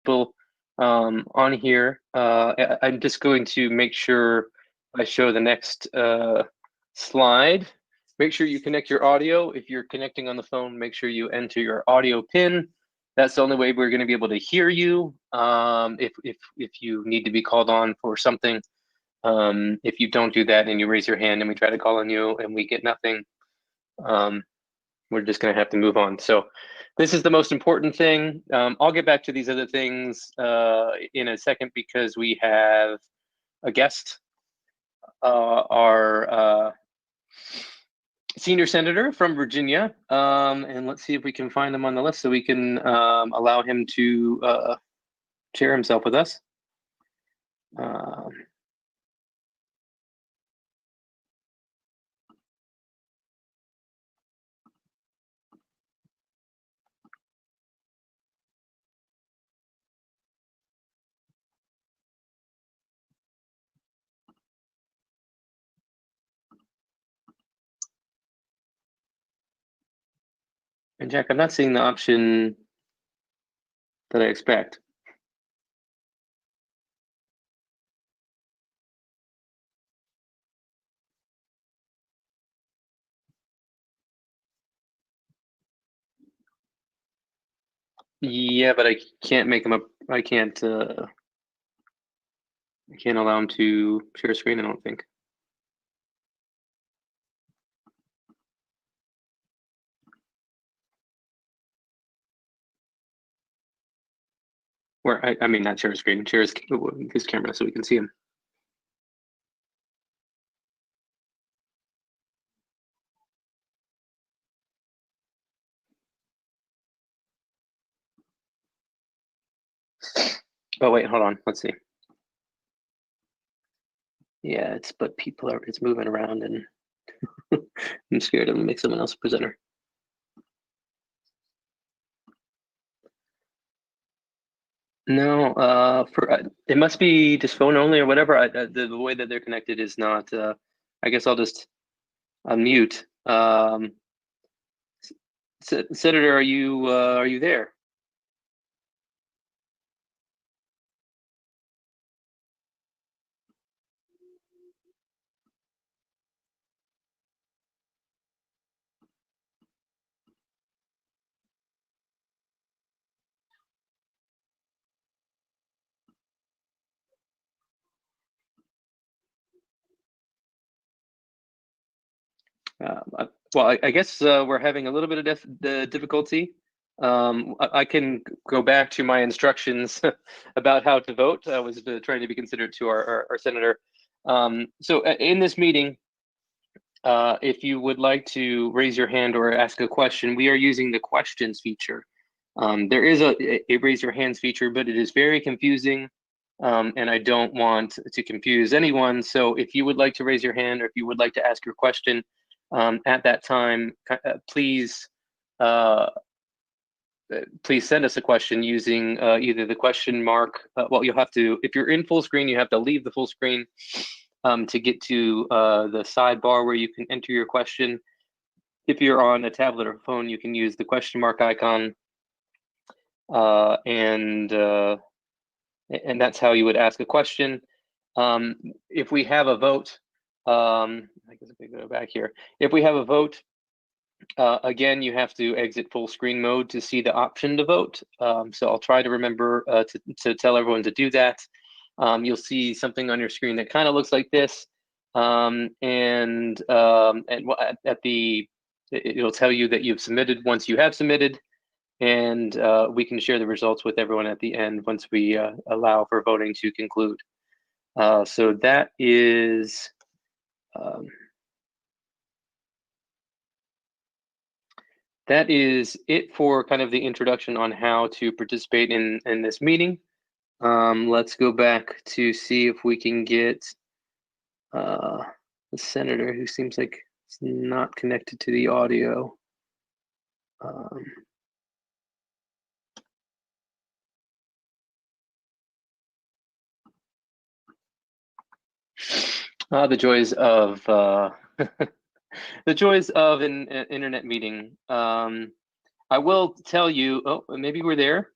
people on here. I'm just going to make sure I show the next slide. Make sure you connect your audio. If you're connecting on the phone, make sure you enter your audio pin. That's the only way we're going to be able to hear you. If you need to be called on for something, if you don't do that and you raise your hand and we try to call on you and we get nothing, we're just going to have to move on. So this is the most important thing. I'll get back to these other things in a second because we have a guest, our senior senator from Virginia. And let's see if we can find him on the list so we can allow him to share himself with us. And Jack, I'm not seeing the option that I expect. Yeah, but I can't make him up. I can't allow him to share screen, I don't think. Or I mean, not share screen, share his camera so we can see him. Oh wait, hold on. Let's see. Yeah, but people are, it's moving around and I'm scared I'm gonna make someone else a presenter. No, it must be just phone only or whatever. The way that they're connected is not. I guess I'll just unmute. Senator, are you there? Well, I guess we're having a little bit of difficulty. I can go back to my instructions about how to vote. I was trying to be considerate to our senator. So in this meeting, if you would like to raise your hand or ask a question, we are using the questions feature. There is a raise your hands feature, but it is very confusing. And I don't want to confuse anyone. So if you would like to raise your hand or if you would like to ask your question at that time, please send us a question using either the question mark. Well, you'll have to, if you're in full screen, you have to leave the full screen to get to the sidebar where you can enter your question. If you're on a tablet or phone, you can use the question mark icon and that's how you would ask a question. If we have a vote, I guess if we go back here, if we have a vote, again, you have to exit full screen mode to see the option to vote. So I'll try to remember to tell everyone to do that. You'll see something on your screen that kind of looks like this. It'll tell you that you've submitted once you have submitted. And we can share the results with everyone at the end once we allow for voting to conclude. So that is it for kind of the introduction on how to participate in this meeting. Let's go back to see if we can get the senator, who seems like it's not connected to the audio. The joys of the joys of an internet meeting. I will tell you. Oh, maybe we're there.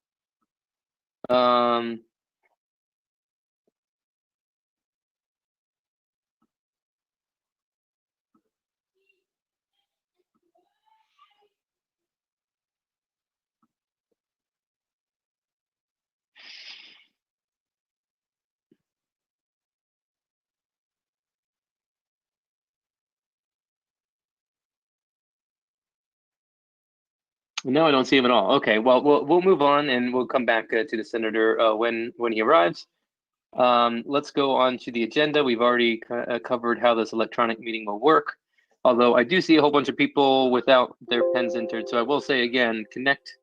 No, I don't see him at all. Okay, well, we'll move on and we'll come back to the senator when he arrives. Let's go on to the agenda. We've already covered how this electronic meeting will work, although I do see a whole bunch of people without their pens entered. So I will say again, connect.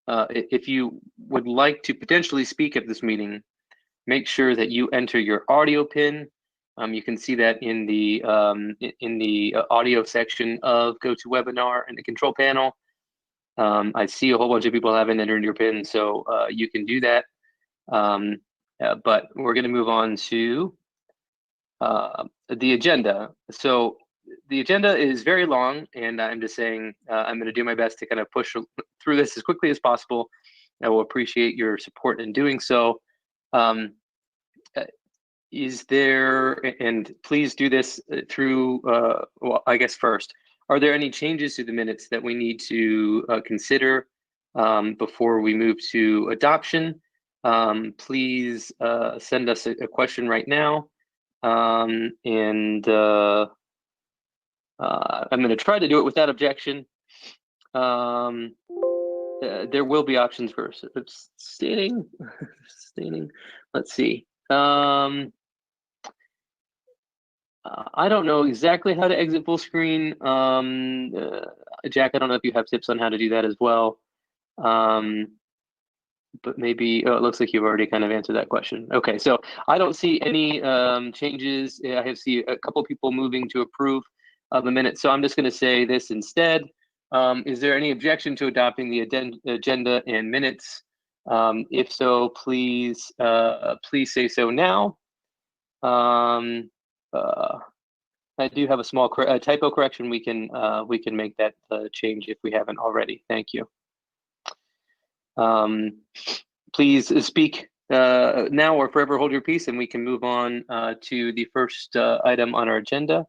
If you would like to potentially speak at this meeting, make sure that you enter your audio pin. You can see that in the audio section of GoToWebinar in the control panel. I see a whole bunch of people haven't entered your pin, so you can do that. But we're going to move on to the agenda. So the agenda is very long, and I'm just saying I'm going to do my best to kind of push through this as quickly as possible. I will appreciate your support in doing so. Is there, and please do this through, well, I guess first, are there any changes to the minutes that we need to consider before we move to adoption? Please send us a question right now. I'm going to try to do it without objection. There will be options for abstaining. Let's see. I don't know exactly how to exit full screen. Jack, I don't know if you have tips on how to do that as well. But maybe, oh, it looks like you've already kind of answered that question. Okay, so I don't see any changes. I see a couple people moving to approve the minutes. So I'm just going to say this instead. Is there any objection to adopting the agenda and minutes? If so, please say so now. I do have a small typo correction. We can make that change if we haven't already. Thank you. Please speak now or forever hold your peace, and we can move on to the first item on our agenda.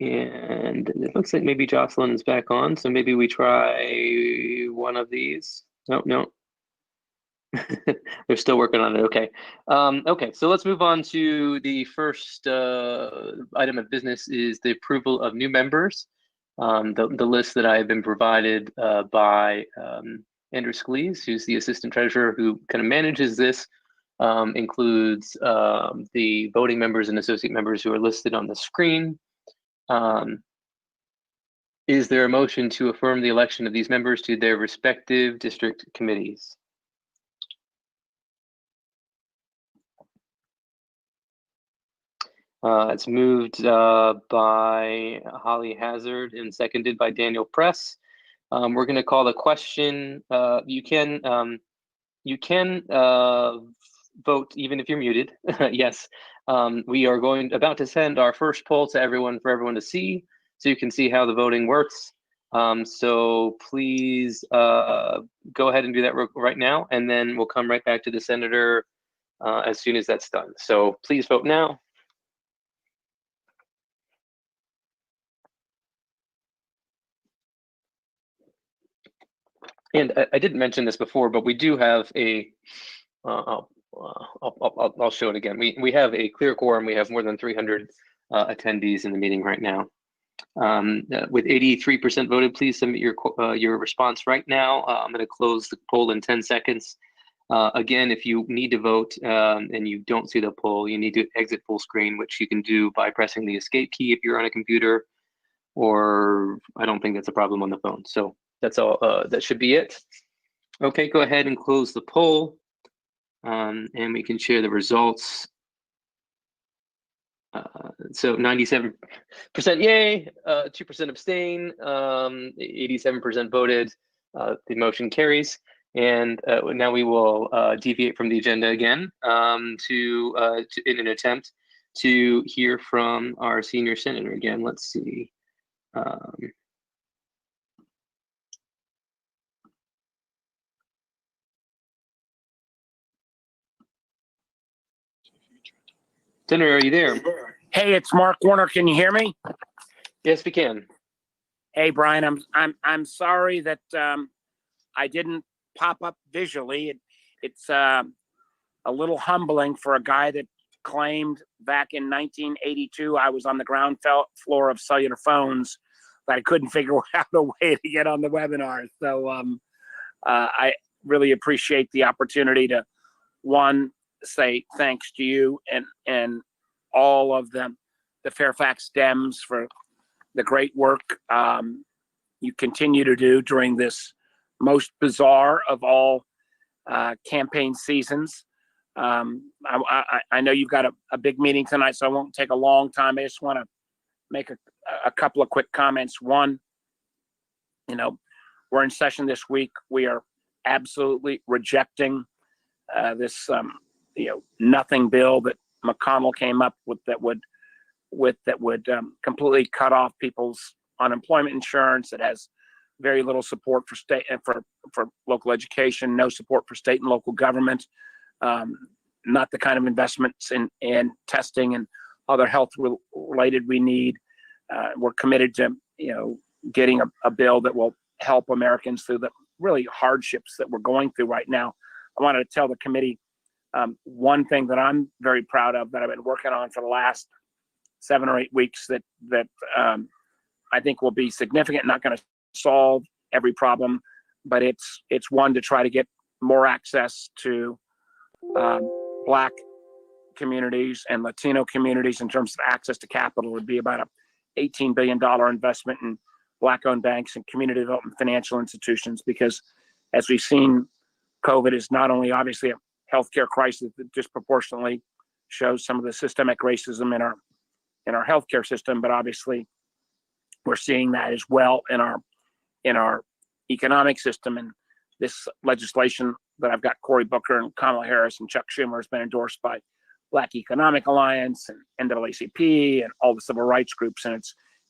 And it looks like maybe Jocelyn is back on, so maybe we try one of these. No. They're still working on it. Okay. Okay, so let's move on to the first item of business is the approval of new members. The list that I have been provided by Andrew Scalise, who's the assistant treasurer who kind of manages this, includes the voting members and associate members who are listed on the screen. Is there a motion to affirm the election of these members to their respective district committees? It's moved by Holly Hazard and seconded by Daniel Press. We're going to call the question. You can vote even if you're muted. Yes, we are about to send our first poll to everyone for everyone to see, so you can see how the voting works. So please go ahead and do that right now, and then we'll come right back to the senator as soon as that's done. So please vote now. And I didn't mention this before, but we do have a, I'll show it again. We have a clear quorum. We have more than 300 attendees in the meeting right now. With 83% voted, please submit your response right now. I'm going to close the poll in 10 seconds. Again, if you need to vote and you don't see the poll, you need to exit full screen, which you can do by pressing the escape key if you're on a computer, or I don't think that's a problem on the phone. So that's all. That should be it. Okay, go ahead and close the poll, and we can share the results. So 97% yay, 2% abstain, 87% voted. The motion carries. And now we will deviate from the agenda again in an attempt to hear from our senior senator again. Let's see. Senator, are you there? Hey, it's Mark Warner. Can you hear me? Yes, we can. Hey, Brian. I'm sorry that I didn't pop up visually. It's a little humbling for a guy that claimed back in 1982 I was on the ground floor of cellular phones, but I couldn't figure out a way to get on the webinar. So I really appreciate the opportunity to, one, say thanks to you and all of the Fairfax Dems for the great work you continue to do during this most bizarre of all campaign seasons. I know you've got a big meeting tonight, so I won't take a long time. I just want to make a couple of quick comments. One, we're in session this week. We are absolutely rejecting this nothing bill that McConnell came up with that would completely cut off people's unemployment insurance. It has very little support for state and for local education, no support for state and local government, not the kind of investments in testing and other health related we need. We're committed to getting a bill that will help Americans through the really hardships that we're going through right now. I wanted to tell the committee one thing that I'm very proud of that I've been working on for the last 7 or 8 weeks that I think will be significant. Not going to solve every problem, but it's one to try to get more access to Black communities and Latino communities in terms of access to capital. Would be about a $18 billion investment in Black-owned banks and community development financial institutions, because as we've seen, COVID is not only obviously a healthcare crisis that disproportionately shows some of the systemic racism in our healthcare system, but obviously we're seeing that as well in our economic system. And this legislation that I've got Cory Booker and Kamala Harris and Chuck Schumer has been endorsed by Black Economic Alliance and NAACP and all the civil rights groups, and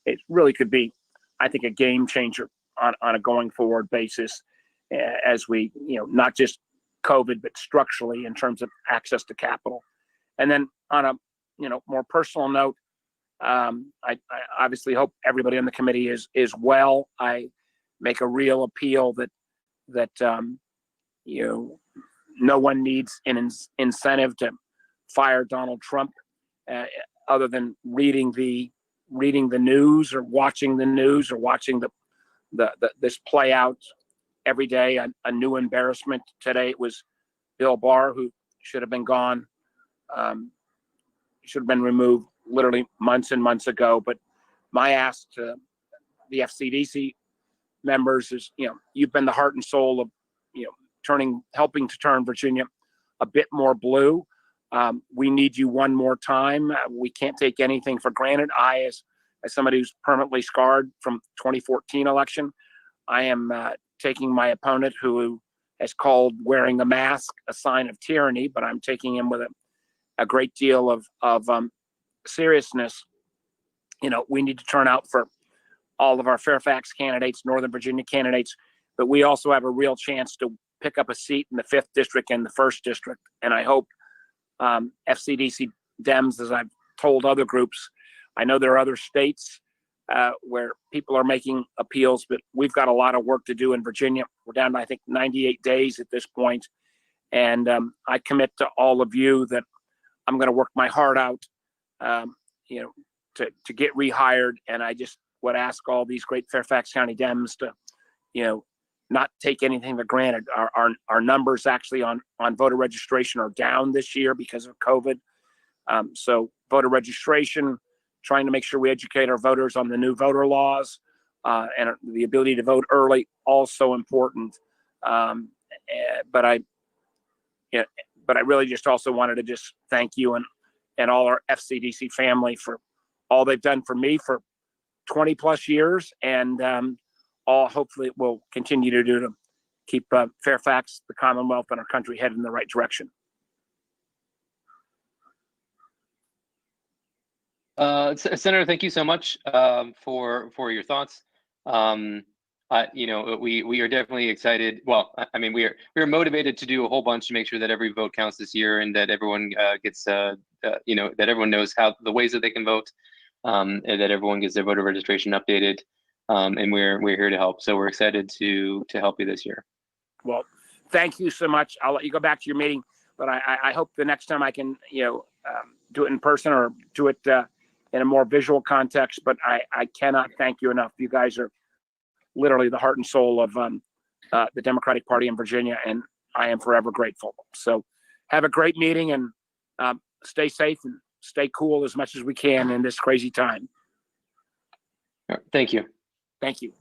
it really could be, I think, a game changer on a going forward basis as we, not just COVID, but structurally in terms of access to capital. And then on a more personal note, I obviously hope everybody on the committee is well. I make a real appeal that no one needs an incentive to fire Donald Trump, other than reading the news or watching the news or watching this play out every day. A new embarrassment today. It was Bill Barr, who should have been gone, should have been removed literally months and months ago. But my ask to the FCDC members is, you've been the heart and soul of, helping to turn Virginia a bit more blue. We need you one more time. We can't take anything for granted. As somebody who's permanently scarred from 2014 election, I am taking my opponent, who has called wearing a mask a sign of tyranny, but I'm taking him with a great deal of seriousness. We need to turn out for all of our Fairfax candidates, Northern Virginia candidates, but we also have a real chance to pick up a seat in the 5th district and the 1st district. And I hope FCDC Dems, as I've told other groups, I know there are other states where people are making appeals, but we've got a lot of work to do in Virginia. We're down to, I think, 98 days at this point. And I commit to all of you that I'm going to work my heart out, to get rehired. And I just would ask all these great Fairfax County Dems to, not take anything for granted. Our numbers actually on voter registration are down this year because of COVID. So voter registration, trying to make sure we educate our voters on the new voter laws and the ability to vote early, also important. But I really just also wanted to just thank you and all our FCDC family for all they've done for me for 20 plus years, and all hopefully it will continue to do to keep Fairfax, the Commonwealth, and our country headed in the right direction. Senator, thank you so much for your thoughts. We are definitely excited. Well, I mean, we are motivated to do a whole bunch to make sure that every vote counts this year and that everyone gets their that everyone knows how the ways that they can vote, and that everyone gets their voter registration updated. And we're here to help. So we're excited to help you this year. Well, thank you so much. I'll let you go back to your meeting, but I hope the next time I can, do it in person or do it in a more visual context. But I cannot thank you enough. You guys are literally the heart and soul of the Democratic Party in Virginia, and I am forever grateful. So have a great meeting, and stay safe and stay cool as much as we can in this crazy time. Thank you. Thank you.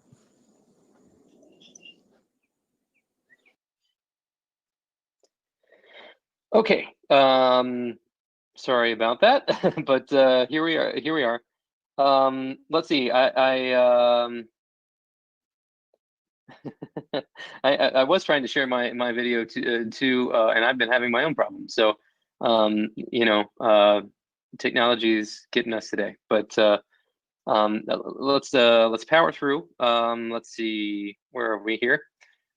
Okay. Sorry about that, but here we are. Let's see. I was trying to share my video too, and I've been having my own problems. So, technology is getting us today. But let's power through. Let's see, where are we here?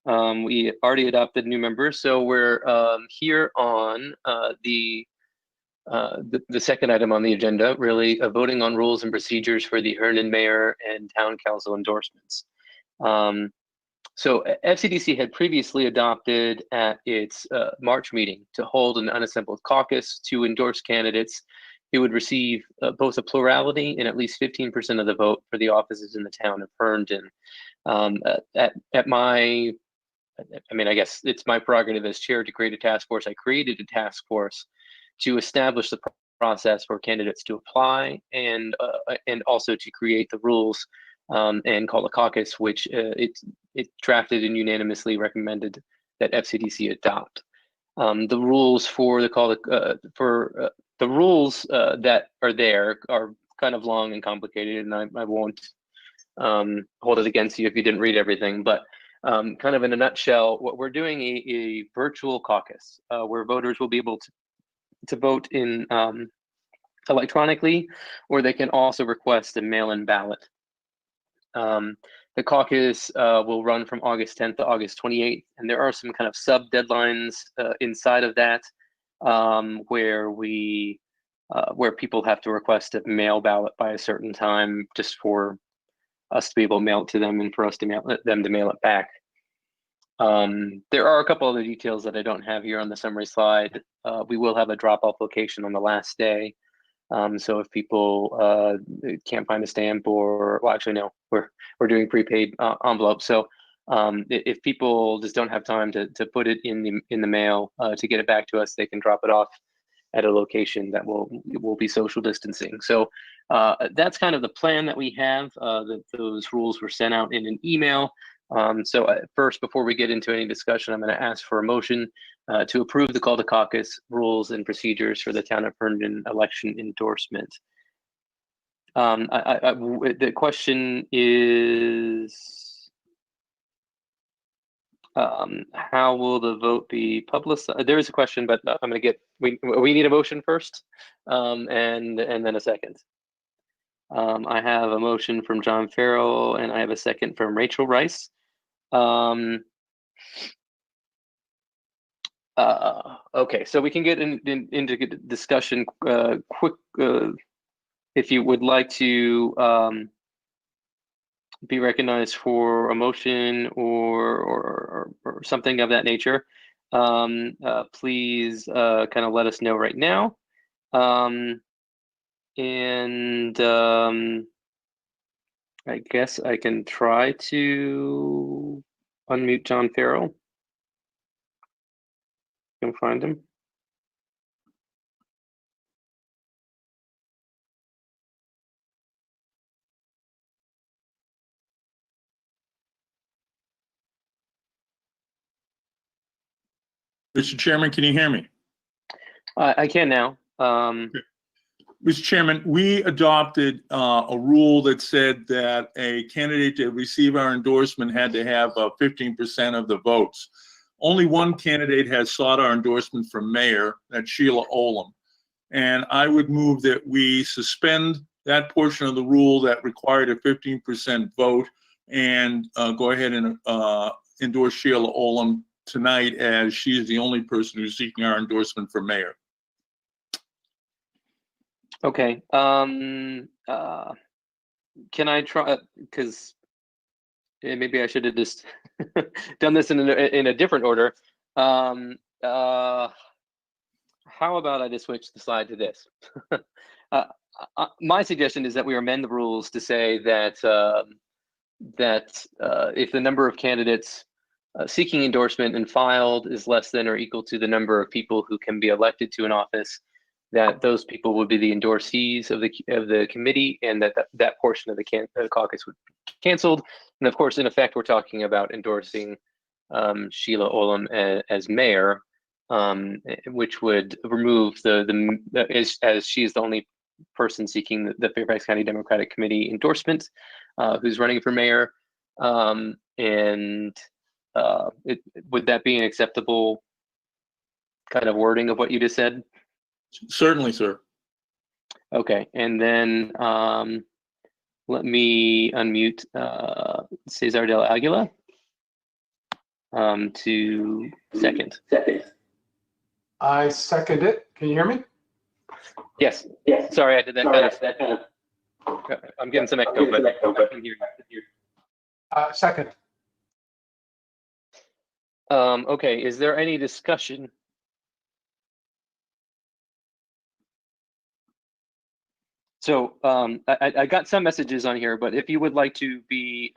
We already adopted new members, so we're here on the second item on the agenda, really voting on rules and procedures for the Herndon Mayor and Town Council endorsements. So FCDC had previously adopted at its March meeting to hold an unassembled caucus to endorse candidates who would receive both a plurality and at least 15% of the vote for the offices in the town of Herndon. I guess it's my prerogative as chair to create a task force. I created a task force to establish the process for candidates to apply and also to create the rules and call a caucus, which it drafted and unanimously recommended that FCDC adopt. The rules for the rules that are there are kind of long and complicated, and I won't hold it against you if you didn't read everything, but kind of in a nutshell, what we're doing a virtual caucus where voters will be able to vote in electronically, or they can also request a mail-in ballot. The caucus will run from August 10th to August 28th, and there are some kind of sub deadlines inside of that where people have to request a mail ballot by a certain time, just for us to be able to mail it to them and for us to mail it back. There are a couple other details that I don't have here on the summary slide. We will have a drop-off location on the last day. So if people can't find a stamp, or well, actually no, we're doing prepaid envelopes. So if people just don't have time to put it in the mail to get it back to us, they can drop it off at a location that will be social distancing. So that's kind of the plan that we have. Those rules were sent out in an email. So first, before we get into any discussion, I'm going to ask for a motion to approve the call to caucus rules and procedures for the town of Herndon election endorsement. The question is, how will the vote be publicized? There is a question, but I'm going to get, we need a motion first, and then a second. I have a motion from John Farrell, and I have a second from Rachel Rice. Okay, so we can get into discussion quick. If you would like to be recognized for a motion or something of that nature, please kind of let us know right now. I guess I can try to unmute John Farrell. Can find him. Mr. Chairman, can you hear me? I can now. Mr. Chairman, we adopted a rule that said that a candidate to receive our endorsement had to have 15% of the votes. Only one candidate has sought our endorsement for mayor, that's Sheila Olam. And I would move that we suspend that portion of the rule that required a 15% vote and go ahead and endorse Sheila Olam tonight, as she is the only person who's seeking our endorsement for mayor. Okay. Can I try? Because maybe I should have just done this in a different order. How about I just switch the slide to this? My suggestion is that we amend the rules to say that if the number of candidates seeking endorsement and filed is less than or equal to the number of people who can be elected to an office, that those people would be the endorsees of the committee, and that portion of the caucus would be canceled. And of course, in effect, we're talking about endorsing Sheila Olem as mayor, which would remove as she's the only person seeking the Fairfax County Democratic Committee endorsement, who's running for mayor. Would that be an acceptable kind of wording of what you just said? Certainly, sir. Okay, and then let me unmute Cesar del Aguila to second. I second it. Can you hear me? Yes. Sorry, I did that kind of. I'm getting some echo, but I can hear you. Second. Okay, is there any discussion? So I got some messages on here, but if you would like to be,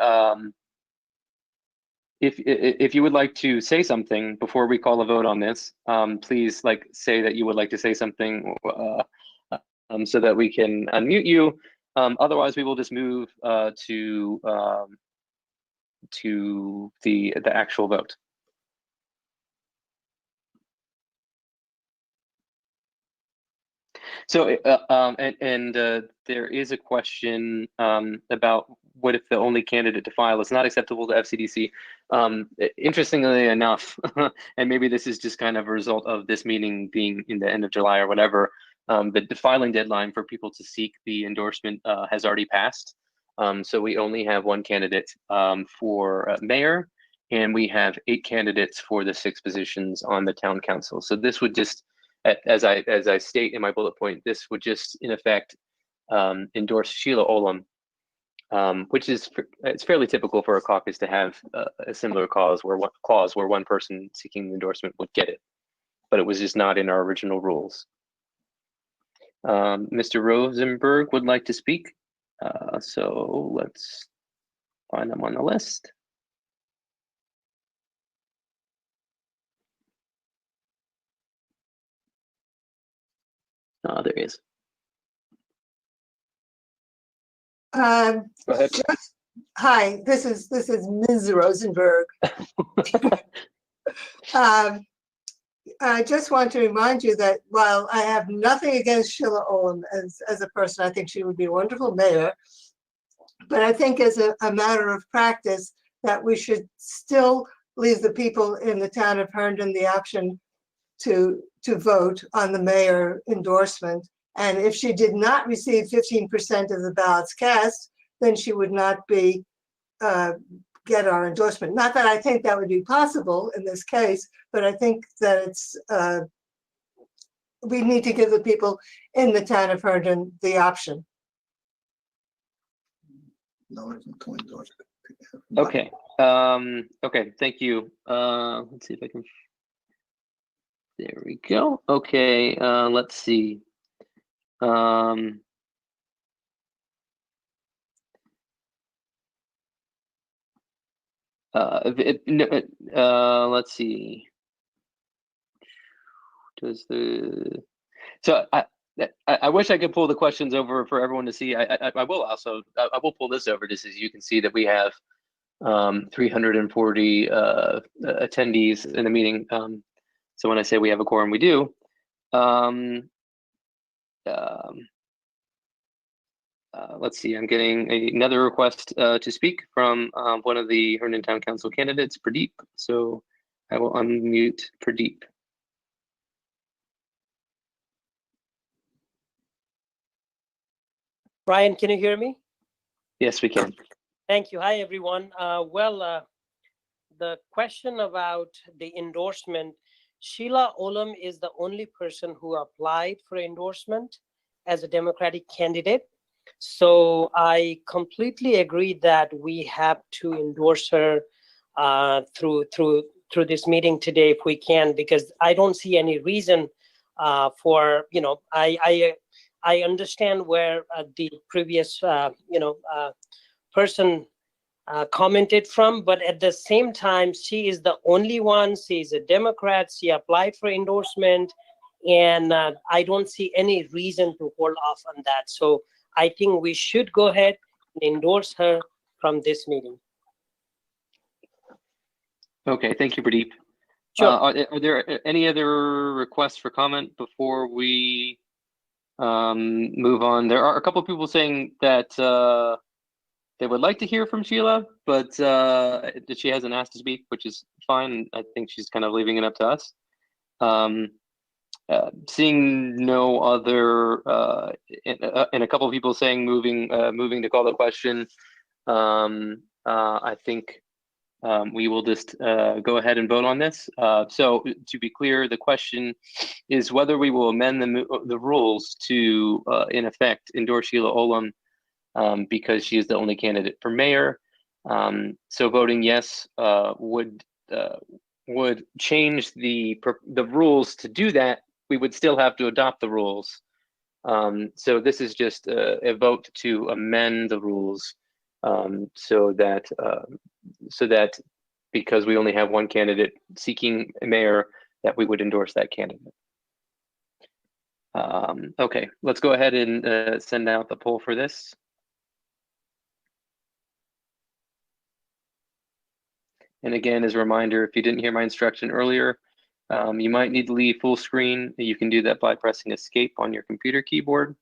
if you would like to say something before we call a vote on this, please say that you would like to say something so that we can unmute you. Otherwise, we will just move to the actual vote. So, there is a question about what if the only candidate to file is not acceptable to FCDC. Interestingly enough, and maybe this is just kind of a result of this meeting being in the end of July or whatever, the filing deadline for people to seek the endorsement has already passed. So we only have one candidate for mayor, and we have 8 candidates for the 6 positions on the town council. So this would just, as I state in my bullet point, this would just in effect endorse Sheila Olem, which is it's fairly typical for a caucus to have a similar clause where one person seeking the endorsement would get it, but it was just not in our original rules. Mr. Rosenberg would like to speak, so let's find him on the list. There he is. Go ahead. Hi, this is Ms. Rosenberg. I just want to remind you that while I have nothing against Sheila Olem as a person, I think she would be a wonderful mayor. But I think as a matter of practice that we should still leave the people in the town of Herndon the option to vote on the mayor endorsement. And if she did not receive 15% of the ballots cast, then she would not be get our endorsement. Not that I think that would be possible in this case, but I think that it's we need to give the people in the town of Herndon the option. Okay. Okay. Thank you. Let's see if I can. There we go. Okay. Let's see. Let's see. So I wish I could pull the questions over for everyone to see. I will also I will pull this over just as you can see that we have 340 attendees in the meeting. So when I say we have a quorum, we do. Let's see, I'm getting another request to speak from one of the Herndon Town Council candidates, Pradeep. So I will unmute Pradeep. Brian, can you hear me? Yes, we can. Thank you. Hi, everyone. The question about the endorsement, Sheila Olem is the only person who applied for endorsement. as a Democratic candidate. So I completely agree that we have to endorse her through this meeting today if we can, because I don't see any reason for, I understand where the previous person commented from, but at the same time, she is the only one. She's a Democrat. She applied for endorsement, and I don't see any reason to hold off on that. So I think we should go ahead and endorse her from this meeting. Okay, thank you, Pradeep. Sure. Are there any other requests for comment before we move on? There are a couple of people saying that they would like to hear from Sheila, but she hasn't asked to speak, which is fine. I think she's kind of leaving it up to us. Seeing no other, and a couple of people saying moving to call the question, I think we will just go ahead and vote on this. So to be clear, the question is whether we will amend the rules to, in effect, endorse Sheila Olam because she is the only candidate for mayor. So voting yes would change the rules to do that. We would still have to adopt the rules. So this is just a vote to amend the rules so that because we only have one candidate seeking a mayor, that we would endorse that candidate. Okay, let's go ahead and send out the poll for this. And again, as a reminder, if you didn't hear my instruction earlier, you might need to leave full screen. You can do that by pressing escape on your computer keyboard.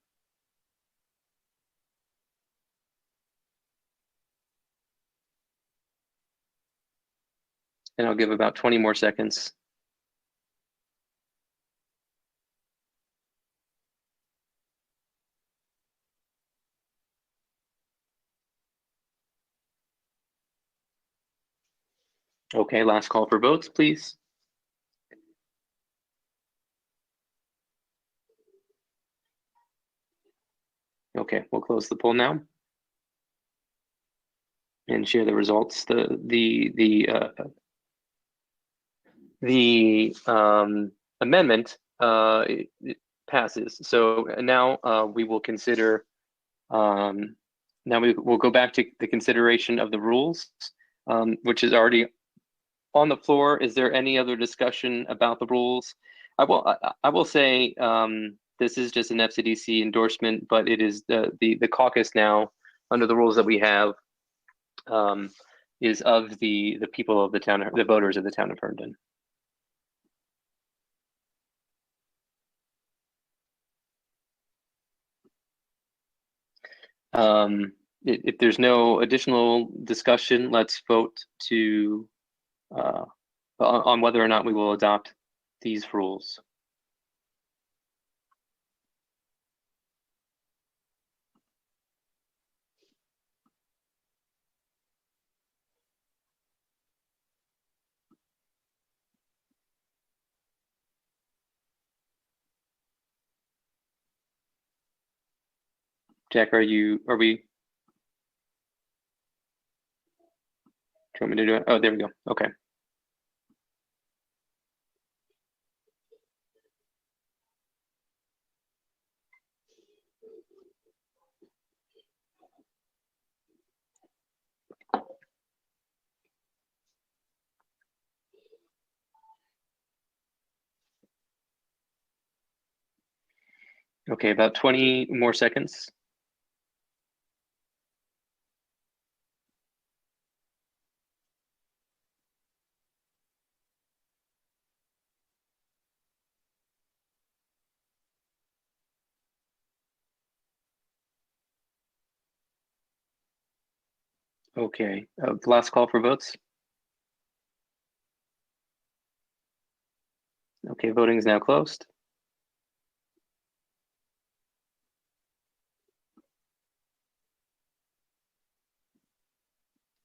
And I'll give about 20 more seconds. Okay, last call for votes, please. Okay, we'll close the poll now and share the results. The amendment it passes. So now we will consider. Now we will go back to the consideration of the rules, which is already on the floor. Is there any other discussion about the rules? I will say this is just an FCDC endorsement, but it is the caucus now under the rules that we have is of the people of the town, the voters of the town of Herndon. If there's no additional discussion, let's vote to on whether or not we will adopt these rules. Jack, are we? Do you want me to do it? Oh, there we go. Okay. Okay, about 20 more seconds. Okay, last call for votes. Okay, voting is now closed.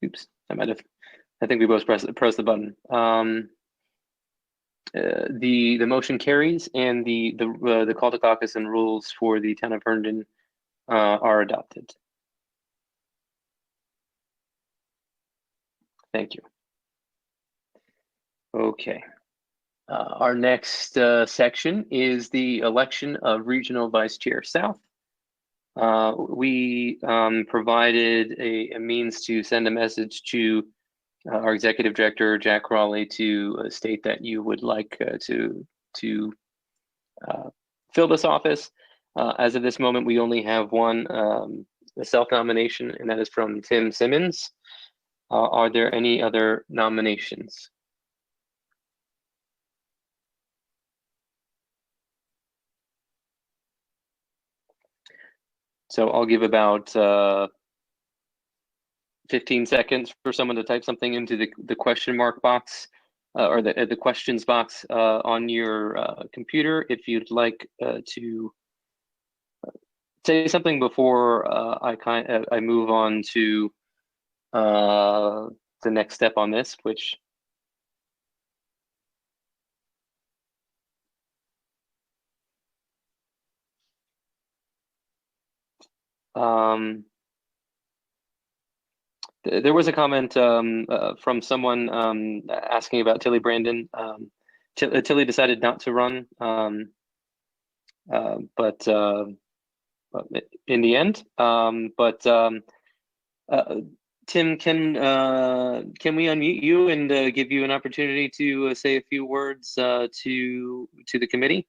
Oops, I think we both pressed the button. The motion carries, and the call to caucus and rules for the town of Herndon are adopted. Thank you. Okay. Our next section is the election of Regional Vice Chair South. We provided a means to send a message to our Executive Director, Jack Raleigh, to state that you would like to fill this office. As of this moment, we only have one self-nomination, and that is from Tim Simmons. Are there any other nominations? So I'll give about 15 seconds for someone to type something into the question mark box or the questions box on your computer if you'd like to say something before I move on to the next step on this, which there was a comment from someone asking about Tilly Brandon. Tilly decided not to run, but in the end, Tim, can we unmute you and give you an opportunity to say a few words to the committee?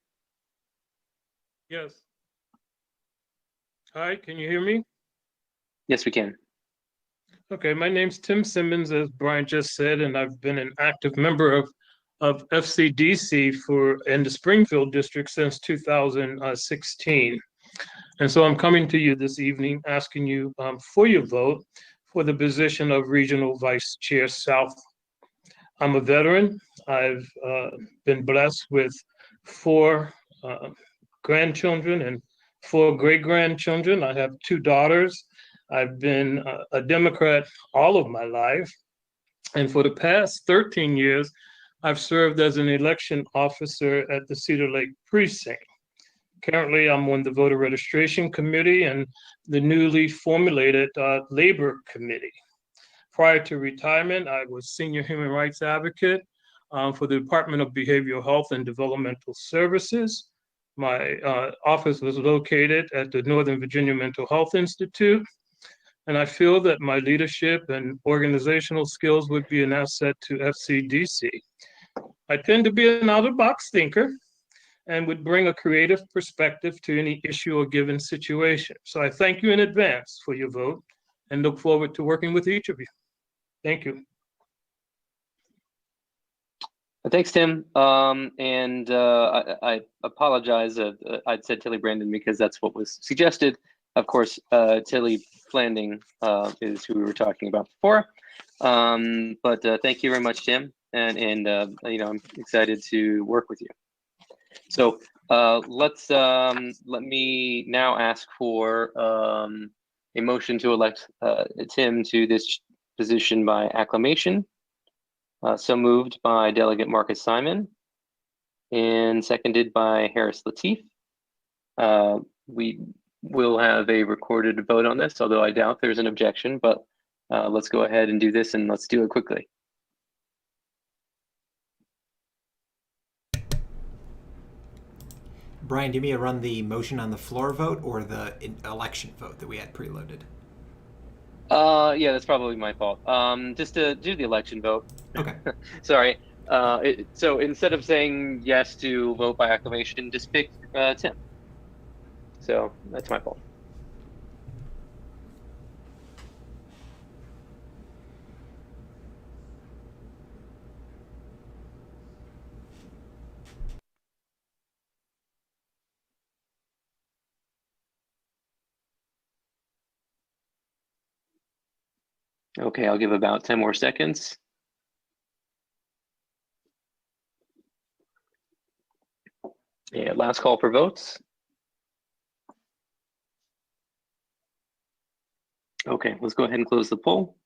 Yes. Hi, can you hear me? Yes, we can. Okay, my name's Tim Simmons, as Brian just said, and I've been an active member of FCDC in the Springfield district since 2016. And so I'm coming to you this evening asking you for your vote for the position of Regional Vice Chair South. I'm a veteran. I've been blessed with 4 grandchildren and 4 great-grandchildren. I have 2 daughters. I've been a Democrat all of my life. And for the past 13 years, I've served as an election officer at the Cedar Lake precinct. Currently, I'm on the voter registration committee and the newly formulated labor committee. Prior to retirement, I was senior human rights advocate for the Department of Behavioral Health and Developmental Services. My office was located at the Northern Virginia Mental Health Institute. And I feel that my leadership and organizational skills would be an asset to FCDC. I tend to be an out-of-the-box thinker and would bring a creative perspective to any issue or given situation. So I thank you in advance for your vote and look forward to working with each of you. Thank you. Thanks, Tim. I apologize. I'd said Tilly Brandon because that's what was suggested. Of course, Tilly Flanding is who we were talking about before. But thank you very much, Tim. And you know, I'm excited to work with you. So let me now ask for a motion to elect Tim to this position by acclamation. So moved by Delegate Marcus Simon and seconded by Harris Latif. We will have a recorded vote on this, although I doubt there's an objection, but let's go ahead and do this, and let's do it quickly. Brian, do you mean to run the motion on the floor vote or the election vote that we had preloaded? Yeah, that's probably my fault. Just to do the election vote. Okay. Sorry. So instead of saying yes to vote by acclamation, just pick Tim. So that's my fault. Okay, I'll give about 10 more seconds. Yeah, last call for votes. Okay, let's go ahead and close the poll.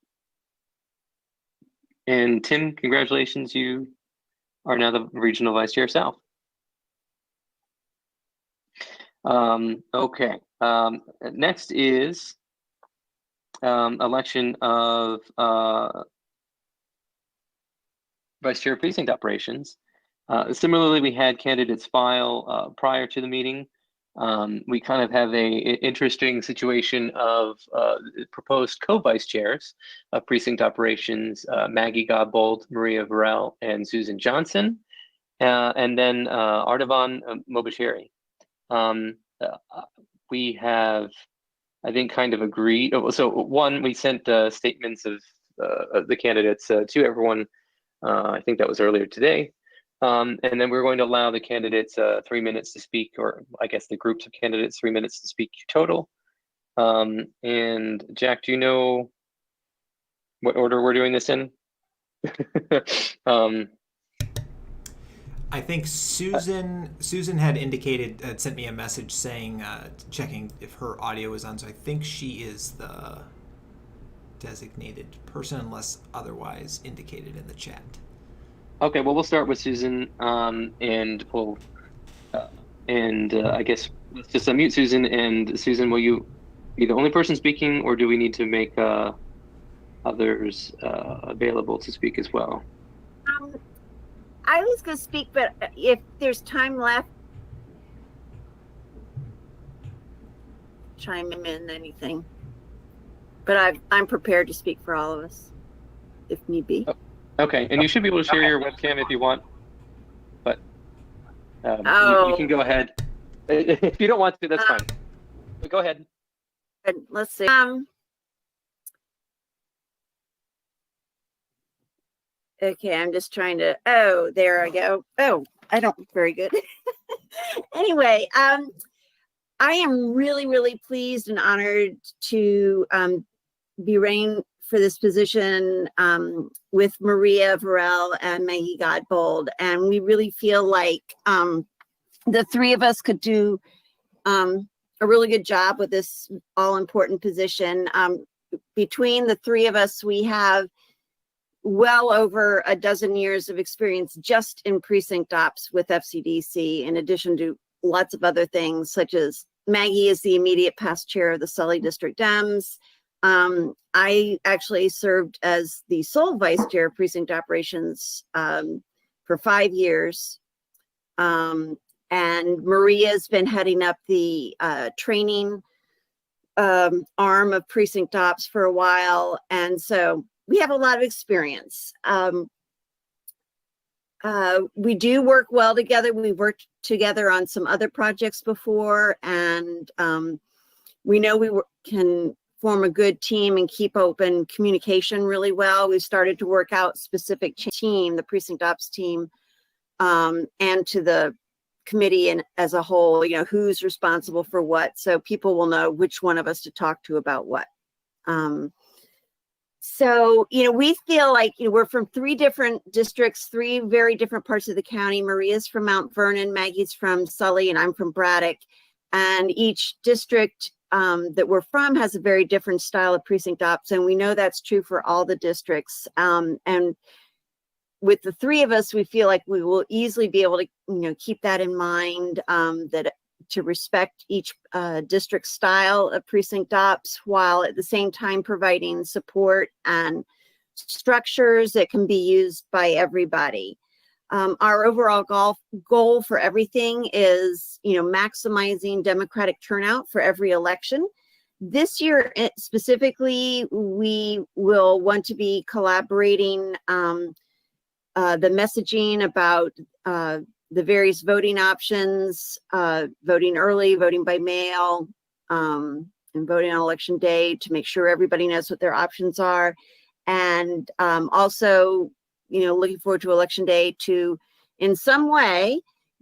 And Tim, congratulations, you are now the Regional Vice Chair South. Okay. Next is election of Vice Chair Precinct Operations. Similarly, we had candidates file prior to the meeting. We kind of have a interesting situation of proposed co-vice chairs of precinct operations, Maggie Godbold, Maria Varel, and Susan Johnson, and then Artavan Mobashiri. We have, I think, kind of agreed. So one, we sent statements of the candidates to everyone. I think that was earlier today. And then we're going to allow the candidates 3 minutes to speak, or I guess the groups of candidates 3 minutes to speak total. And Jack, do you know what order we're doing this in? I think Susan had indicated, sent me a message saying, checking if her audio is on. So I think she is the designated person unless otherwise indicated in the chat. Okay, well, we'll start with Susan, and we'll, I guess let's just unmute Susan. And Susan, will you be the only person speaking, or do we need to make others available to speak as well? I was going to speak, but if there's time left, chime in anything. But I'm prepared to speak for all of us, if need be. Okay, and you should be able to share your webcam if you want, but you can go ahead. If you don't want to, that's fine. But go ahead. Let's see. Okay, I'm just trying to, oh, there I go. Oh, I don't look very good. Anyway, I am really, really pleased and honored to be running for this position with Maria Varel and Maggie Godbold. And we really feel like the three of us could do a really good job with this all-important position. Between the three of us, we have well over a dozen years of experience just in precinct ops with FCDC, in addition to lots of other things, such as Maggie is the immediate past chair of the Sully District Dems. I actually served as the sole vice chair of precinct operations for 5 years. And Maria's been heading up the training arm of precinct ops for a while. And so we have a lot of experience. We do work well together. We worked together on some other projects before, and we know we can form a good team and keep open communication really well. We started to work out specific team, the precinct ops team, and to the committee and as a whole, you know, who's responsible for what, so people will know which one of us to talk to about what. So, you know, we feel like, you know, we're from 3 different districts, 3 very different parts of the county. Maria's from Mount Vernon, Maggie's from Sully, and I'm from Braddock. And each district that we're from has a very different style of precinct ops. And we know that's true for all the districts. And with the 3 of us, we feel like we will easily be able to, you know, keep that in mind, that to respect each district style of precinct ops, while at the same time providing support and structures that can be used by everybody. Our overall goal for everything is, you know, maximizing democratic turnout for every election. This year specifically, we will want to be collaborating the messaging about the various voting options, voting early, voting by mail, and voting on election day, to make sure everybody knows what their options are. And also, you know, looking forward to election day to, in some way,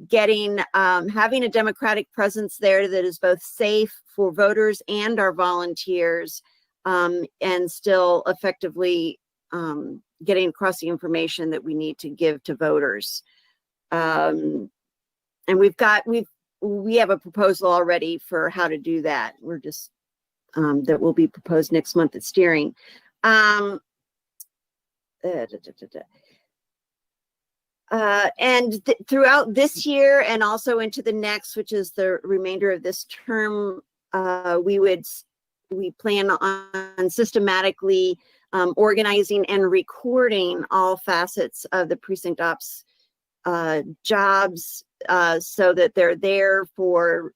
getting, having a democratic presence there that is both safe for voters and our volunteers, and still effectively getting across the information that we need to give to voters. And we have a proposal already for how to do that. We're just, that will be proposed next month at steering. Throughout this year and also into the next, which is the remainder of this term, we plan on systematically organizing and recording all facets of the precinct ops jobs so that they're there for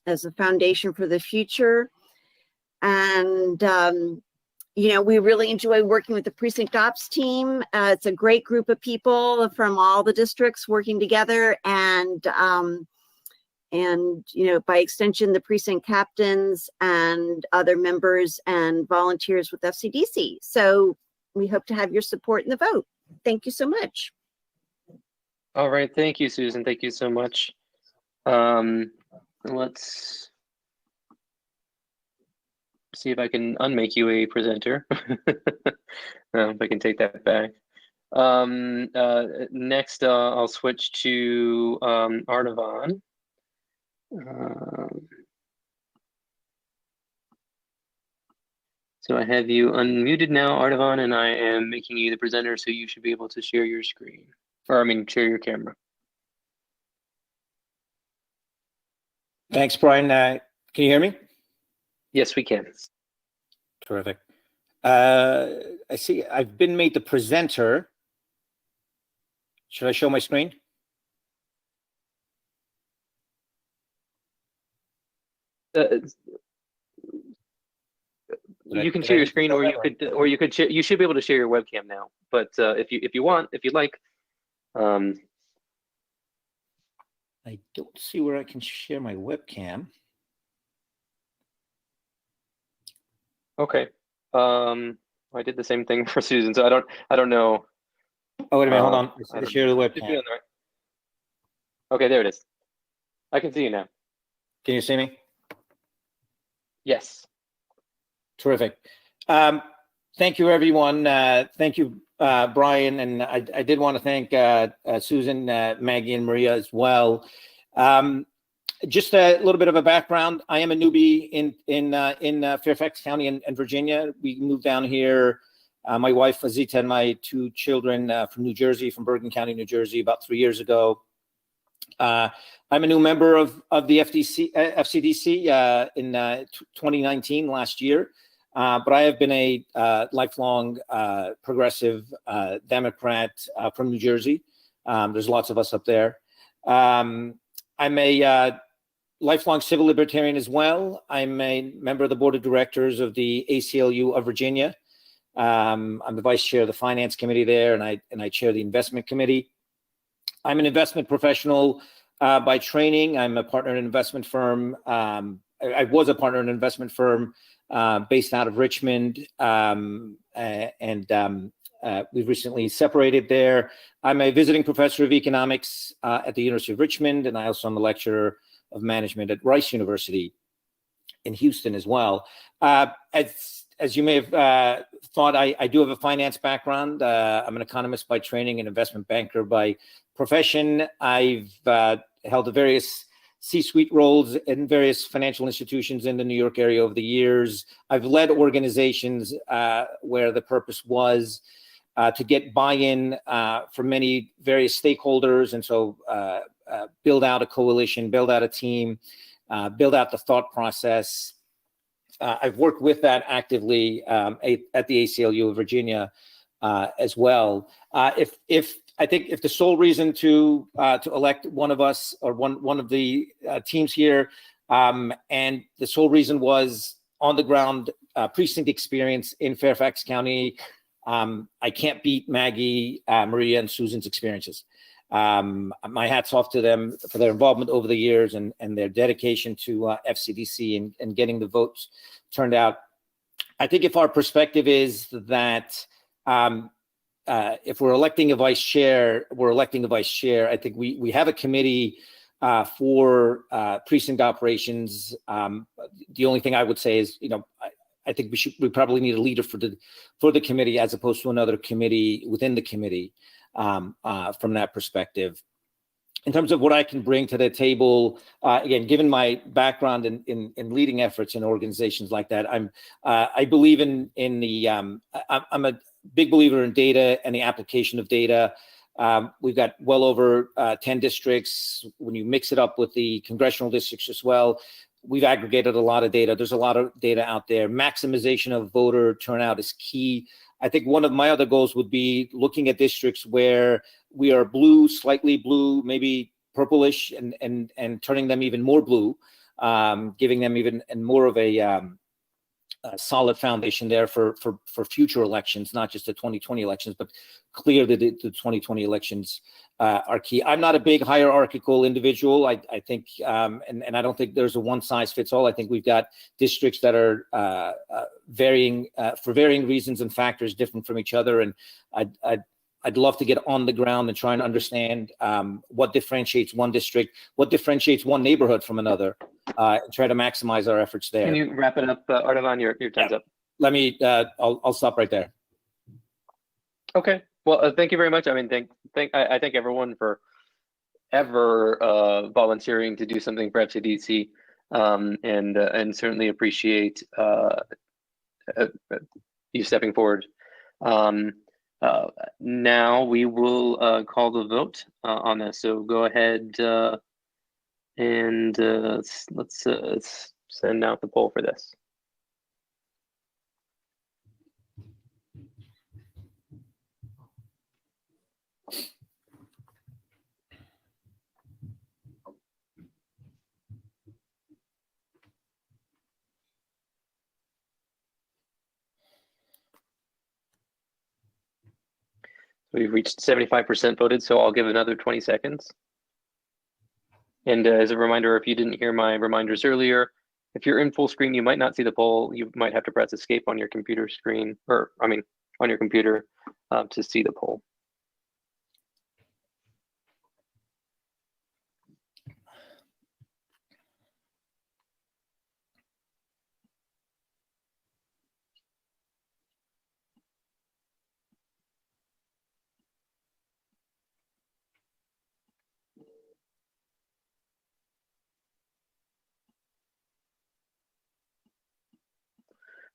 as a foundation for the future. And we really enjoy working with the precinct ops team. It's a great group of people from all the districts working together, and by extension, the precinct captains and other members and volunteers with FCDC. So we hope to have your support in the vote. Thank you so much. All right, thank you, Susan. Thank you so much. Let's see if I can unmake you a presenter. If I can take that back. Next, I'll switch to Artavan. So I have you unmuted now, Artavan, and I am making you the presenter, so you should be able to share your screen, or I mean, share your camera. Thanks, Brian. Can you hear me? Yes, we can. Terrific. I see I've been made the presenter. Should I show my screen? You can share your screen, or you could share, you should be able to share your webcam now. But if you'd like. I don't see where I can share my webcam. Okay. I did the same thing for Susan, so I don't know. Oh, wait a minute, hold on. I don't Share the know. webcam. Okay, there it is. I can see you now. Can you see me? Yes. Terrific. Thank you, everyone. Thank you, Brian. And I did want to thank Susan, Maggie, and Maria as well. Just a little bit of a background. I am a newbie in Fairfax County and Virginia. We moved down here. My wife, Azita, and my two children from New Jersey, from Bergen County, New Jersey, about 3 years ago. I'm a new member of the FCDC in 2019, last year. But I have been a lifelong progressive Democrat from New Jersey. There's lots of us up there. I'm a lifelong civil libertarian as well. I'm a member of the board of directors of the ACLU of Virginia. I'm the vice chair of the finance committee there, and I chair the investment committee. I'm an investment professional by training. I'm a partner in an investment firm. I was a partner in an investment firm based out of Richmond, we've recently separated there. I'm a visiting professor of economics at the University of Richmond, and I also am a lecturer of management at Rice University in Houston as well. As you may have thought, I do have a finance background. I'm an economist by training, an investment banker by profession. I've held various C-suite roles in various financial institutions in the New York area over the years. I've led organizations where the purpose was to get buy-in from many various stakeholders, and so build out a coalition, build out a team, build out the thought process. I've worked with that actively at the ACLU of Virginia as well. I think if the sole reason to elect one of us or one of the teams here, and the sole reason was on the ground precinct experience in Fairfax County, I can't beat Maggie, Maria, and Susan's experiences. My hat's off to them for their involvement over the years and their dedication to FCDC and getting the votes turned out. I think if our perspective is that if we're electing a vice chair, we're electing a vice chair. I think we have a committee for precinct operations. The only thing I would say is, I think we probably need a leader for the committee as opposed to another committee within the committee from that perspective. In terms of what I can bring to the table, again, given my background in leading efforts in organizations like that, I believe I'm a big believer in data and the application of data. We've got well over 10 districts. When you mix it up with the congressional districts as well, we've aggregated a lot of data. There's a lot of data out there. Maximization of voter turnout is key. I think one of my other goals would be looking at districts where we are blue, slightly blue, maybe purplish, and turning them even more blue, giving them even more of a solid foundation there for future elections, not just the 2020 elections, but clear that the 2020 elections are key. I'm not a big hierarchical individual. I think, and I don't think there's a one size fits all. I think we've got districts that are varying for varying reasons and factors different from each other. And I'd love to get on the ground and try and understand what differentiates one district, what differentiates one neighborhood from another, and try to maximize our efforts there. Can you wrap it up, Ardavan? Your time's up. Let me, I'll stop right there. Okay. Well, thank you very much. I mean, I thank everyone for ever volunteering to do something for FCDC, and certainly appreciate you stepping forward. Now we will call the vote on this. So go ahead and let's send out the poll for this. We've reached 75% voted, so I'll give another 20 seconds. And as a reminder, if you didn't hear my reminders earlier, if you're in full screen, you might not see the poll. You might have to press escape on your computer screen, or I mean, on your computer to see the poll.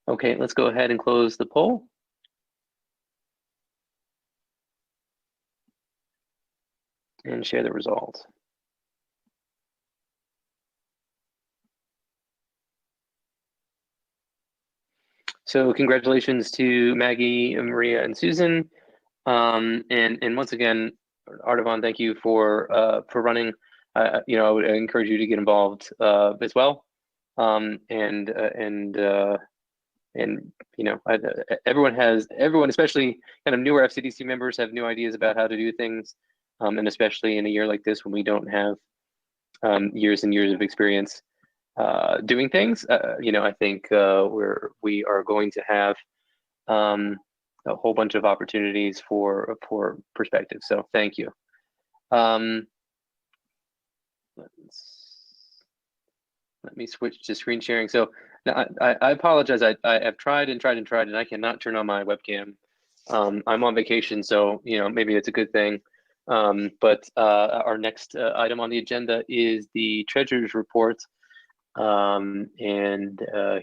Okay, let's go ahead and close the poll. And share the results. So congratulations to Maggie, Maria, and Susan. And once again, Ardavan, thank you for running. You know, I would encourage you to get involved as well. And you know, everyone, especially kind of newer FCDC members, have new ideas about how to do things, and especially in a year like this when we don't have years and years of experience doing things. You know, I think we are going to have a whole bunch of opportunities for perspective. So thank you. Let me switch to screen sharing. So now I apologize. I have tried and I cannot turn on my webcam. I'm on vacation, so you know, maybe it's a good thing. But our next item on the agenda is the treasurer's report. And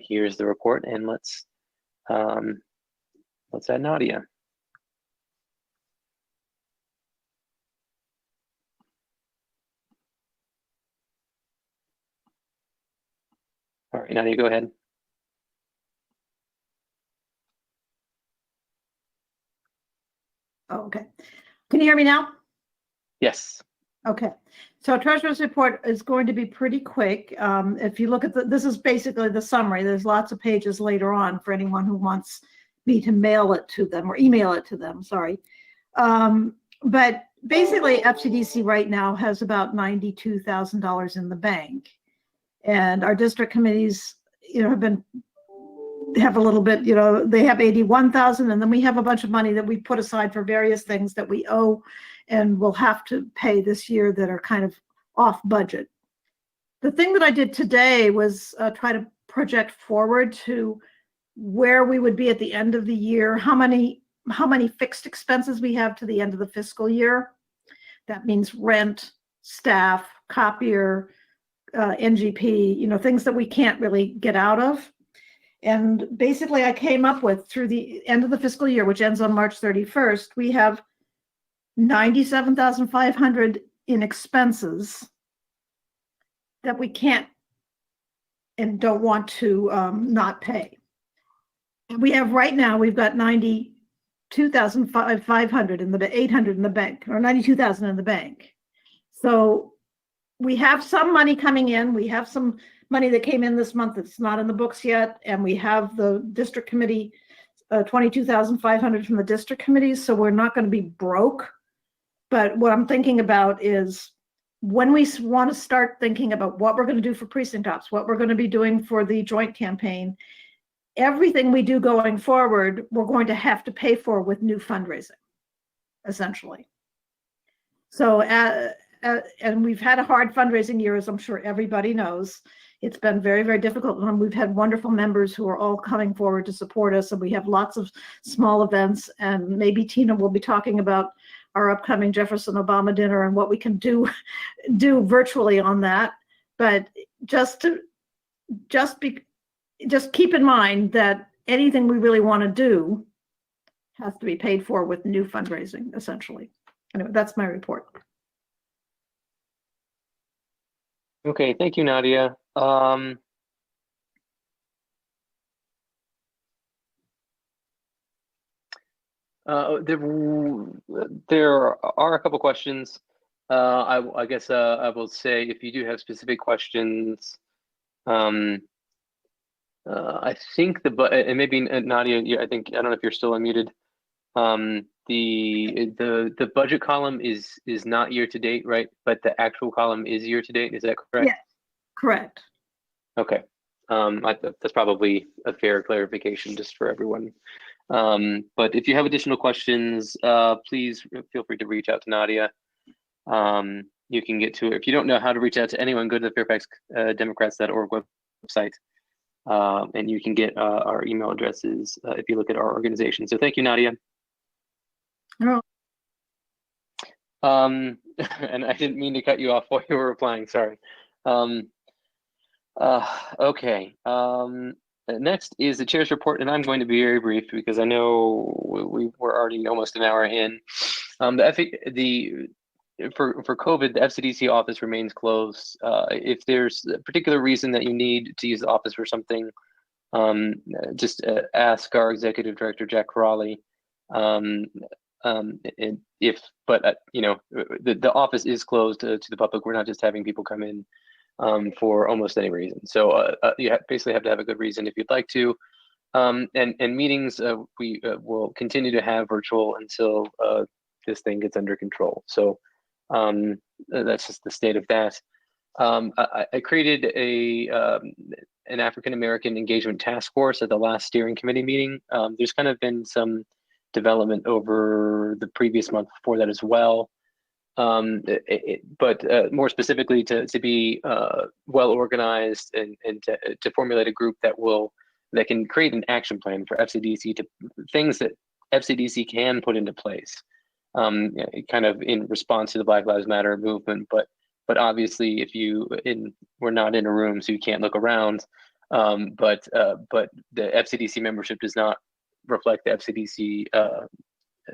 here's the report, and let's add Nadia. All right, Nadia, go ahead. Oh, okay. Can you hear me now? Yes. Okay. So treasurer's report is going to be pretty quick. If you look at this is basically the summary. There's lots of pages later on for anyone who wants me to mail it to them or email it to them, sorry. But basically FCDC right now has about $92,000 in the bank. And our district committees, you know, have a little bit, you know, they have 81,000, and then we have a bunch of money that we put aside for various things that we owe and will have to pay this year that are kind of off budget. The thing that I did today was try to project forward to where we would be at the end of the year, how many fixed expenses we have to the end of the fiscal year. That means rent, staff, copier, NGP, you know, things that we can't really get out of. And basically I came up with, through the end of the fiscal year, which ends on March 31st, we have $97,500 in expenses that we can't and don't want to not pay. And we have right now, we've got 92,500 in the 800 in the bank, or 92,000 in the bank. So we have some money coming in. We have some money that came in this month that's not in the books yet, and we have the district committee 22,500 from the district committees. So we're not going to be broke. But what I'm thinking about is when we want to start thinking about what we're going to do for precinct ops, what we're going to be doing for the joint campaign, everything we do going forward, we're going to have to pay for with new fundraising, essentially. So, and we've had a hard fundraising year, as I'm sure everybody knows. It's been very, very difficult. And we've had wonderful members who are all coming forward to support us. And we have lots of small events. And maybe Tina will be talking about our upcoming Jefferson Obama dinner and what we can do virtually on that. But just keep in mind that anything we really want to do has to be paid for with new fundraising, essentially. Anyway, that's my report. Okay, thank you, Nadia. There are a couple questions. I guess I will say if you do have specific questions, I think and maybe Nadia, I don't know if you're still unmuted. The budget column is not year to date, right? But the actual column is year to date. Is that correct? Yes, correct. Okay. That's probably a fair clarification just for everyone. But if you have additional questions, please feel free to reach out to Nadia. You can get to it. If you don't know how to reach out to anyone, go to the fairfaxdemocrats.org website, and you can get our email addresses if you look at our organization. So thank you, Nadia. No. And I didn't mean to cut you off while you were replying. Sorry. Okay. Next is the chair's report, and I'm going to be very brief because I know we're already almost an hour in. For COVID, the FCDC office remains closed. If there's a particular reason that you need to use the office for something, just ask our executive director, Jack Corrali. The office is closed to the public. We're not just having people come in for almost any reason. So you basically have to have a good reason if you'd like to. And meetings, we will continue to have virtual until this thing gets under control. So that's just the state of that. I created an African American engagement task force at the last steering committee meeting. There's kind of been some development over the previous month before that as well. But more specifically to be well organized and to formulate a group that can create an action plan for FCDC to things that FCDC can put into place, kind of in response to the Black Lives Matter movement. But obviously, we're not in a room, so you can't look around. But the FCDC membership does not reflect the FCDC.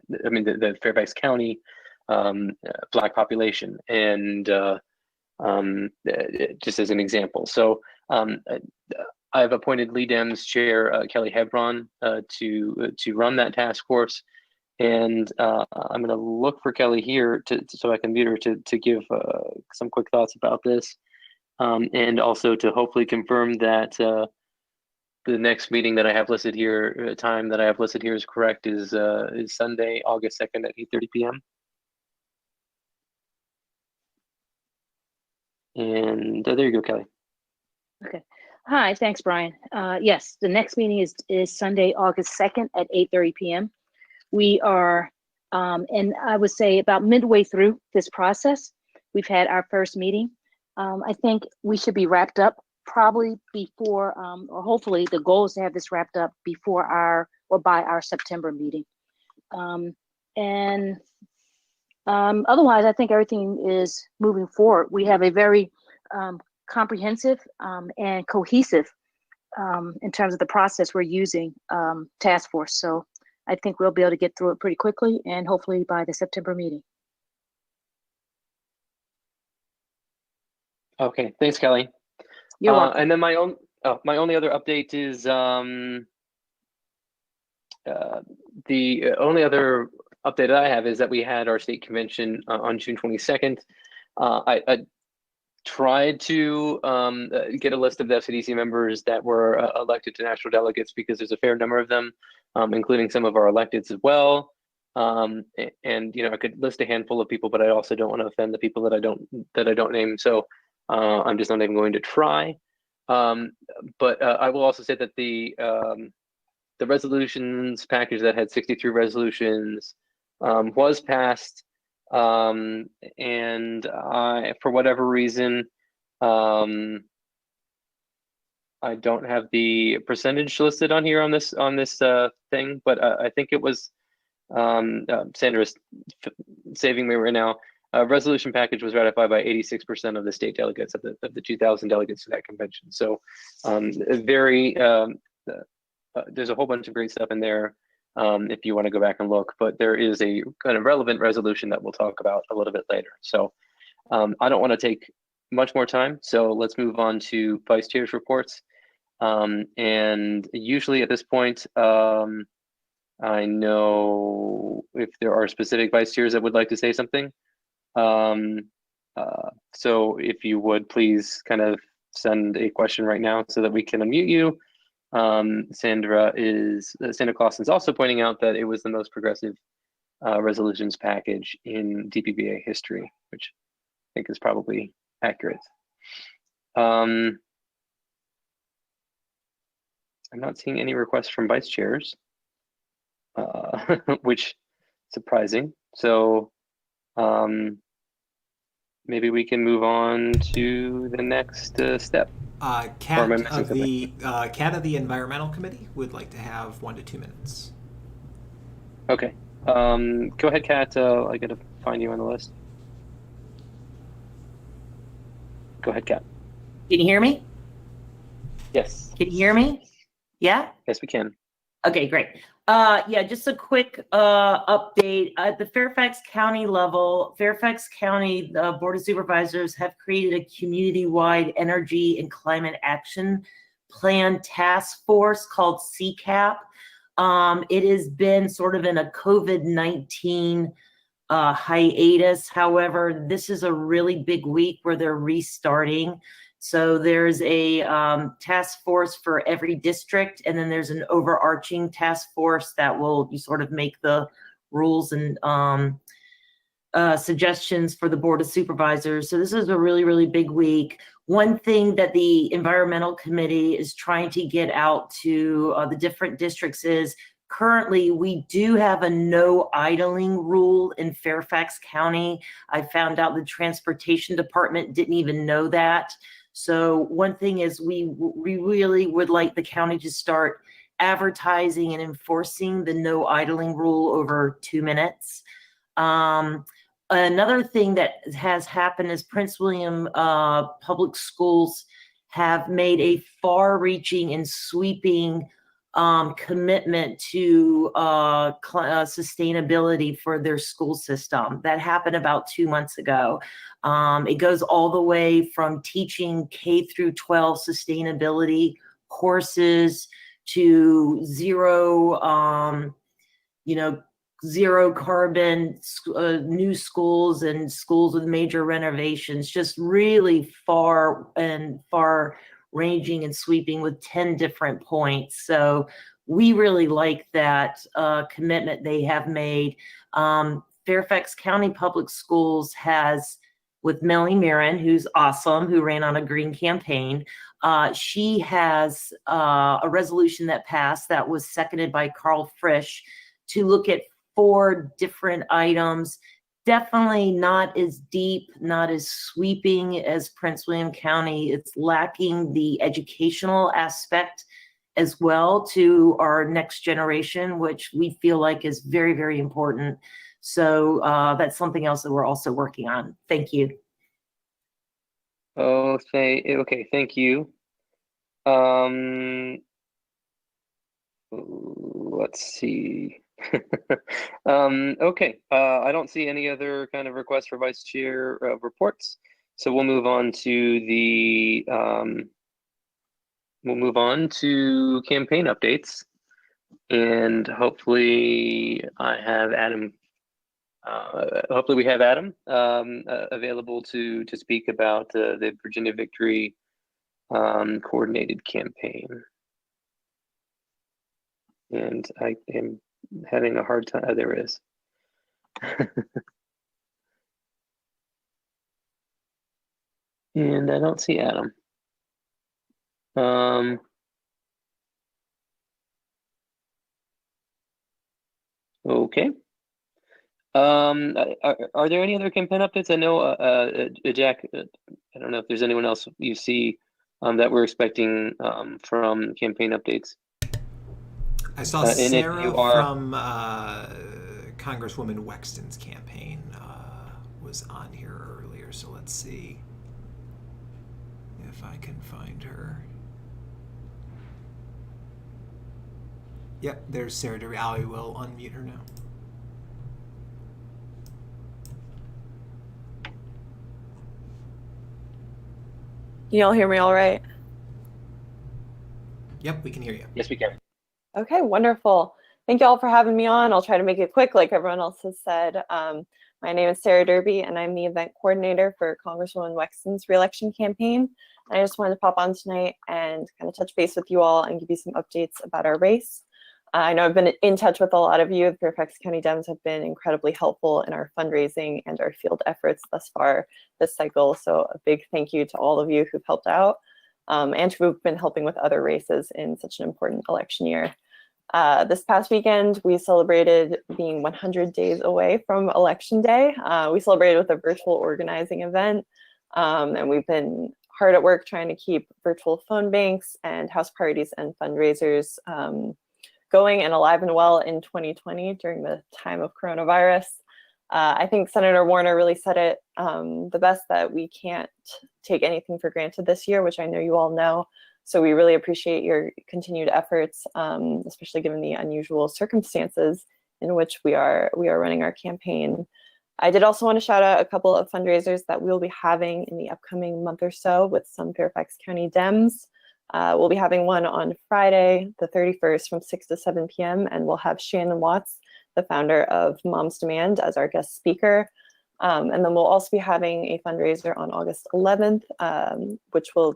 The Fairfax County Black population, and just as an example. So I've appointed Lee Dem's chair, Kelly Hebron, to run that task force. And I'm going to look for Kelly here so I can mute her to give some quick thoughts about this, and also to hopefully confirm that the next meeting that I have listed here, time that I have listed here is correct, is Sunday, August 2nd at 8:30 p.m. And there you go, Kelly. Okay. Hi, thanks, Brian. Yes, the next meeting is Sunday, August 2nd at 8:30 p.m. We are, and I would say about midway through this process. We've had our first meeting. I think we should be wrapped up probably before, or hopefully the goal is to have this wrapped up before by our September meeting. Otherwise, I think everything is moving forward. We have a very comprehensive and cohesive, in terms of the process we're using, task force. So I think we'll be able to get through it pretty quickly and hopefully by the September meeting. Okay, thanks, Kelly. You're welcome. And then my only other update is the only other update that I have is that we had our state convention on June 22nd. I tried to get a list of the FCDC members that were elected to national delegates because there's a fair number of them, including some of our electeds as well. And I could list a handful of people, but I also don't want to offend the people that I don't name. So I'm just not even going to try. But I will also say that the resolutions package that had 63 resolutions was passed. And for whatever reason, I don't have the percentage listed on here on this thing, but I think it was Sandra's saving me right now. Resolution package was ratified by 86% of the state delegates of the 2,000 delegates to that convention. So there's a whole bunch of great stuff in there. If you want to go back and look, but there is a kind of relevant resolution that we'll talk about a little bit later. So I don't want to take much more time. So let's move on to Vice Chair's reports. And usually at this point, I know if there are specific Vice Chairs that would like to say something. So if you would please kind of send a question right now so that we can unmute you. Sandra Clausen is also pointing out that it was the most progressive resolutions package in DPBA history, which I think is probably accurate. I'm not seeing any requests from vice chairs, which surprising. So maybe we can move on to the next step. Kat of the Environmental Committee would like to have 1 to 2 minutes. Okay. Go ahead, Kat. I gotta find you on the list. Go ahead, Kat. Can you hear me? Yes. Can you hear me? Yeah? Yes, we can. Okay, great. Yeah, just a quick update. At the Fairfax County level, Fairfax County Board of Supervisors have created a community-wide energy and climate action plan task force called CCAP. It has been sort of in a COVID-19 hiatus. However, this is a really big week where they're restarting. So there's a task force for every district, and then there's an overarching task force that will sort of make the rules and suggestions for the Board of Supervisors. So this is a really, really big week. One thing that the Environmental Committee is trying to get out to the different districts is currently we do have a no idling rule in Fairfax County. I found out the Transportation Department didn't even know that. So one thing is we really would like the county to start advertising and enforcing the no idling rule over 2 minutes. Another thing that has happened is Prince William Public Schools have made a far-reaching and sweeping commitment to sustainability for their school system. That happened about 2 months ago. It goes all the way from teaching K through 12 sustainability courses to zero carbon new schools and schools with major renovations, just really far ranging and sweeping with 10 different points. So we really like that commitment they have made. Fairfax County Public Schools has, with Melanie Marin, who's awesome, who ran on a green campaign, she has a resolution that passed that was seconded by Carl Frisch to look at 4 different items. Definitely not as deep, not as sweeping as Prince William County. It's lacking the educational aspect as well to our next generation, which we feel like is very, very important. So that's something else that we're also working on. Thank you. Okay, thank you. Let's see. Okay, I don't see any other kind of requests for vice chair reports. So we'll move on to the campaign updates, and hopefully I have Adam. Hopefully we have Adam available to speak about the Virginia Victory coordinated campaign. And I am having a hard time. Oh, there it is. And I don't see Adam. Okay. Are there any other campaign updates? I know, Jack, I don't know if there's anyone else you see that we're expecting from campaign updates. I saw and if Sarah you are- from Congresswoman Wexton's campaign was on here earlier, so let's see if I can find her. Yep, there's Sarah Derby. I will unmute her now. Can you all hear me all right? Yep, we can hear you. Yes, we can. Okay, wonderful. Thank you all for having me on. I'll try to make it quick like everyone else has said. My name is Sarah Derby, and I'm the event coordinator for Congresswoman Wexton's reelection campaign. And I just wanted to pop on tonight and kind of touch base with you all and give you some updates about our race. I know I've been in touch with a lot of you. The Fairfax County Dems have been incredibly helpful in our fundraising and our field efforts thus far this cycle. So a big thank you to all of you who've helped out and who've been helping with other races in such an important election year. This past weekend, we celebrated being 100 days away from Election Day. We celebrated with a virtual organizing event, and we've been hard at work trying to keep virtual phone banks and house parties and fundraisers going and alive and well in 2020 during the time of coronavirus. I think Senator Warner really said it the best, that we can't take anything for granted this year, which I know you all know. So we really appreciate your continued efforts, especially given the unusual circumstances in which we are running our campaign. I did also want to shout out a couple of fundraisers that we'll be having in the upcoming month or so with some Fairfax County Dems. We'll be having one on Friday, the 31st from 6 to 7 p.m. And we'll have Shannon Watts, the founder of Mom's Demand, as our guest speaker. And then we'll also be having a fundraiser on August 11th, which will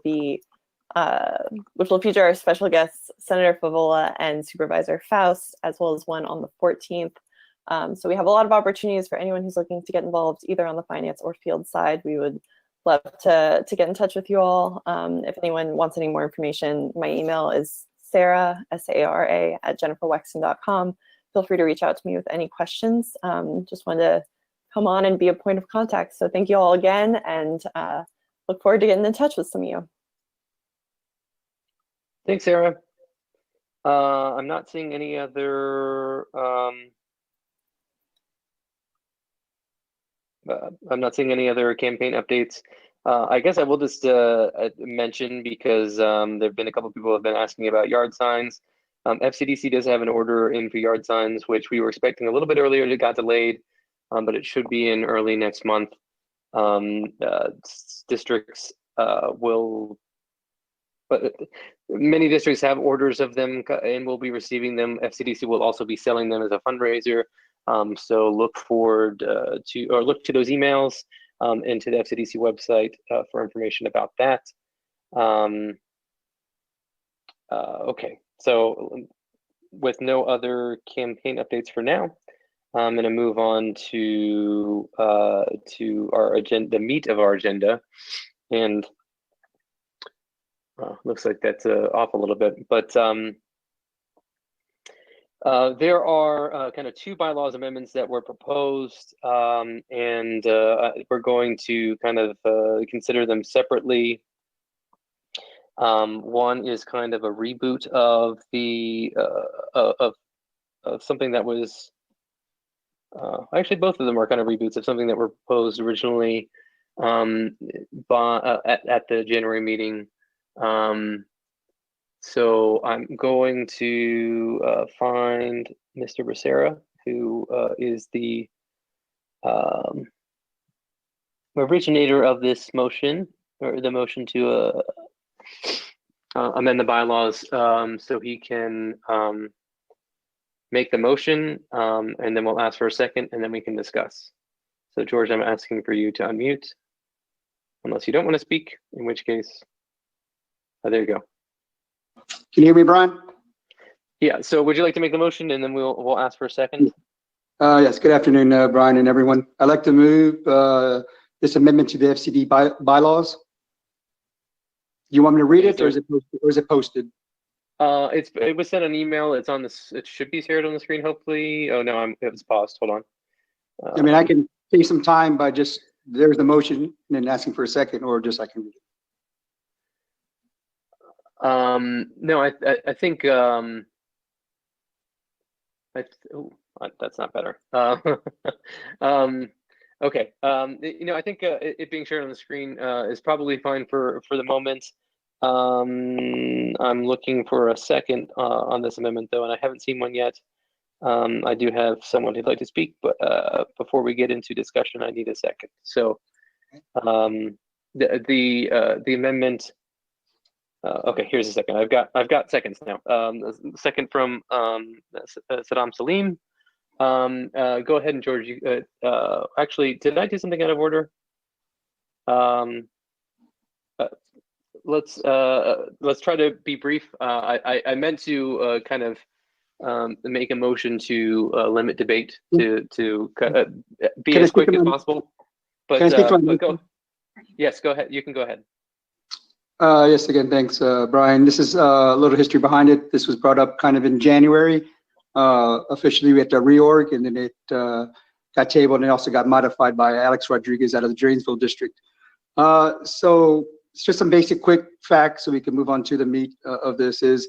feature our special guests, Senator Favola and Supervisor Faust, as well as one on the 14th. So we have a lot of opportunities for anyone who's looking to get involved either on the finance or field side. We would love to get in touch with you all. If anyone wants any more information, my email is Sarah, S-A-R-A, @jenniferwexton.com. Feel free to reach out to me with any questions. Just wanted to come on and be a point of contact. So thank you all again, and look forward to getting in touch with some of you. Thanks, Sarah. I'm not seeing any other. I'm not seeing any other campaign updates. I guess I will just mention, because there have been a couple of people who have been asking about yard signs. FCDC does have an order in for yard signs, which we were expecting a little bit earlier. It got delayed, but it should be in early next month. Districts will. But many districts have orders of them and will be receiving them. FCDC will also be selling them as a fundraiser. So look forward look to those emails and to the FCDC website for information about that. Okay, so with no other campaign updates for now, I'm going to move on to our agenda, the meat of our agenda, and looks like that's off a little bit, but there are kind of two bylaws amendments that were proposed, and we're going to kind of consider them separately. One is kind of a reboot of the of something that was actually both of them are kind of reboots of something that were proposed originally at the January meeting. So I'm going to find Mr. Becerra, who is the originator of this motion, or the motion to amend the bylaws, so he can make the motion, and then we'll ask for a second, and then we can discuss. So George, I'm asking for you to unmute, unless you don't want to speak, in which case, there you go. Can you hear me, Brian? Yeah, so would you like to make the motion, and then we'll ask for a second? Yes, good afternoon, Brian and everyone. I'd like to move this amendment to the FCD bylaws. You want me to read it, or is it posted? It was sent an email. It's on this. It should be shared on the screen, hopefully. Oh no, it was paused. Hold on. I mean, I can take some time by just, there's the motion and then asking for a second, or just I can read it. No, I think that's not better. Okay. I think it being shared on the screen is probably fine for the moment. I'm looking for a second on this amendment, though, and I haven't seen one yet. I do have someone who'd like to speak, but before we get into discussion, I need a second. So the amendment. Okay, here's a second. I've got seconds now. Second from Saddam Salim. Go ahead, and George. Actually, did I do something out of order? Let's try to be brief. I meant to kind of make a motion to limit debate to be as quick as possible. But, yes, go ahead. You can go ahead. Yes, again, thanks, Brian. This is a little history behind it. This was brought up kind of in January. Officially, we had to reorg, and then it got tabled, and it also got modified by Alex Rodriguez out of the Dranesville district. So it's just some basic quick facts so we can move on to the meat of this is,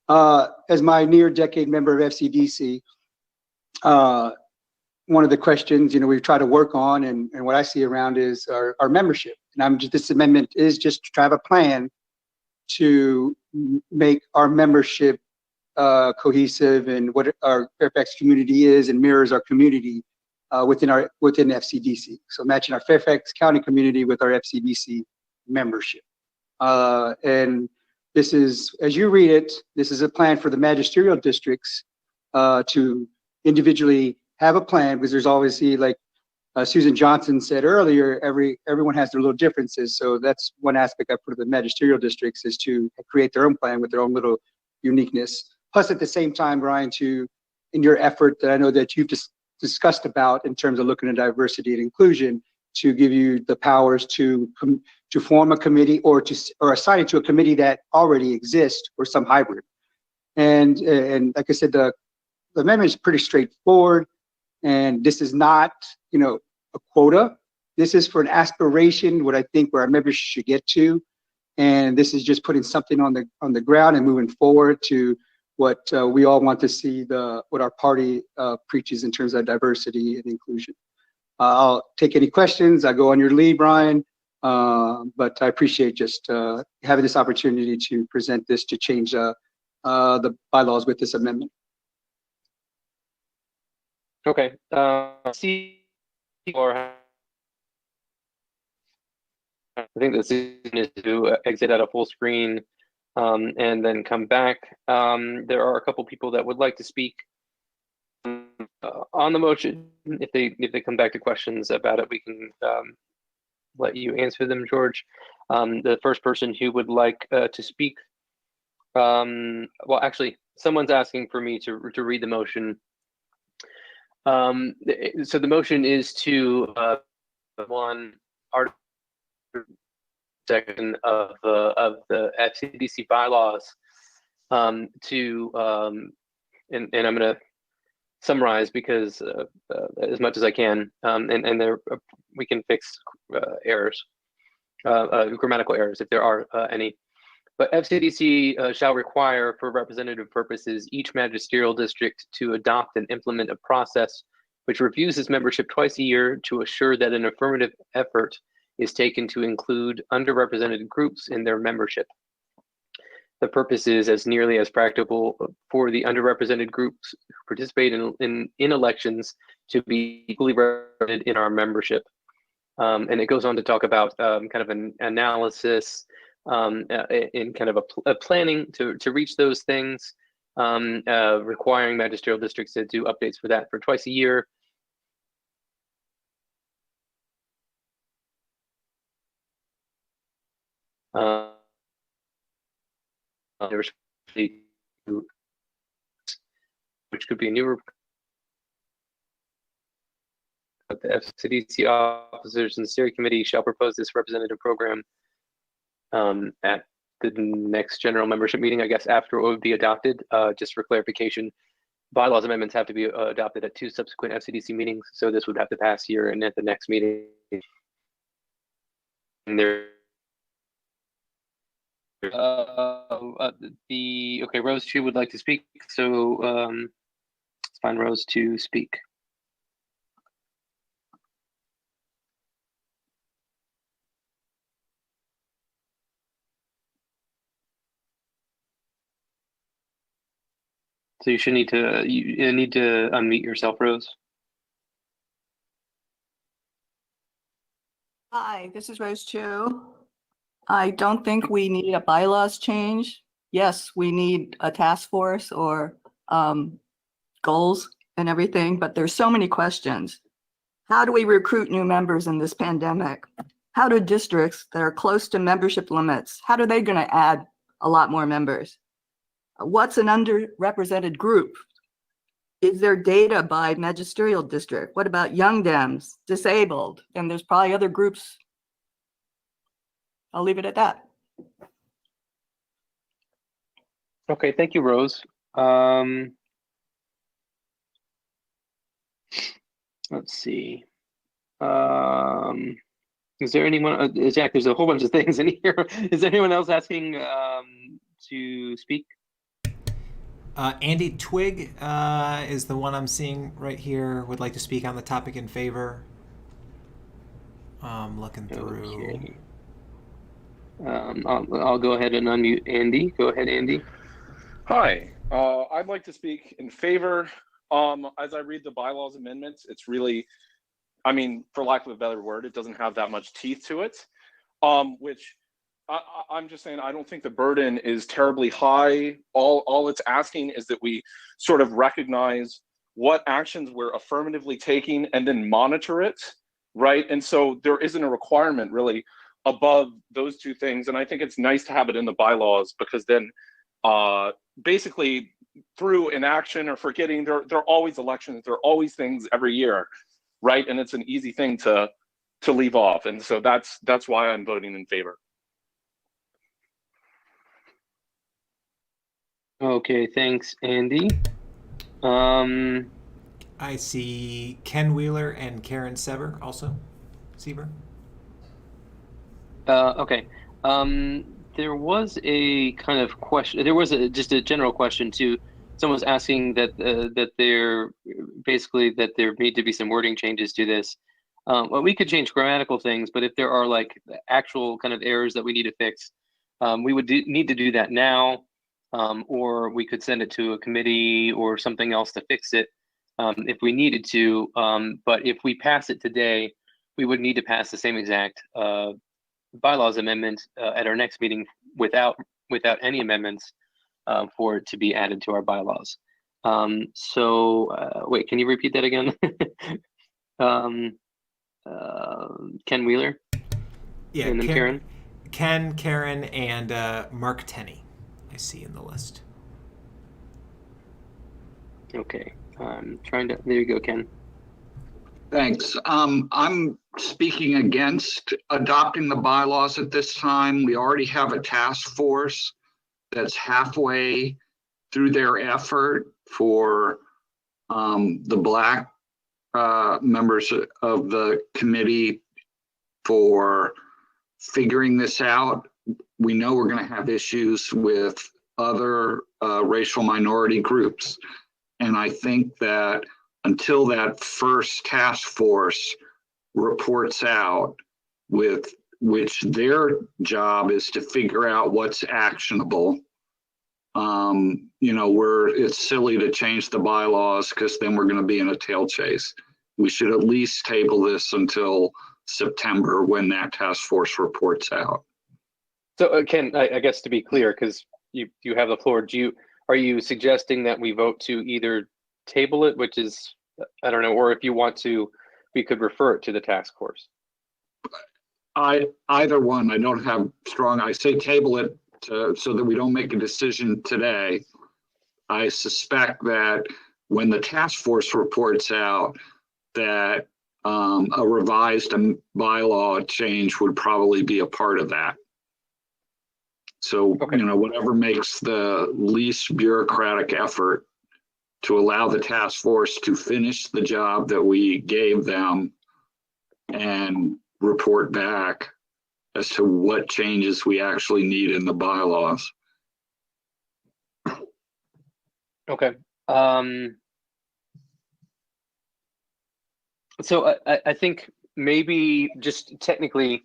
as my near decade member of FCDC, one of the questions, we've tried to work on and what I see around is our membership. And this amendment is just to have a plan to make our membership cohesive and what our Fairfax community is and mirrors our community within FCDC. So matching our Fairfax County community with our FCDC membership. And this is, as you read it, this is a plan for the magisterial districts to individually have a plan, because there's obviously, like Susan Johnson said earlier, everyone has their little differences. So that's one aspect I put of the magisterial districts, is to create their own plan with their own little uniqueness. Plus, at the same time, Brian, in your effort that I know that you've discussed about in terms of looking at diversity and inclusion, to give you the powers to form a committee or assign it to a committee that already exists or some hybrid. And like I said, the amendment is pretty straightforward. And this is not, a quota. This is for an aspiration, what I think where our members should get to. And this is just putting something on the ground and moving forward to what we all want to see, what our party preaches in terms of diversity and inclusion. I'll take any questions. I go on your lead, Brian. But I appreciate just having this opportunity to present this to change the bylaws with this amendment. Okay. I think the solution is to exit at a full screen and then come back. There are a couple people that would like to speak on the motion. If they come back to questions about it, we can let you answer them, George. The first person who would like to speak, well, actually, someone's asking for me to read the motion. So the motion is to one article section of the FCDC bylaws to and I'm going to summarize because as much as I can, and there we can fix errors, grammatical errors if there are any. But FCDC shall require, for representative purposes, each magisterial district to adopt and implement a process which reviews its membership twice a year to assure that an affirmative effort is taken to include underrepresented groups in their membership. The purpose is, as nearly as practicable, for the underrepresented groups who participate in elections to be equally represented in our membership. And it goes on to talk about kind of an analysis in kind of a planning to reach those things, requiring magisterial districts to do updates for that for twice a year. Which could be a new the FCDC officers and steering committee shall propose this representative program at the next general membership meeting, I guess, after it would be adopted. Just for clarification, bylaws amendments have to be adopted at 2 subsequent FCDC meetings, so this would have to pass here and at the next meeting. And there, okay, Rose 2 would like to speak, so let's find Rose to speak. So you should need to unmute yourself, Rose. Hi, this is Rose Chu. I don't think we need a bylaws change. Yes, we need a task force or goals and everything, but there's so many questions. How do we recruit new members in this pandemic? How do districts that are close to membership limits, how are they going to add a lot more members? What's an underrepresented group? Is there data by magisterial district? What about young Dems, disabled? And there's probably other groups. I'll leave it at that. Okay, thank you, Rose. Let's see. Is there anyone, Jack, there's a whole bunch of things in here. Is anyone else asking to speak? Andy Twig is the one I'm seeing right here. Would like to speak on the topic in favor. Looking through. Okay. I'll go ahead and unmute Andy. Go ahead, Andy. Hi, I'd like to speak in favor. As I read the bylaws amendments, it's really, I mean, for lack of a better word, it doesn't have that much teeth to it, which I'm just saying, I don't think the burden is terribly high. All it's asking is that we sort of recognize what actions we're affirmatively taking and then monitor it, right? And so there isn't a requirement really above those two things. And I think it's nice to have it in the bylaws, because then basically through inaction or forgetting, there are always elections, there are always things every year, right? And it's an easy thing to leave off. And so that's why I'm voting in favor. Okay, thanks, Andy. I see Ken Wheeler and Karen Sever also. Seaver. Okay. There was a kind of question. There was just a general question too. Someone was asking that there need to be some wording changes to this. Well, we could change grammatical things, but if there are like actual kind of errors that we need to fix, we would need to do that now, or we could send it to a committee or something else to fix it if we needed to. But if we pass it today, we would need to pass the same exact bylaws amendment at our next meeting without any amendments for it to be added to our bylaws. Wait, can you repeat that again? Ken Wheeler? Yeah, and then Karen? Ken, Karen, and Mark Tenney, I see in the list. Okay, I'm trying to, there you go, Ken. Thanks. I'm speaking against adopting the bylaws at this time. We already have a task force that's halfway through their effort for the Black members of the committee for figuring this out. We know we're going to have issues with other racial minority groups. And I think that until that first task force reports out, with which their job is to figure out what's actionable, it's silly to change the bylaws, because then we're going to be in a tail chase. We should at least table this until September when that task force reports out. So Ken, I guess to be clear, because you have the floor, are you suggesting that we vote to either table it, which is, I don't know, or if you want to, we could refer it to the task force? Either one. I don't have strong, I say table it so that we don't make a decision today. I suspect that when the task force reports out, that a revised bylaw change would probably be a part of that. So, you know, whatever makes the least bureaucratic effort to allow the task force to finish the job that we gave them and report back as to what changes we actually need in the bylaws. Okay. So I think maybe just technically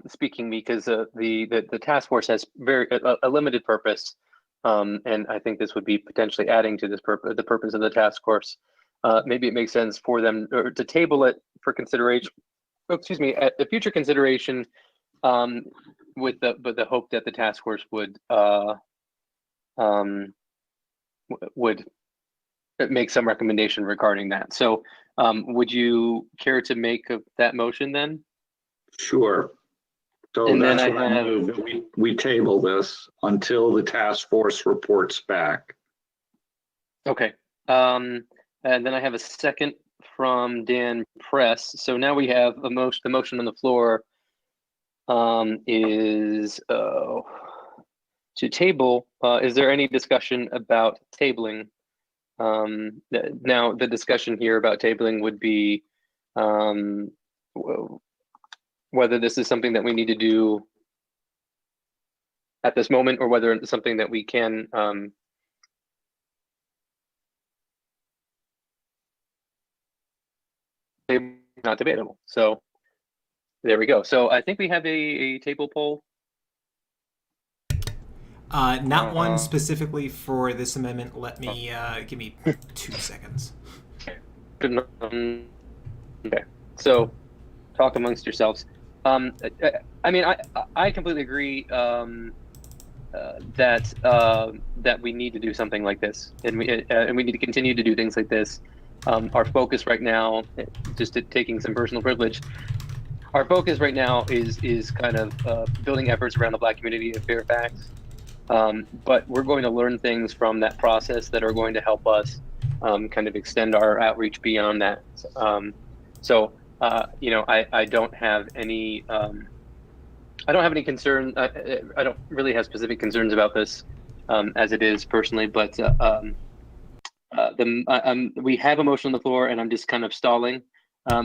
speaking, because the task force has a limited purpose, and I think this would be potentially adding to this the purpose of the task force. Maybe it makes sense for them to table it for consideration. Excuse me, at the future consideration, with the hope that the task force would make some recommendation regarding that. So would you care to make that motion then? Sure. So And that's then what I move, that we table this until the task force reports back. Okay. And then I have a second from Dan Press. So now we have the motion on the floor is to table. Is there any discussion about tabling? Now the discussion here about tabling would be whether this is something that we need to do at this moment, or whether it's something that we can not debatable. So there we go. So I think we have a table poll. Not one specifically for this amendment. Let me give me 2 seconds. Okay, so talk amongst yourselves. I mean, I completely agree that we need to do something like this, and we need to continue to do things like this. Our focus right now, just taking some personal privilege, our focus right now is kind of building efforts around the Black community of Fairfax. But we're going to learn things from that process that are going to help us kind of extend our outreach beyond that. You know, I don't have any concern. I don't really have specific concerns about this as it is personally, but we have a motion on the floor, and I'm just kind of stalling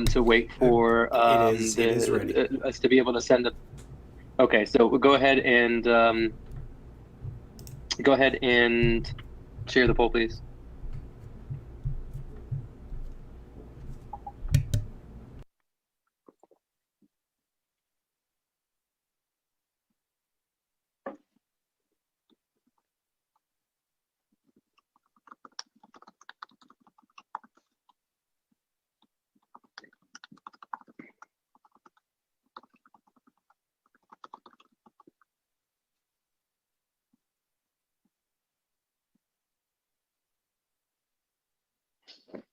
to wait for it is ready. us to be able to send it. Okay, so we'll go ahead and share the poll, please.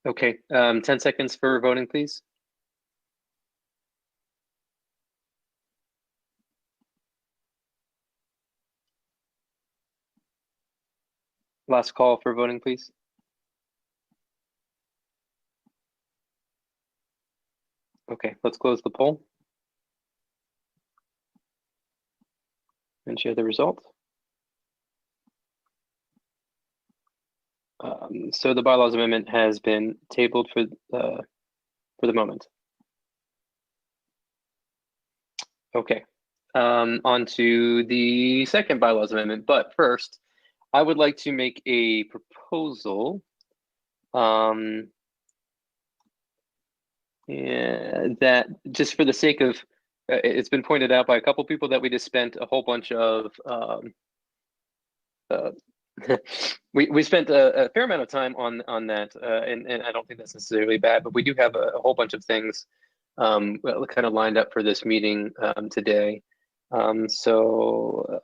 Okay, 10 seconds for voting, please. Last call for voting, please. Okay, let's close the poll and share the results. So the bylaws amendment has been tabled for the moment. Okay, on to the second bylaws amendment. But first, I would like to make a proposal that, just for the sake of, it's been pointed out by a couple people that we just spent a whole bunch of we spent a fair amount of time on that, and I don't think that's necessarily bad, but we do have a whole bunch of things kind of lined up for this meeting today. So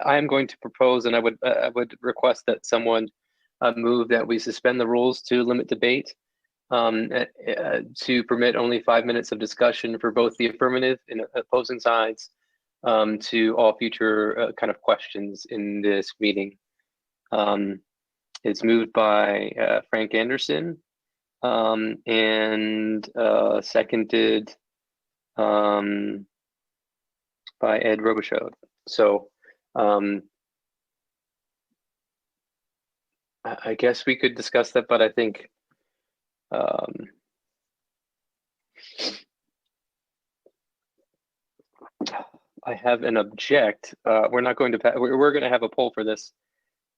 I am going to propose, and I would request that someone move that we suspend the rules to limit debate, to permit only 5 minutes of discussion for both the affirmative and opposing sides, to all future kind of questions in this meeting. It's moved by Frank Anderson, and seconded by Ed Robichaud. So I guess we could discuss that, but I think I have an object. We're not going to. We're going to have a poll for this.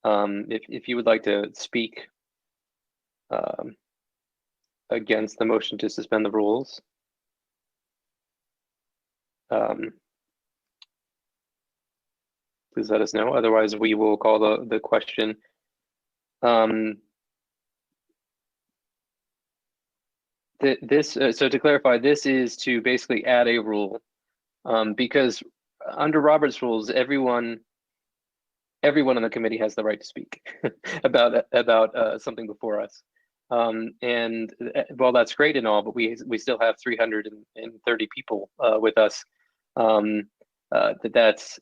If you would like to speak against the motion to suspend the rules, please let us know. Otherwise, we will call the question. So to clarify, this is to basically add a rule, because under Robert's rules, everyone on the committee has the right to speak about something before us. And well, that's great and all, but we still have 330 people with us. That's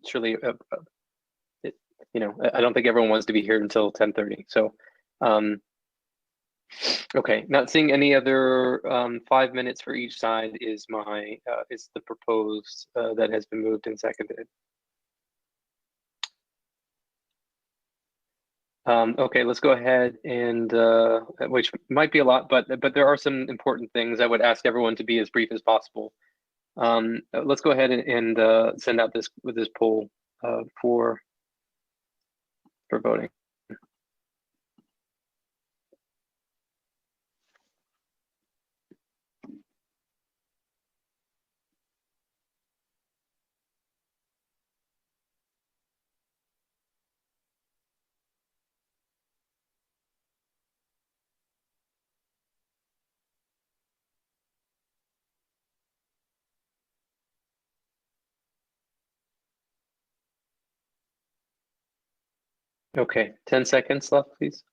surely, I don't think everyone wants to be here until 10:30. So, okay, not seeing any other 5 minutes for each side is the proposed that has been moved and seconded. Okay, let's go ahead and which might be a lot, but there are some important things. I would ask everyone to be as brief as possible. Let's go ahead and send out this poll for voting. Okay, 10 seconds left, please.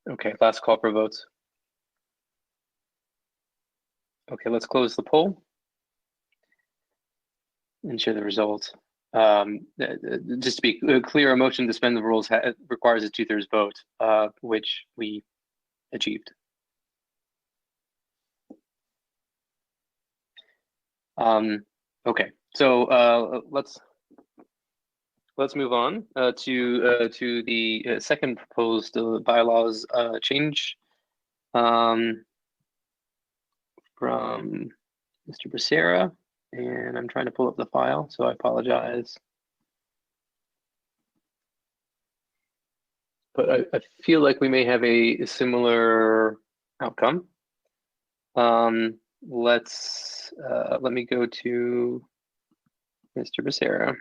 Okay, last call for votes. Okay, let's close the poll and share the results. Just to be clear, a motion to suspend the rules requires a 2/3 vote, which we achieved. Okay, so let's move on to the second proposed bylaws change from Mr. Becerra, and I'm trying to pull up the file, so I apologize. But I feel like we may have a similar outcome. Let me go to Mr. Becerra.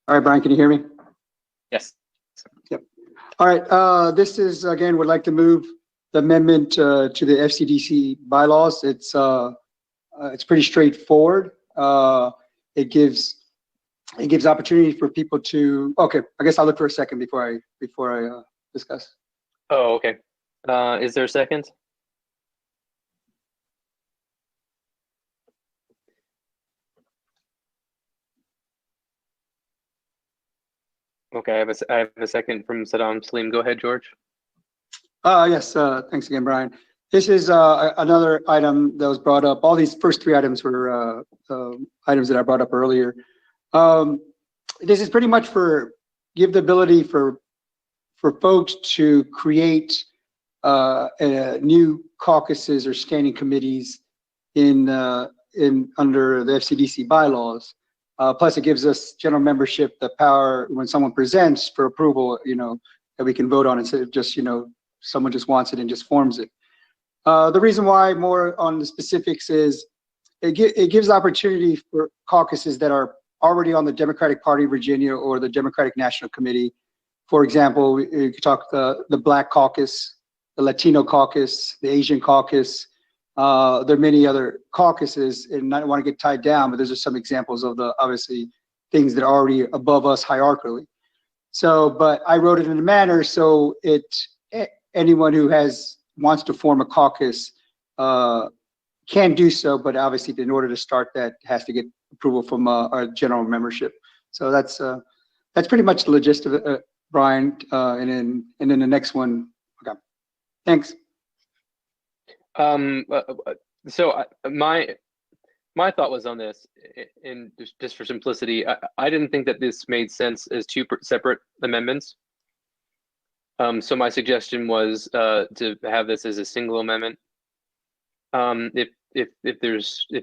All right, Brian, can you hear me? Yes. Yep. All right, this is, again, would like to move the amendment to the FCDC bylaws. It's pretty straightforward. It gives opportunity for people to, okay, I guess I'll look for a second before I discuss. Oh, okay. Is there a second? Okay, I have a second from Saddam Salim. Go ahead, George. Yes, thanks again, Brian. This is another item that was brought up. All these first three items were items that I brought up earlier. This is pretty much give the ability for folks to create new caucuses or standing committees under the FCDC bylaws. Plus, it gives us general membership the power when someone presents for approval, that we can vote on instead of just, someone just wants it and just forms it. The reason why more on the specifics is it gives opportunity for caucuses that are already on the Democratic Party of Virginia or the Democratic National Committee. For example, you could talk the Black Caucus, the Latino Caucus, the Asian Caucus. There are many other caucuses, and I don't want to get tied down, but those are some examples of the obviously things that are already above us hierarchically. So, but I wrote it in a manner so anyone who wants to form a caucus can do so, but obviously in order to start that has to get approval from our general membership. So that's pretty much the gist of it, Brian. And then the next one. Okay, thanks. So my thought was on this, and just for simplicity, I didn't think that this made sense as two separate amendments. So my suggestion was to have this as a single amendment. If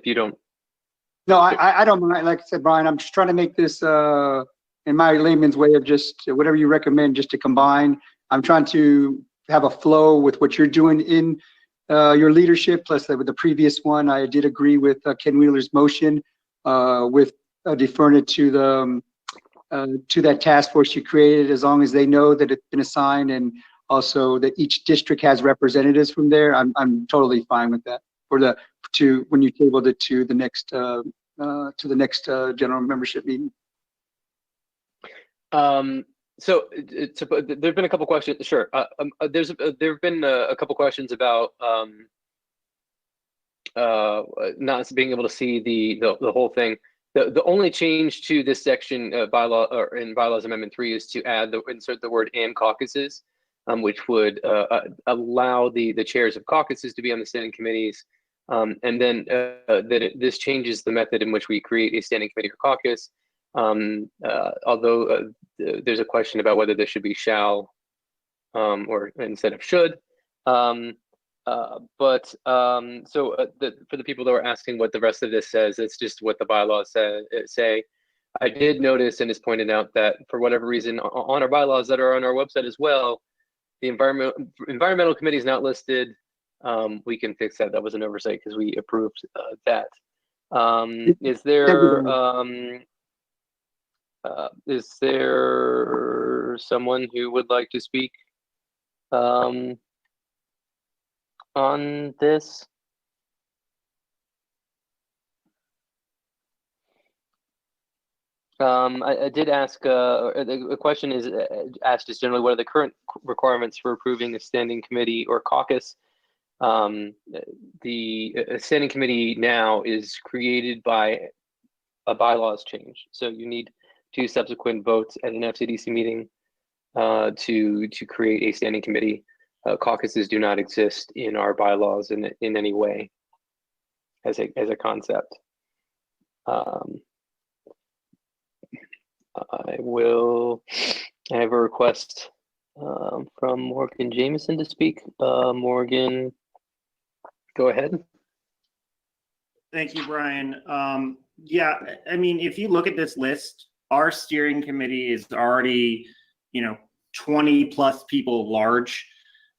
you don't. No, I don't mind. Like I said, Brian, I'm just trying to make this in my layman's way of just whatever you recommend, just to combine. I'm trying to have a flow with what you're doing in your leadership. Plus, with the previous one, I did agree with Ken Wheeler's motion with deferring it to that task force you created, as long as they know that it's been assigned, and also that each district has representatives from there. I'm totally fine with that. When you tabled it to the next general membership meeting. So there've been a couple questions. Sure. There've been a couple questions about not being able to see the whole thing. The only change to this section bylaw or in bylaws amendment 3 is to insert the word "and caucuses," which would allow the chairs of caucuses to be on the standing committees. And then this changes the method in which we create a standing committee or caucus. Although there's a question about whether this should be shall or instead of should. So for the people that were asking what the rest of this says, it's just what the bylaws say. I did notice, and it's pointed out, that for whatever reason on our bylaws that are on our website as well, the environmental committee is not listed. We can fix that. That was an oversight because we approved that. Is there someone who would like to speak on this? I did ask, the question is asked just generally, what are the current requirements for approving a standing committee or caucus? The standing committee now is created by a bylaws change. So you need 2 subsequent votes at an FCDC meeting to create a standing committee. Caucuses do not exist in our bylaws in any way as a concept. I have a request from Morgan Jameson to speak. Morgan, go ahead. Thank you, Brian. Yeah, I mean, if you look at this list, our steering committee is already, 20 plus people large.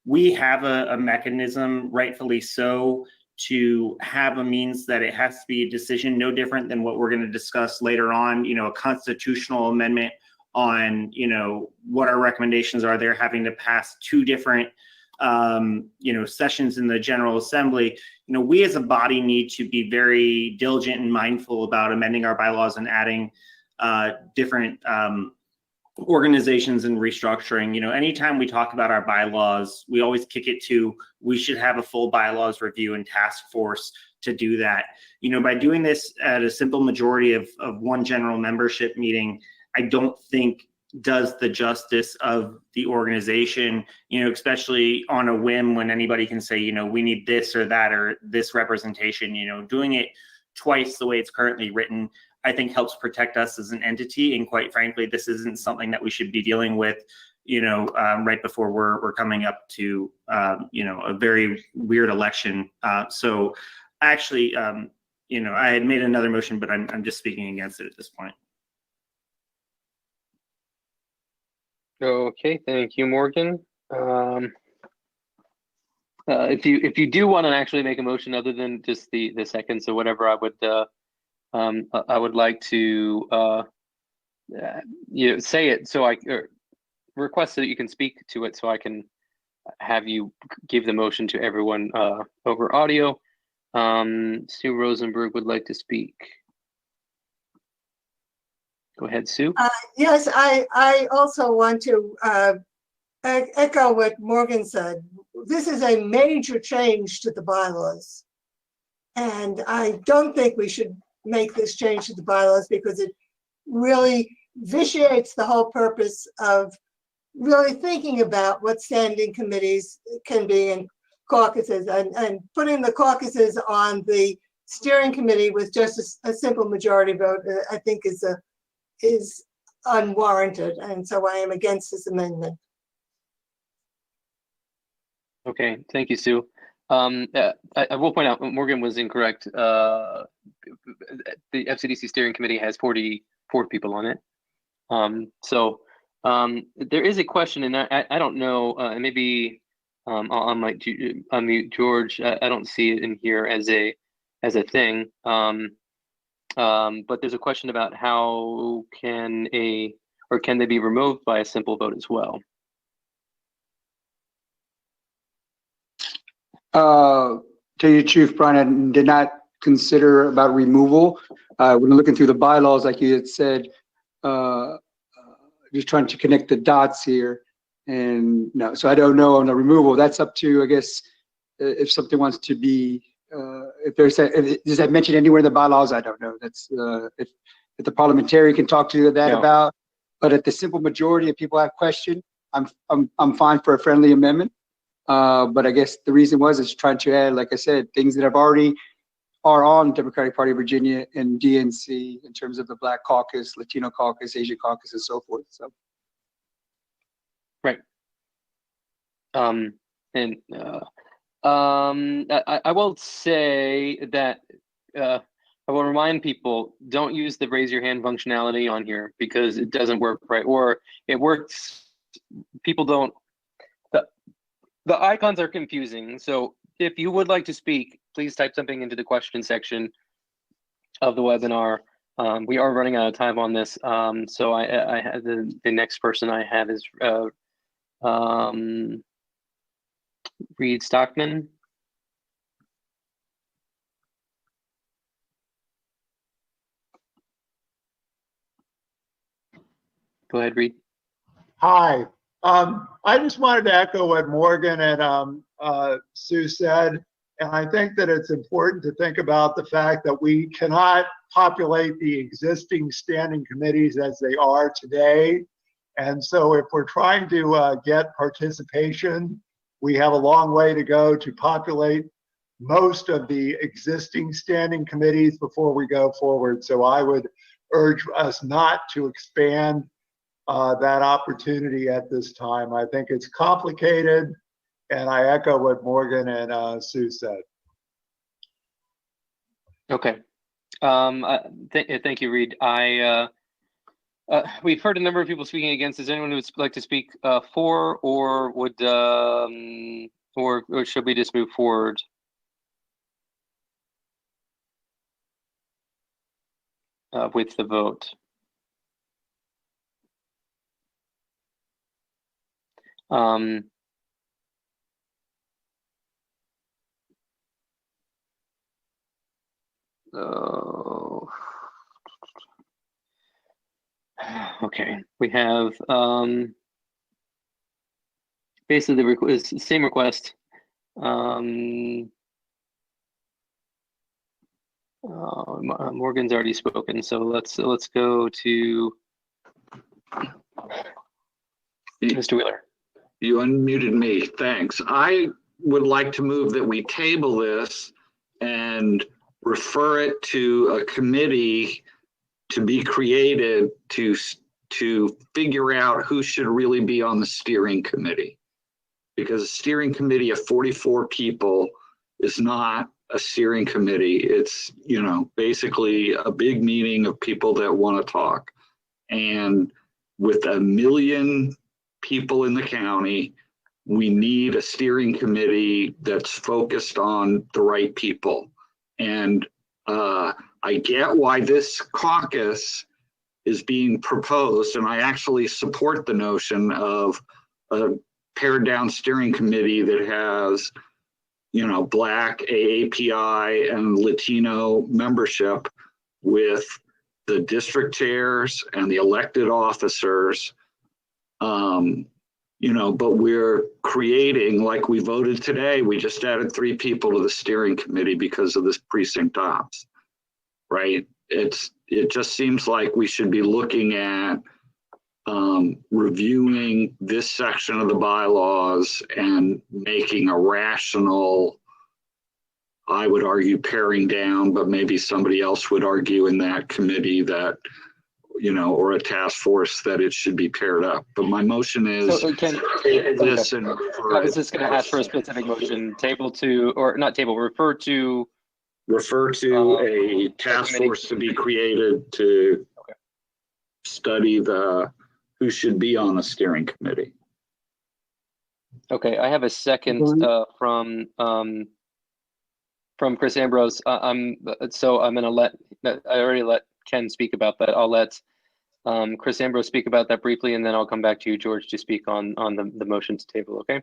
We have a mechanism, rightfully so, to have a means that it has to be a decision no different than what we're going to discuss later on, a constitutional amendment on, what our recommendations are. They're having to pass 2 different, sessions in the General Assembly. We as a body need to be very diligent and mindful about amending our bylaws and adding different organizations and restructuring. Anytime we talk about our bylaws, we always kick it to, we should have a full bylaws review and task force to do that. By doing this at a simple majority of 1 general membership meeting, I don't think does the justice of the organization, especially on a whim when anybody can say, we need this or that or this representation. Doing it twice the way it's currently written, I think helps protect us as an entity. And quite frankly, this isn't something that we should be dealing with, right before we're coming up to, a very weird election. So actually, I had made another motion, but I'm just speaking against it at this point. Okay, thank you, Morgan. If you do want to actually make a motion other than just the seconds or whatever, I would like to say it so or request so that you can speak to it so I can have you give the motion to everyone over audio. Sue Rosenberg would like to speak. Go ahead, Sue. Yes, I also want to echo what Morgan said. This is a major change to the bylaws. And I don't think we should make this change to the bylaws because it really vitiates the whole purpose of really thinking about what standing committees can be and caucuses, and putting the caucuses on the steering committee with just a simple majority vote, I think is unwarranted. And so I am against this amendment. Okay, thank you, Sue. I will point out Morgan was incorrect. The FCDC steering committee has 44 people on it. There is a question, and I don't know, and maybe I'll unmute George. I don't see it in here as a thing. But there's a question about how can they be removed by a simple vote as well? Tell you the truth, Brian, I did not consider about removal. When looking through the bylaws, like you had said, just trying to connect the dots here. And no, so I don't know on the removal. That's up to, I guess, if something wants to be, does that mention anywhere in the bylaws? I don't know. That's if the parliamentarian can talk to that about. But at the simple majority of people have question, I'm fine for a friendly amendment. But I guess the reason is trying to add, like I said, things that are on Democratic Party of Virginia and DNC in terms of the Black Caucus, Latino Caucus, Asian Caucus, and so forth. So. Right. I will say that I will remind people, don't use the raise your hand functionality on here because it doesn't work right, or it works. People don't. The icons are confusing. So if you would like to speak, please type something into the question section of the webinar. We are running out of time on this. So I have the next person I have is Reed Stockman. Go ahead, Reed. Hi. I just wanted to echo what Morgan and Sue said. And I think that it's important to think about the fact that we cannot populate the existing standing committees as they are today. And so if we're trying to get participation, we have a long way to go to populate most of the existing standing committees before we go forward. So I would urge us not to expand that opportunity at this time. I think it's complicated, and I echo what Morgan and Sue said. Okay. Thank you, Reed. We've heard a number of people speaking against. Is anyone who would like to speak for, or would, or should we just move forward? With the vote? Okay, we have basically the same request. Morgan's already spoken, so let's go to Mr. Wheeler. You unmuted me, thanks. I would like to move that we table this and refer it to a committee to be created to figure out who should really be on the steering committee. Because a steering committee of 44 people is not a steering committee. It's, you know, basically a big meeting of people that want to talk. And with 1 million people in the county, we need a steering committee that's focused on the right people. And I get why this caucus is being proposed, and I actually support the notion of a pared down steering committee that has, you know, Black, AAPI, and Latino membership with the district chairs and the elected officers. You know, but we're creating, like we voted today, we just added 3 people to the steering committee because of this precinct ops, right? It just seems like we should be looking at reviewing this section of the bylaws and making a rational, I would argue, paring down, but maybe somebody else would argue in that committee that, you know, or a task force that it should be paired up. But my motion is So this and I was just going to ask for a specific motion, table to, or not table, refer to a task force to be created to study who should be on the steering committee. Okay, I have a second from Chris Ambrose. So I'm going to I already let Ken speak about that. I'll let Chris Ambrose speak about that briefly, and then I'll come back to you, George, to speak on the motion to table. Okay.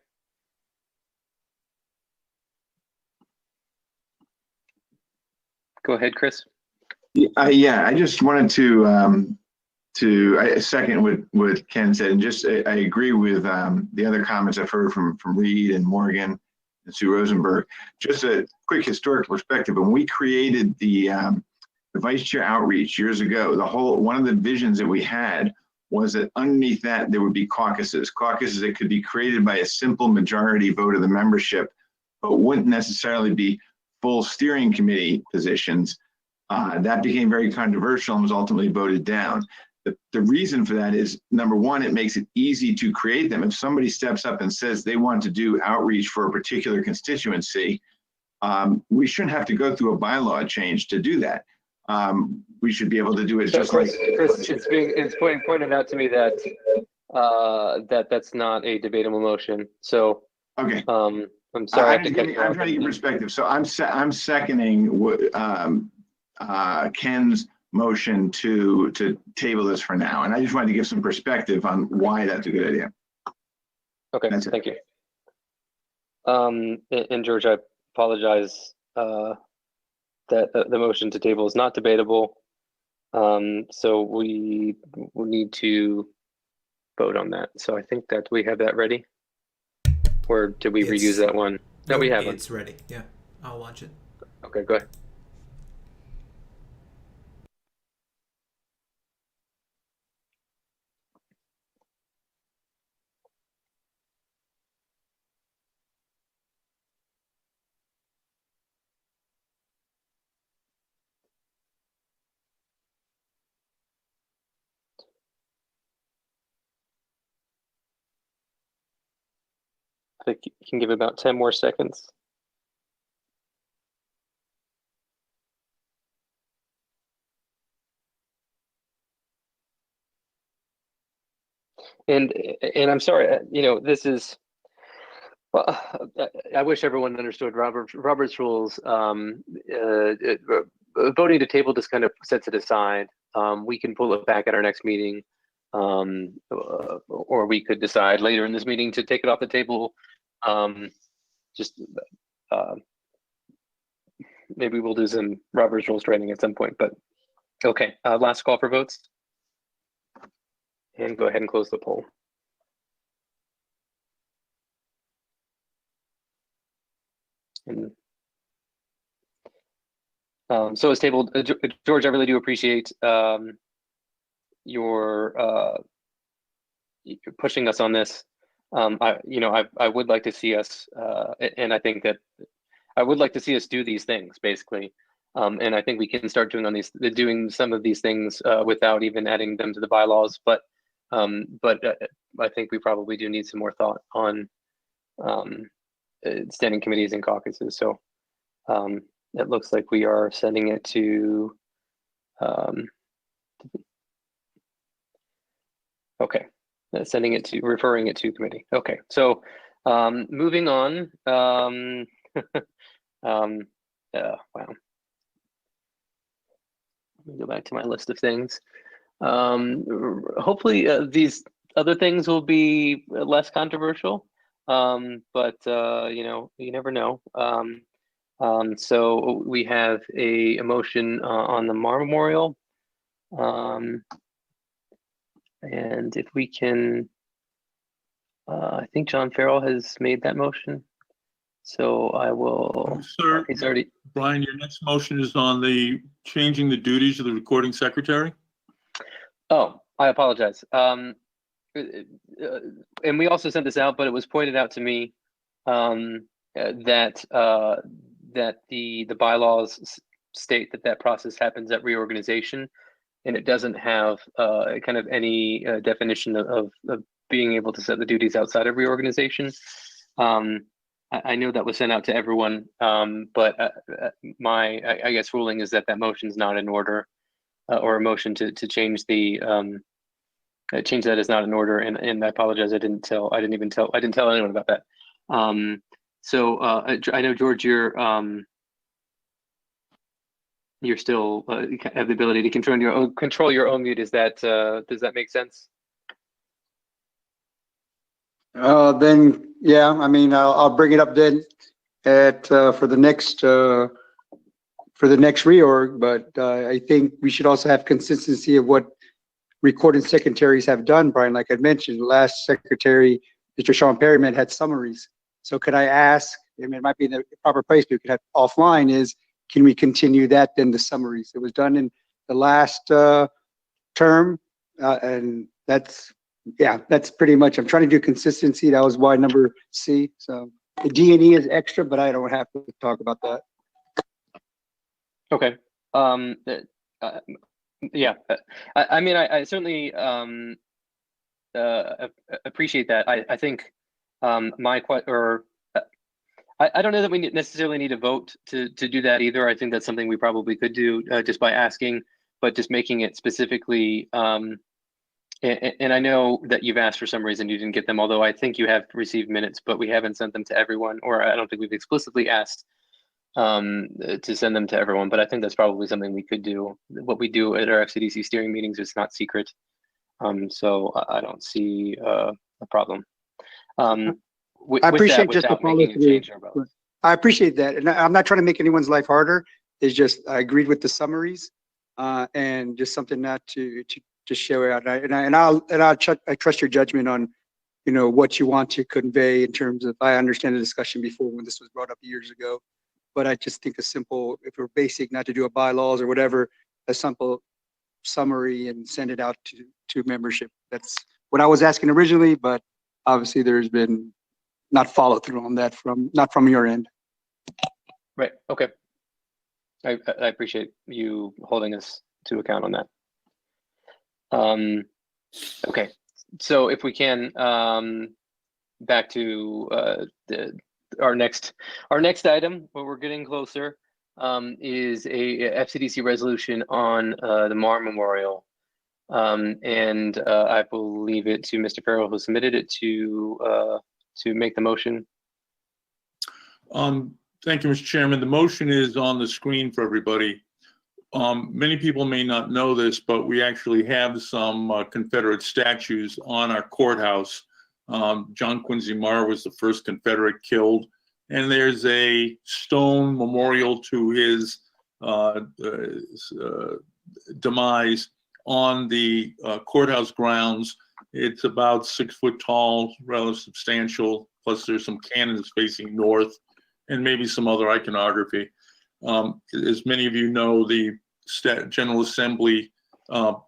Go ahead, Chris. Yeah, I just wanted to second what Ken said, and just I agree with the other comments I've heard from Reed and Morgan and Sue Rosenberg. Just a quick historical perspective: when we created the vice chair outreach years ago, one of the visions that we had was that underneath that there would be caucuses that could be created by a simple majority vote of the membership, but wouldn't necessarily be full steering committee positions. That became very controversial and was ultimately voted down. The reason for that is, number one, it makes it easy to create them. If somebody steps up and says they want to do outreach for a particular constituency, we shouldn't have to go through a bylaw change to do that. We should be able to do it So just Chris, like. Chris, it's pointed out to me that that's not a debatable motion. So okay, I'm sorry. I'm trying to get perspective. So I'm seconding Ken's motion to table this for now, and I just wanted to give some perspective on why that's a good idea. Okay, thank you. And George, I apologize that the motion to table is not debatable. So we will need to vote on that. So I think that we have that ready. Or did we reuse that one? No, we have it. It's ready. Yeah, I'll launch it. Okay, go ahead. I think you can give about 10 more seconds. And I'm sorry, you know, this is, well, I wish everyone understood Robert's rules. Voting to table just kind of sets it aside. We can pull it back at our next meeting, or we could decide later in this meeting to take it off the table. Maybe we'll do some Robert's rules training at some point, but okay, last call for votes. And go ahead and close the poll. And so it's tabled. George, I really do appreciate your pushing us on this. I would like to see us, and I think that I would like to see us do these things basically. And I think we can start doing some of these things without even adding them to the bylaws. But I think we probably do need some more thought on standing committees and caucuses. So it looks like we are sending it to, okay, referring it to committee. Okay, so moving on. Wow. Let me go back to my list of things. Hopefully these other things will be less controversial, but you know, you never know. So we have a motion on the Mar Memorial, and if we can, I think John Farrell has made that motion. So I will. Sir, he's already. Brian, your next motion is on the changing the duties of the recording secretary. Oh, I apologize. And we also sent this out, but it was pointed out to me that the bylaws state that process happens at reorganization, and it doesn't have kind of any definition of being able to set the duties outside of reorganization. I know that was sent out to everyone, but my I guess ruling is that motion is not in order, or a motion to change the change that is not in order. And I apologize. I didn't tell anyone about that. So I know, George, you're still have the ability to control your own mute. Is that does that make sense? Then, yeah, I mean, I'll bring it up then for the next reorg, but I think we should also have consistency of what recording secretaries have done, Brian. Like I mentioned, the last secretary, Mr. Sean Perryman, had summaries. So could I ask, I mean, it might be in the proper place, but we could have offline is, can we continue that then, the summaries? It was done in the last term, and that's pretty much, I'm trying to do consistency. That was why number C. So the D&E is extra, but I don't have to talk about that. Okay. Yeah. I mean, I certainly appreciate that. I think I don't know that we necessarily need a vote to do that either. I think that's something we probably could do just by asking, but just making it specifically. And I know that you've asked for some reason you didn't get them, although I think you have received minutes, but we haven't sent them to everyone, or I don't think we've explicitly asked to send them to everyone, but I think that's probably something we could do. What we do at our FCDC steering meetings is not secret. So I don't see a problem. I appreciate just the policy. I appreciate that. And I'm not trying to make anyone's life harder. It's just, I agreed with the summaries and just something not to show out. I trust your judgment on, you know, what you want to convey in terms of, I understand the discussion before when this was brought up years ago, but I just think a simple, if we're basic, not to do a bylaws or whatever, a simple summary and send it out to membership. That's what I was asking originally, but obviously there's been not follow through on that not from your end. Right. Okay. I appreciate you holding us to account on that. Okay, so if we can, back to our next item, where we're getting closer, is a FCDC resolution on the Mar Memorial, and I will leave it to Mr. Farrell, who submitted it, to make the motion. Thank you, Mr. Chairman. The motion is on the screen for everybody. Many people may not know this, but we actually have some Confederate statues on our courthouse. John Quincy Marr was the first Confederate killed, and there's a stone memorial to his demise on the courthouse grounds. It's about 6 foot tall, rather substantial, plus there's some cannons facing north and maybe some other iconography. As many of you know, the General Assembly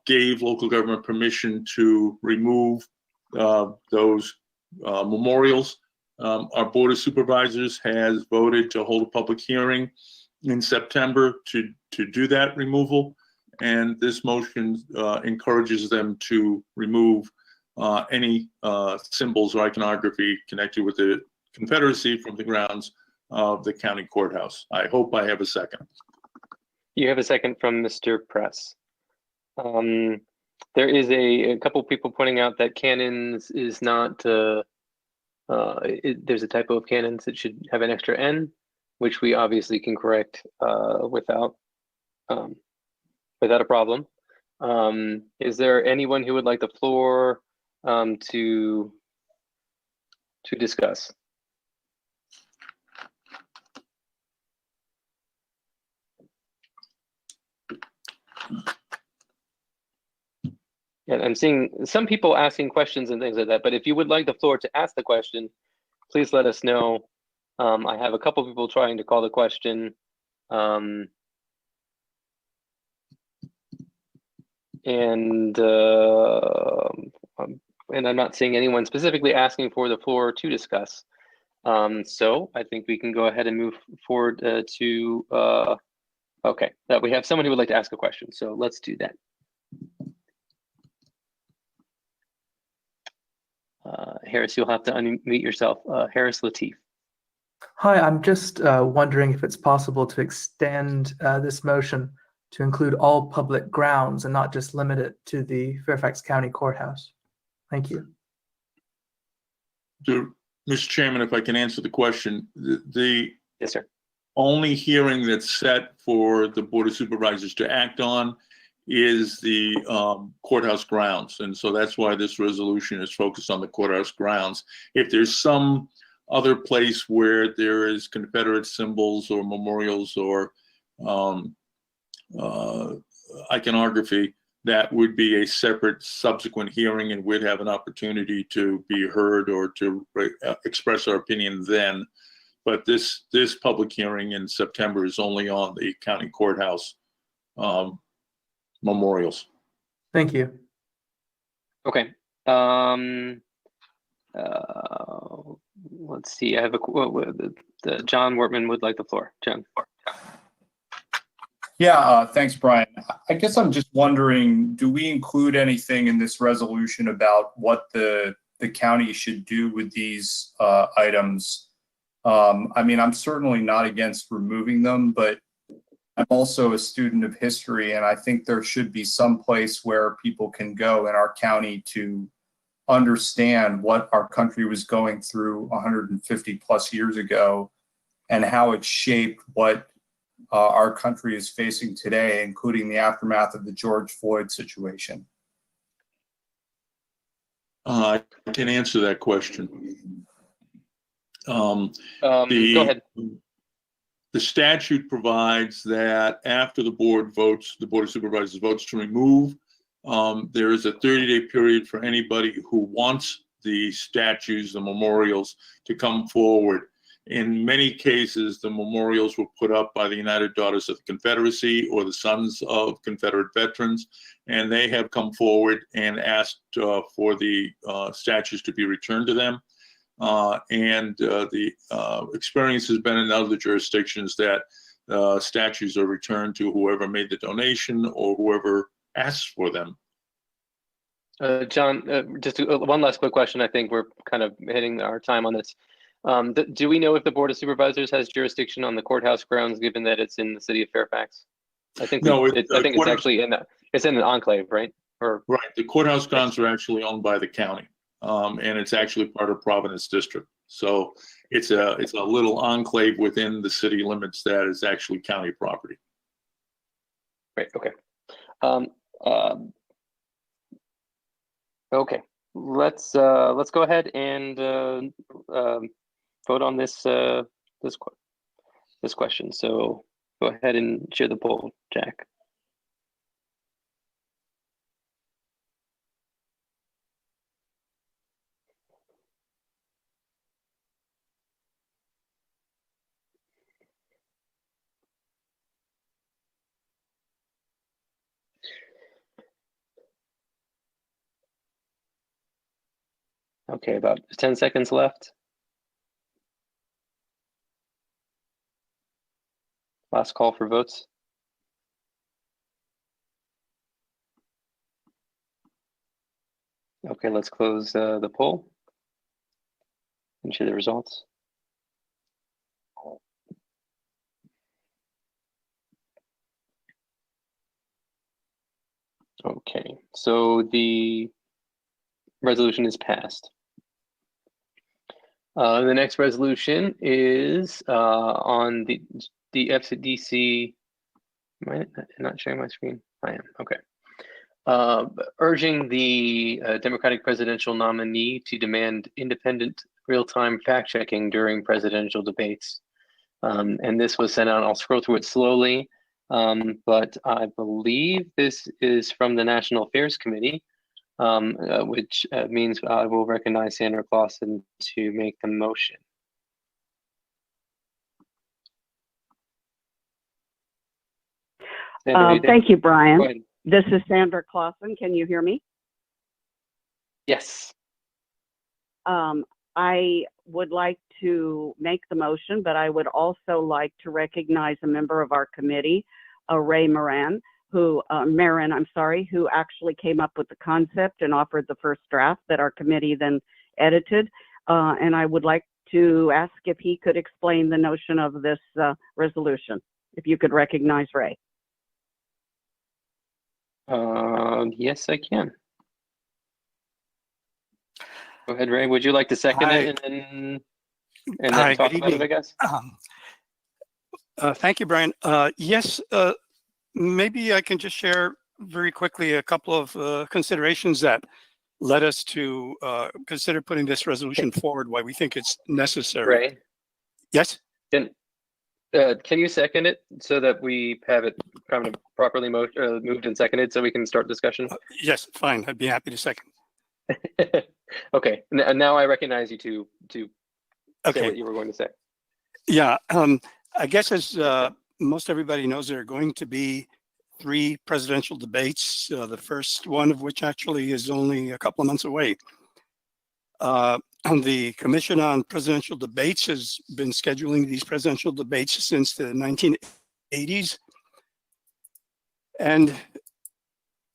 gave local government permission to remove those memorials. Our Board of Supervisors has voted to hold a public hearing in September to do that removal, and this motion encourages them to remove any symbols or iconography connected with the Confederacy from the grounds of the county courthouse. I hope I have a second. You have a second from Mr. Press. There is a couple people pointing out that cannons is not, there's a typo of cannons that should have an extra N, which we obviously can correct without a problem. Is there anyone who would like the floor to discuss? Yeah, I'm seeing some people asking questions and things like that, but if you would like the floor to ask the question, please let us know. I have a couple people trying to call the question. And I'm not seeing anyone specifically asking for the floor to discuss. So I think we can go ahead and move forward to, okay, we have someone who would like to ask a question. So let's do that. Harris, you'll have to unmute yourself. Harris Latif. Hi, I'm just wondering if it's possible to extend this motion to include all public grounds and not just limit it to the Fairfax County Courthouse. Thank you. Mr. Chairman, if I can answer the question, yes, sir. Only hearing that's set for the Board of Supervisors to act on is the courthouse grounds. And so that's why this resolution is focused on the courthouse grounds. If there's some other place where there is Confederate symbols or memorials or iconography, that would be a separate subsequent hearing, and we'd have an opportunity to be heard or to express our opinion then. But this public hearing in September is only on the county courthouse memorials. Thank you. Okay. Let's see. I have John Wortman would like the floor. John. Yeah, thanks, Brian. I guess I'm just wondering, do we include anything in this resolution about what the county should do with these items? I mean, I'm certainly not against removing them, but I'm also a student of history, and I think there should be some place where people can go in our county to understand what our country was going through 150 plus years ago and how it shaped what our country is facing today, including the aftermath of the George Floyd situation. I can answer that question. Go ahead. The statute provides that after the board of supervisors votes to remove, there is a 30-day period for anybody who wants the statues, the memorials, to come forward. In many cases, the memorials were put up by the United Daughters of the Confederacy or the Sons of Confederate Veterans, and they have come forward and asked for the statues to be returned to them. The experience has been in other jurisdictions that statues are returned to whoever made the donation or whoever asks for them. John, just one last quick question. I think we're kind of hitting our time on this. Do we know if the Board of Supervisors has jurisdiction on the courthouse grounds, given that it's in the city of Fairfax? I think no. I think it's actually it's in an enclave, right? Or right. The courthouse grounds are actually owned by the county, and it's actually part of Providence District. So it's a little enclave within the city limits that is actually county property. Right. Okay. Okay. Let's go ahead and vote on this this question. So go ahead and share the poll, Jack. Okay, about 10 seconds left. Last call for votes. Okay, let's close the poll and share the results. Okay, so the resolution is passed. The next resolution is on the FCDC. Am I not sharing my screen? I am. Okay. Urging the Democratic presidential nominee to demand independent real-time fact-checking during presidential debates. And this was sent out. I'll scroll through it slowly, but I believe this is from the National Affairs Committee, which means I will recognize Sandra Clausen to make the motion. Sandra, Thank you, Brian. Go ahead. This is Sandra Clausen. Can you hear me? Yes. I would like to make the motion, but I would also like to recognize a member of our committee, Ray Marin, who actually came up with the concept and offered the first draft that our committee then edited. And I would like to ask if he could explain the notion of this resolution, if you could recognize Ray. Yes, I can. Go ahead, Ray. Would you like to second it and then Hi, talk good about it, evening. I guess? Thank you, Brian. Yes, maybe I can just share very quickly a couple of considerations that led us to consider putting this resolution forward, why we think it's necessary. Ray? Yes? Can you second it so that we have it kind of properly moved and seconded so we can start discussion? Yes, fine. I'd be happy to second. Okay, now I recognize you to Okay. say what you were going to say. Yeah, I guess as most everybody knows, there are going to be 3 presidential debates, the first one of which actually is only a couple of months away. The Commission on Presidential Debates has been scheduling these presidential debates since the 1980s. And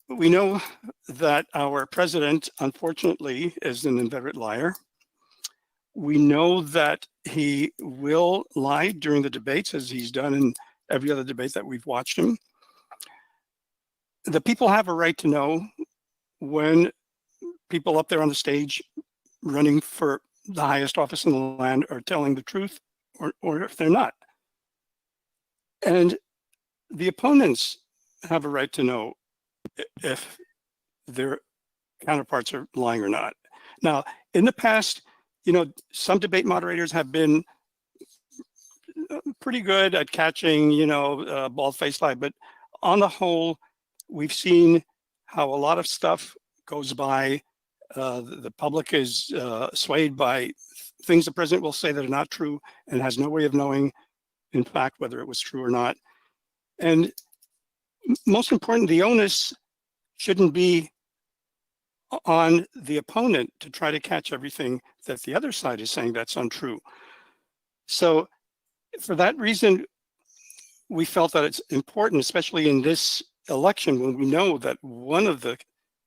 we know that our president, unfortunately, is an inveterate liar. We know that he will lie during the debates, as he's done in every other debate that we've watched him. The people have a right to know when people up there on the stage running for the highest office in the land are telling the truth or if they're not. And the opponents have a right to know if their counterparts are lying or not. Now, in the past, you know, some debate moderators have been pretty good at catching, you know, bald-faced lie, but on the whole, we've seen how a lot of stuff goes by. The public is swayed by things the president will say that are not true and has no way of knowing, in fact, whether it was true or not. And most important, the onus shouldn't be on the opponent to try to catch everything that the other side is saying that's untrue. So for that reason, we felt that it's important, especially in this election, when we know that one of the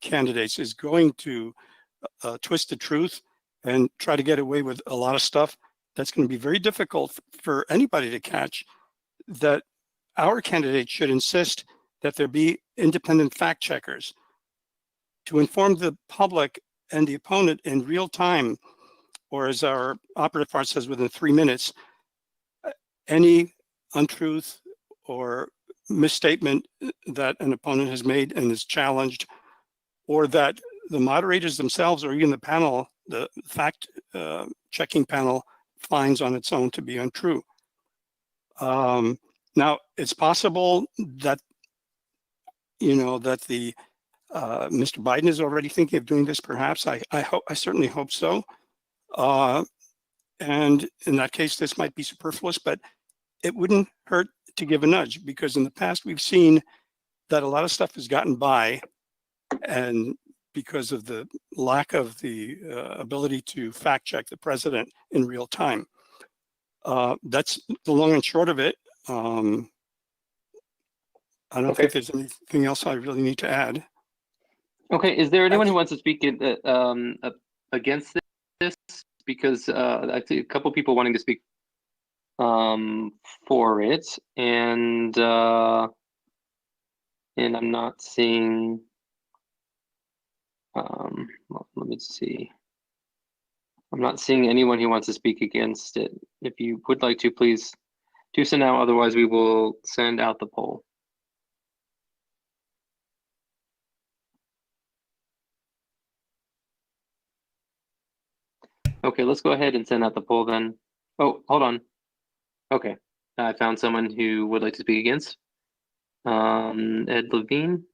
candidates is going to twist the truth and try to get away with a lot of stuff that's going to be very difficult for anybody to catch, that our candidate should insist that there be independent fact checkers to inform the public and the opponent in real time, or as our operative part says, within 3 minutes, any untruth or misstatement that an opponent has made and is challenged, or that the moderators themselves or even the panel, the fact checking panel, finds on its own to be untrue. Now, it's possible that, you know, that the Mr. Biden is already thinking of doing this, perhaps. I certainly hope so. And in that case, this might be superfluous, but it wouldn't hurt to give a nudge, because in the past we've seen that a lot of stuff has gotten by, and because of the lack of the ability to fact check the president in real time. That's the long and short of it. I don't think there's anything else I really need to add. Okay, is there anyone who wants to speak against this? Because I see a couple people wanting to speak for it, and I'm not seeing me see. I'm not seeing anyone who wants to speak against it. If you would like to, please do so now. Otherwise, we will send out the poll. Okay, let's go ahead and send out the poll then. Oh, hold on. Okay, I found someone who would like to speak against. Ed Levine.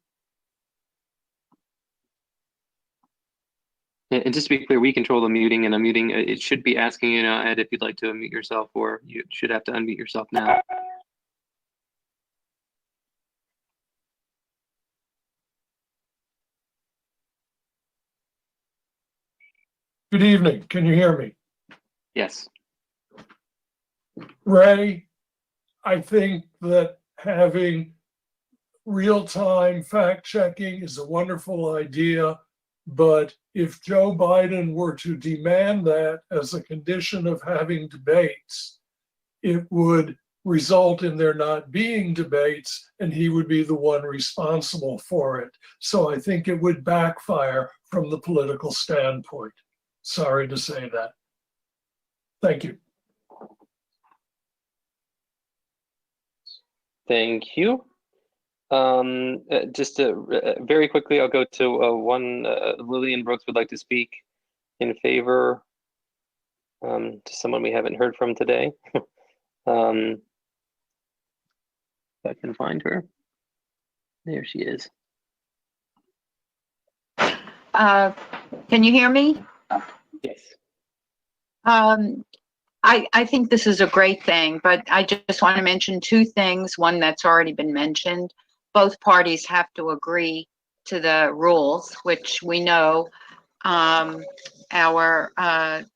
And just to be clear, we control the muting, and unmuting, it should be asking you now, Ed, if you'd like to unmute yourself, or you should have to unmute yourself now. Good evening. Can you hear me? Yes. Ray, I think that having real-time fact-checking is a wonderful idea, but if Joe Biden were to demand that as a condition of having debates, it would result in there not being debates, and he would be the one responsible for it. So I think it would backfire from the political standpoint. Sorry to say that. Thank you. Thank you. Just very quickly, I'll go to one. Lillian Brooks would like to speak in favor to someone we haven't heard from today. If I can find her. There she is. Can you hear me? Yes. I think this is a great thing, but I just want to mention two things. One that's already been mentioned. Both parties have to agree to the rules, which we know our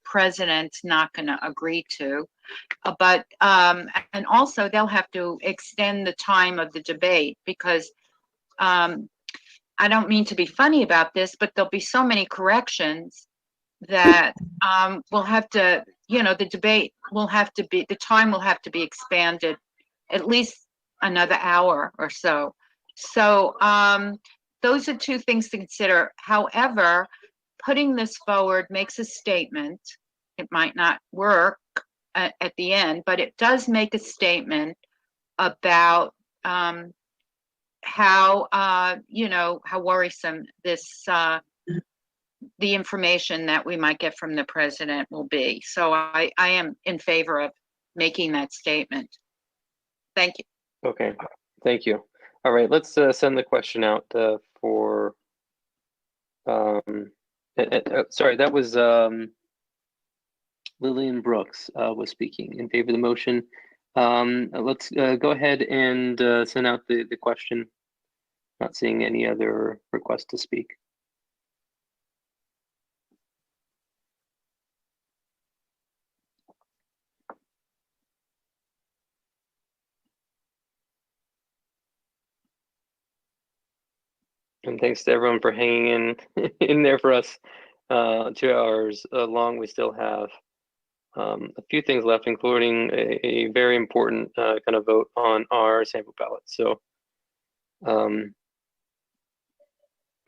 president's not going to agree to. And also they'll have to extend the time of the debate, because I don't mean to be funny about this, but there'll be so many corrections that we'll have to, the debate will have to be, the time will have to be expanded at least another hour or so. So those are two things to consider. However, putting this forward makes a statement. It might not work at the end, but it does make a statement about how worrisome this the information that we might get from the president will be. So I am in favor of making that statement. Thank you. Okay, thank you. All right, let's send the question out for, sorry, that was Lillian Brooks was speaking in favor of the motion. Let's go ahead and send out the question. Not seeing any other requests to speak. And thanks to everyone for hanging in there for us. 2 hours long. We still have a few things left, including a very important kind of vote on our sample ballot. So,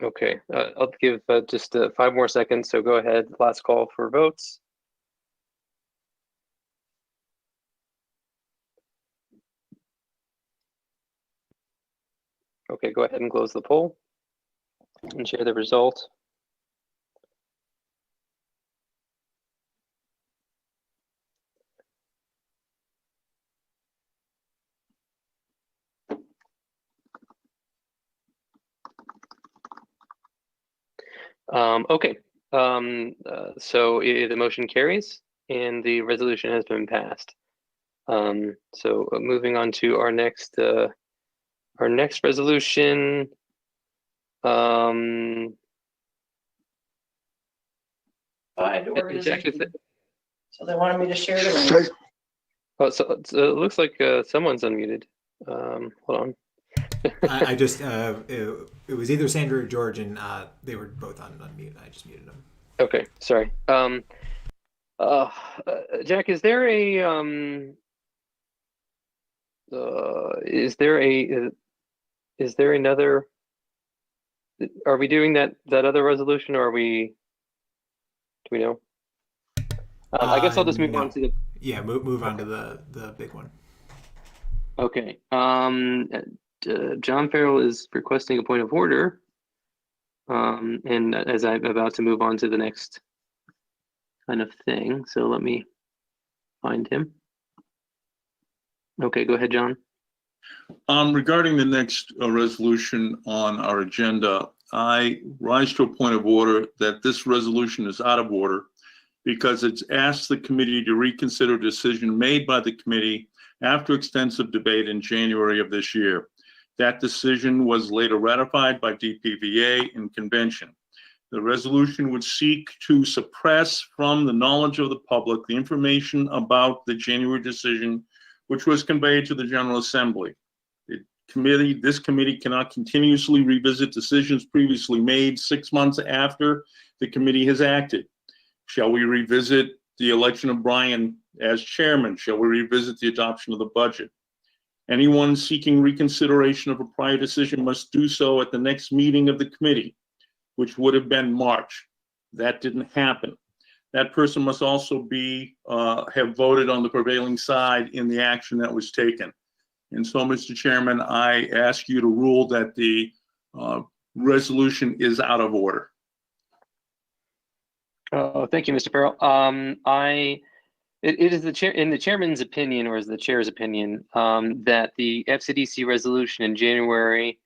okay, I'll give just 5 more seconds. So go ahead, last call for votes. Okay, go ahead and close the poll and share the result. Okay, so the motion carries and the resolution has been passed. So moving on to our next resolution. Jack, So they wanted me to share the link. Oh, so it looks like someone's unmuted. Hold on. I just it was either Sandra or George, and they were both on mute. I just muted them. Okay, sorry. Jack, is there another? Are we doing that other resolution, or are we we know? I guess I'll just move on to the. Yeah, move on to the big one. Okay. John Farrell is requesting a point of order. And as I'm about to move on to the next kind of thing, so let me find him. Okay, go ahead, John. Regarding the next resolution on our agenda, I rise to a point of order that this resolution is out of order because it's asked the committee to reconsider a decision made by the committee after extensive debate in January of this year. That decision was later ratified by DPVA in convention. The resolution would seek to suppress from the knowledge of the public the information about the January decision, which was conveyed to the General Assembly. This committee cannot continuously revisit decisions previously made 6 months after the committee has acted. Shall we revisit the election of Brian as chairman? Shall we revisit the adoption of the budget? Anyone seeking reconsideration of a prior decision must do so at the next meeting of the committee, which would have been March. That didn't happen. That person must also have voted on the prevailing side in the action that was taken. And so, Mr. Chairman, I ask you to rule that the resolution is out of order. Thank you, Mr. Farrell. It is in the chairman's opinion, or is the chair's opinion, that the FCDC resolution in January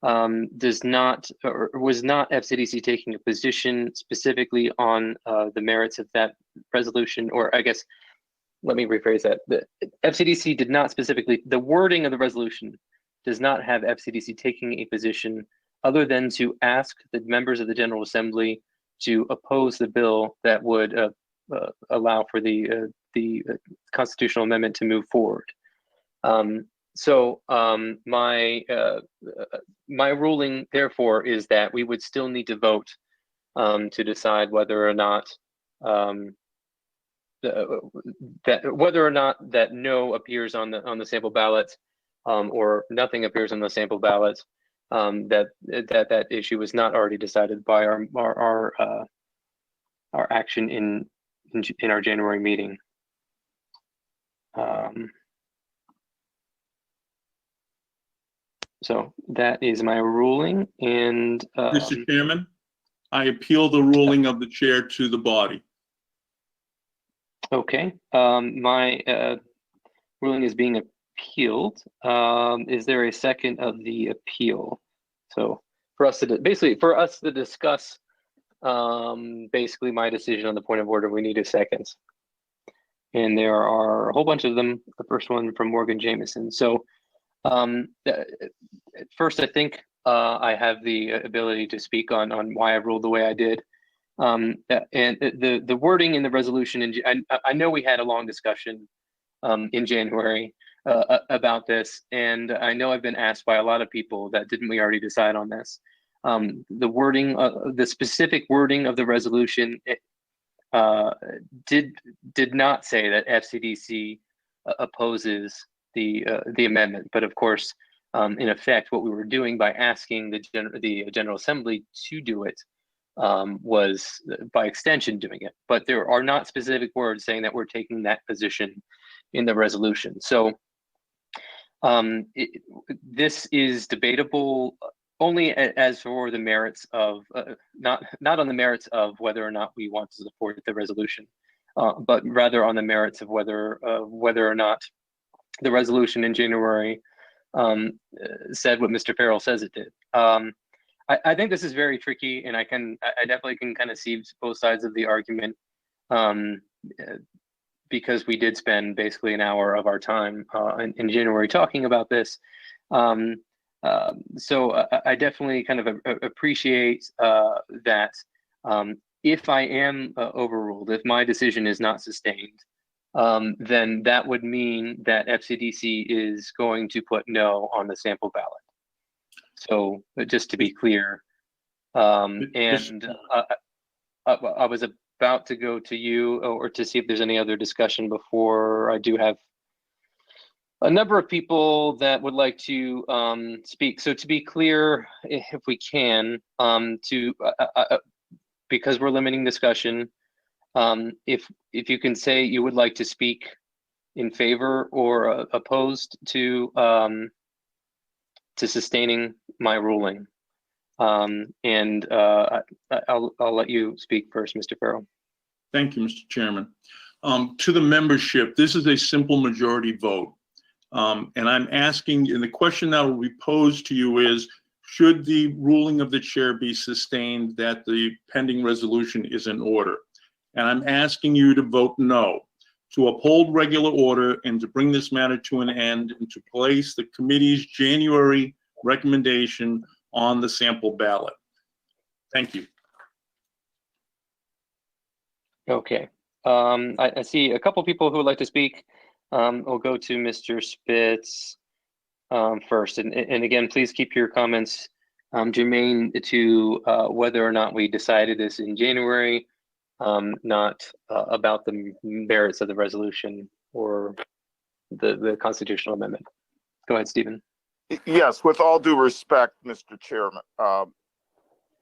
does not, or was not FCDC taking a position specifically on the merits of that resolution, or I guess, let me rephrase that. The FCDC did not specifically, the wording of the resolution does not have FCDC taking a position other than to ask the members of the General Assembly to oppose the bill that would allow for the constitutional amendment to move forward. My ruling, therefore, is that we would still need to vote to decide whether or not that no appears on the sample ballot, or nothing appears on the sample ballot. That issue was not already decided by our action in our January meeting. So that is my ruling, and Mr. Chairman, I appeal the ruling of the chair to the body. Okay, my ruling is being appealed. Is there a second of the appeal? So for us to discuss basically my decision on the point of order, we need a second. And there are a whole bunch of them. The first one from Morgan Jameson. So first, I think I have the ability to speak on why I ruled the way I did. And the wording in the resolution, and I know we had a long discussion in January about this, and I know I've been asked by a lot of people that didn't we already decide on this. The wording, the specific wording of the resolution did not say that FCDC opposes the amendment, but of course, in effect, what we were doing by asking the General Assembly to do it was by extension doing it. But there are not specific words saying that we're taking that position in the resolution. So this is debatable only as for the merits of not on the merits of whether or not we want to support the resolution, but rather on the merits of whether or not the resolution in January said what Mr. Farrell says it did. I think this is very tricky, and I definitely can kind of see both sides of the argument, because we did spend basically an hour of our time in January talking about this. So I definitely kind of appreciate that if I am overruled, if my decision is not sustained, then that would mean that FCDC is going to put no on the sample ballot. So just to be clear, and I was about to go to you or to see if there's any other discussion before I do have a number of people that would like to speak. So to be clear, if we can, because we're limiting discussion, If you can say you would like to speak in favor or opposed to sustaining my ruling. I'll let you speak first, Mr. Farrell. Thank you, Mr. Chairman. To the membership, this is a simple majority vote. And I'm asking, and the question that will be posed to you is, should the ruling of the chair be sustained that the pending resolution is in order? And I'm asking you to vote no, to uphold regular order and to bring this matter to an end and to place the committee's January recommendation on the sample ballot. Thank you. Okay. I see a couple people who would like to speak. We'll go to Mr. Spitz first. And again, please keep your comments germane to whether or not we decided this in January, not about the merits of the resolution or the constitutional amendment. Go ahead, Stephen. Yes, with all due respect, Mr. Chairman,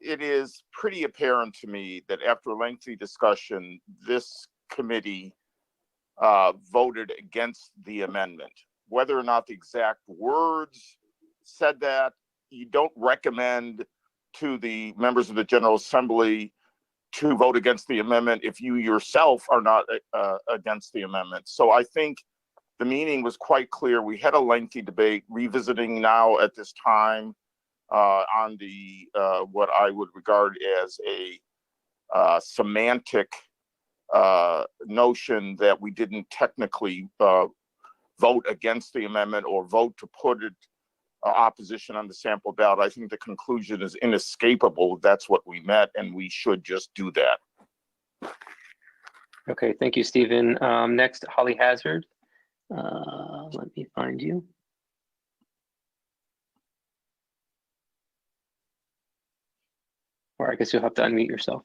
it is pretty apparent to me that after a lengthy discussion, this committee voted against the amendment. Whether or not the exact words said that, you don't recommend to the members of the General Assembly to vote against the amendment if you yourself are not against the amendment. So I think the meaning was quite clear. We had a lengthy debate, revisiting now at this time on the what I would regard as a semantic notion that we didn't technically vote against the amendment or vote to put it opposition on the sample ballot. I think the conclusion is inescapable. That's what we met, and we should just do that. Okay, thank you, Stephen. Next, Holly Hazard. Let me find you. Or I guess you'll have to unmute yourself.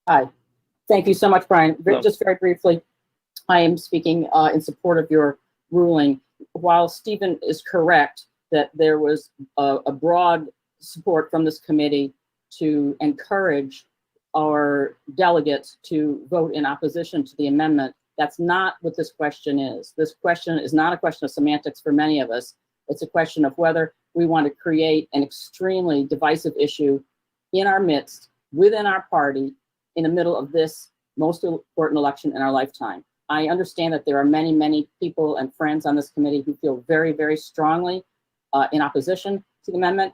Hi. Thank you so much, Brian. Hello. Just very briefly, I am speaking in support of your ruling. While Stephen is correct that there was a broad support from this committee to encourage our delegates to vote in opposition to the amendment, that's not what this question is. This question is not a question of semantics for many of us. It's a question of whether we want to create an extremely divisive issue in our midst, within our party, in the middle of this most important election in our lifetime. I understand that there are many, many people and friends on this committee who feel very, very strongly in opposition to the amendment,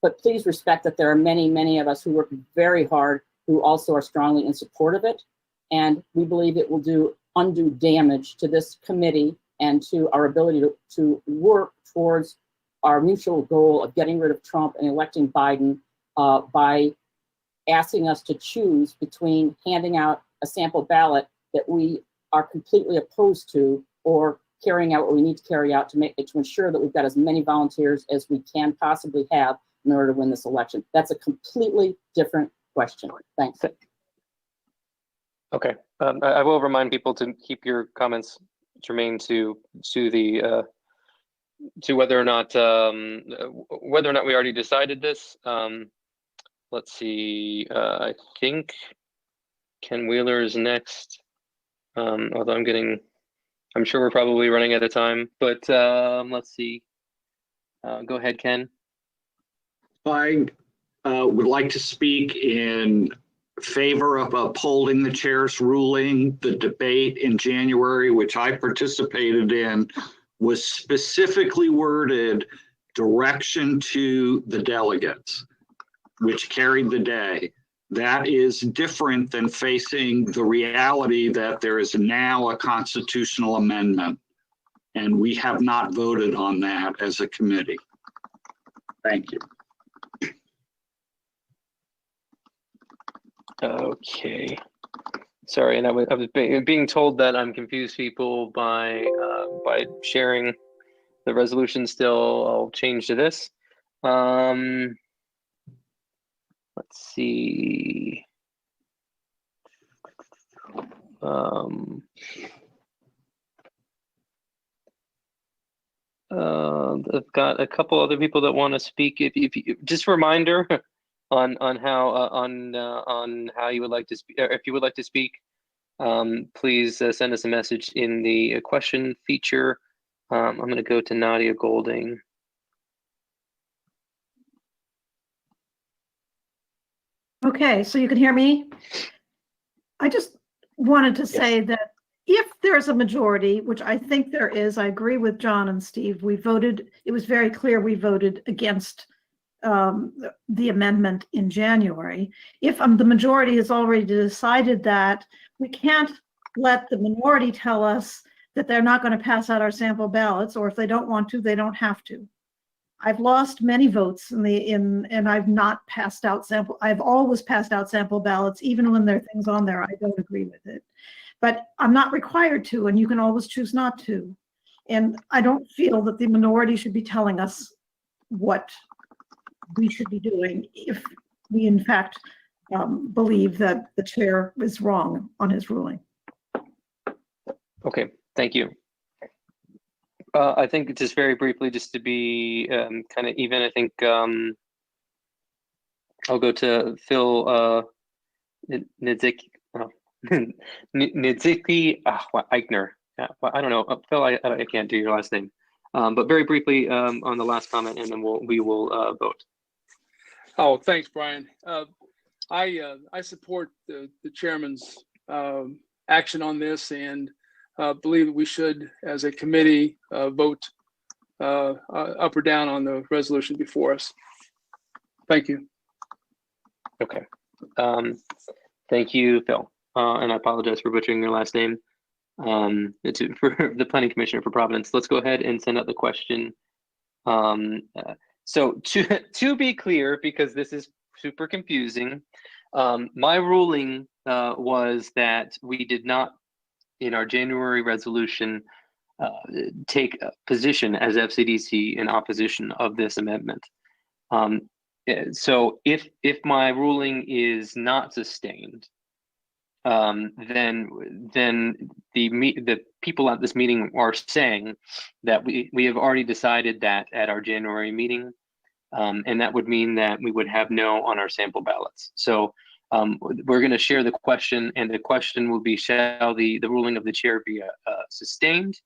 but please respect that there are many, many of us who work very hard who also are strongly in support of it. And we believe it will do undue damage to this committee and to our ability to work towards our mutual goal of getting rid of Trump and electing Biden by asking us to choose between handing out a sample ballot that we are completely opposed to or carrying out what we need to carry out to ensure that we've got as many volunteers as we can possibly have in order to win this election. That's a completely different question. Thanks. Okay, I will remind people to keep your comments germane to the to whether or not we already decided this. Let's see. I think Ken Wheeler is next. Although I'm sure we're probably running out of time. But let's see. Go ahead, Ken. I would like to speak in favor of upholding the chair's ruling. The debate in January, which I participated in, was specifically worded direction to the delegates, which carried the day. That is different than facing the reality that there is now a constitutional amendment, and we have not voted on that as a committee. Thank you. Okay. Sorry, and I was being told that I'm confused people by sharing the resolution still. I'll change to this. Let's see. I've got a couple other people that want to speak. If you, just a reminder, on how you would like to speak, or if you would like to speak, please send us a message in the question feature. I'm going to go to Nadia Golding. Okay, so you can hear me? I just wanted to say that if there's a majority, which I think there is, I agree with John and Steve, we voted, it was very clear we voted against the amendment in January. If the majority has already decided that, we can't let the minority tell us that they're not going to pass out our sample ballots, or if they don't want to, they don't have to. I've lost many votes and I've not passed out sample. I've always passed out sample ballots, even when there are things on there I don't agree with it. But I'm not required to, and you can always choose not to. And I don't feel that the minority should be telling us what we should be doing if we in fact believe that the chair is wrong on his ruling. Okay, thank you. I think just very briefly, just to be kind of even, I think I'll go to Phil Niedzicki Eichner. I don't know, Phil, I can't do your last name. But very briefly on the last comment, and then we will vote. Oh, thanks, Brian. I support the chairman's action on this, and believe that we should, as a committee, vote up or down on the resolution before us. Thank you. Okay. Thank you, Phil. And I apologize for butchering your last name. It's for the Planning Commissioner for Providence. Let's go ahead and send out the question. So to be clear, because this is super confusing, my ruling was that we did not, in our January resolution, take a position as FCDC in opposition of this amendment. So if my ruling is not sustained, then the people at this meeting are saying that we have already decided that at our January meeting, and that would mean that we would have no on our sample ballots. So we're going to share the question, and the question will be, shall the ruling of the chair be sustained?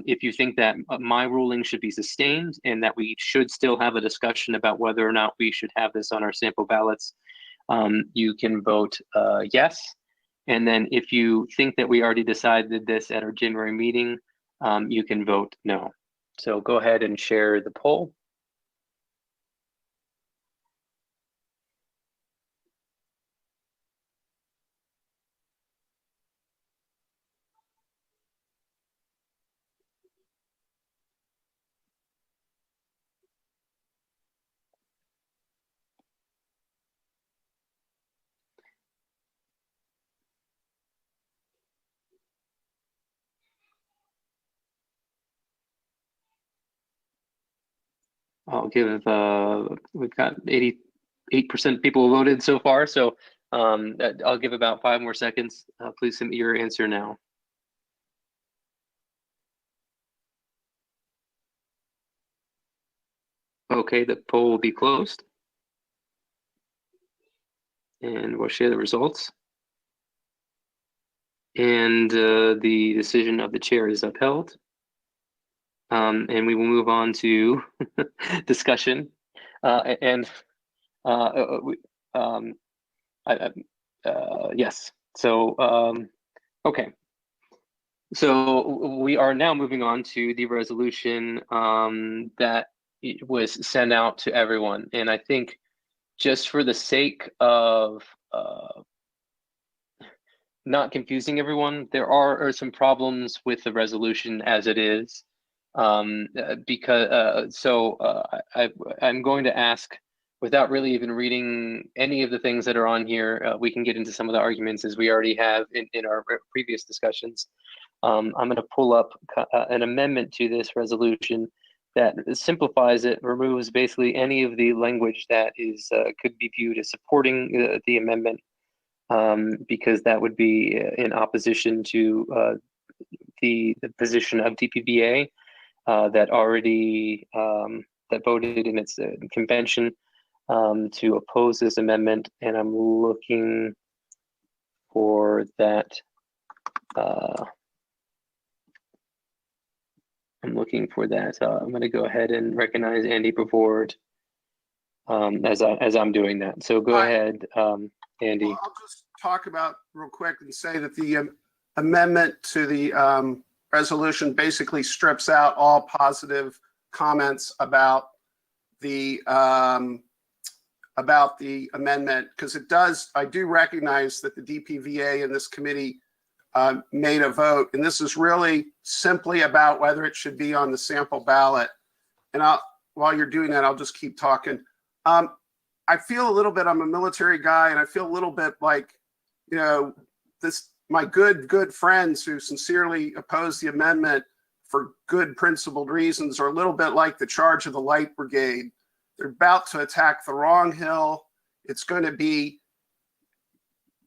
If you think that my ruling should be sustained and that we should still have a discussion about whether or not we should have this on our sample ballots, you can vote yes. And then if you think that we already decided this at our January meeting, you can vote no. So go ahead and share the poll. I'll give, we've got 88% people voted so far, so I'll give about 5 more seconds. Please submit your answer now. Okay, the poll will be closed. And we'll share the results. And the decision of the chair is upheld. And we will move on to discussion. Yes. So, okay. So we are now moving on to the resolution that was sent out to everyone. And I think just for the sake of not confusing everyone, there are some problems with the resolution as it is. Because I'm going to ask, without really even reading any of the things that are on here, we can get into some of the arguments as we already have in our previous discussions. I'm going to pull up an amendment to this resolution that simplifies it, removes basically any of the language that is could be viewed as supporting the amendment, because that would be in opposition to the position of DPBA that already that voted in its convention to oppose this amendment, and I'm looking for that. I'm looking for that. I'm going to go ahead and recognize Andy Brevard as I'm doing that. So go ahead, Andy. Well, I'll just talk about real quick and say that the amendment to the resolution basically strips out all positive comments about the amendment, because it does. I do recognize that the DPVA and this committee made a vote, and this is really simply about whether it should be on the sample ballot. And while you're doing that, I'll just keep talking. I feel a little bit, I'm a military guy, and I feel a little bit like, you know, my good friends who sincerely oppose the amendment for good principled reasons are a little bit like the charge of the Light Brigade. They're about to attack the wrong hill. It's going to be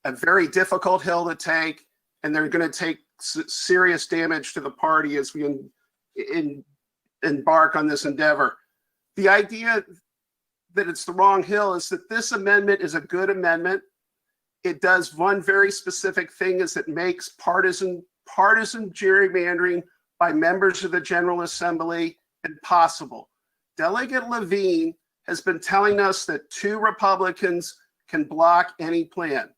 a very difficult hill to take, and they're going to take serious damage to the party as we embark on this endeavor. The idea that it's the wrong hill is that this amendment is a good amendment. It does one very specific thing, is it makes partisan gerrymandering by members of the General Assembly impossible. Delegate Levine has been telling us that 2 Republicans can block any plan.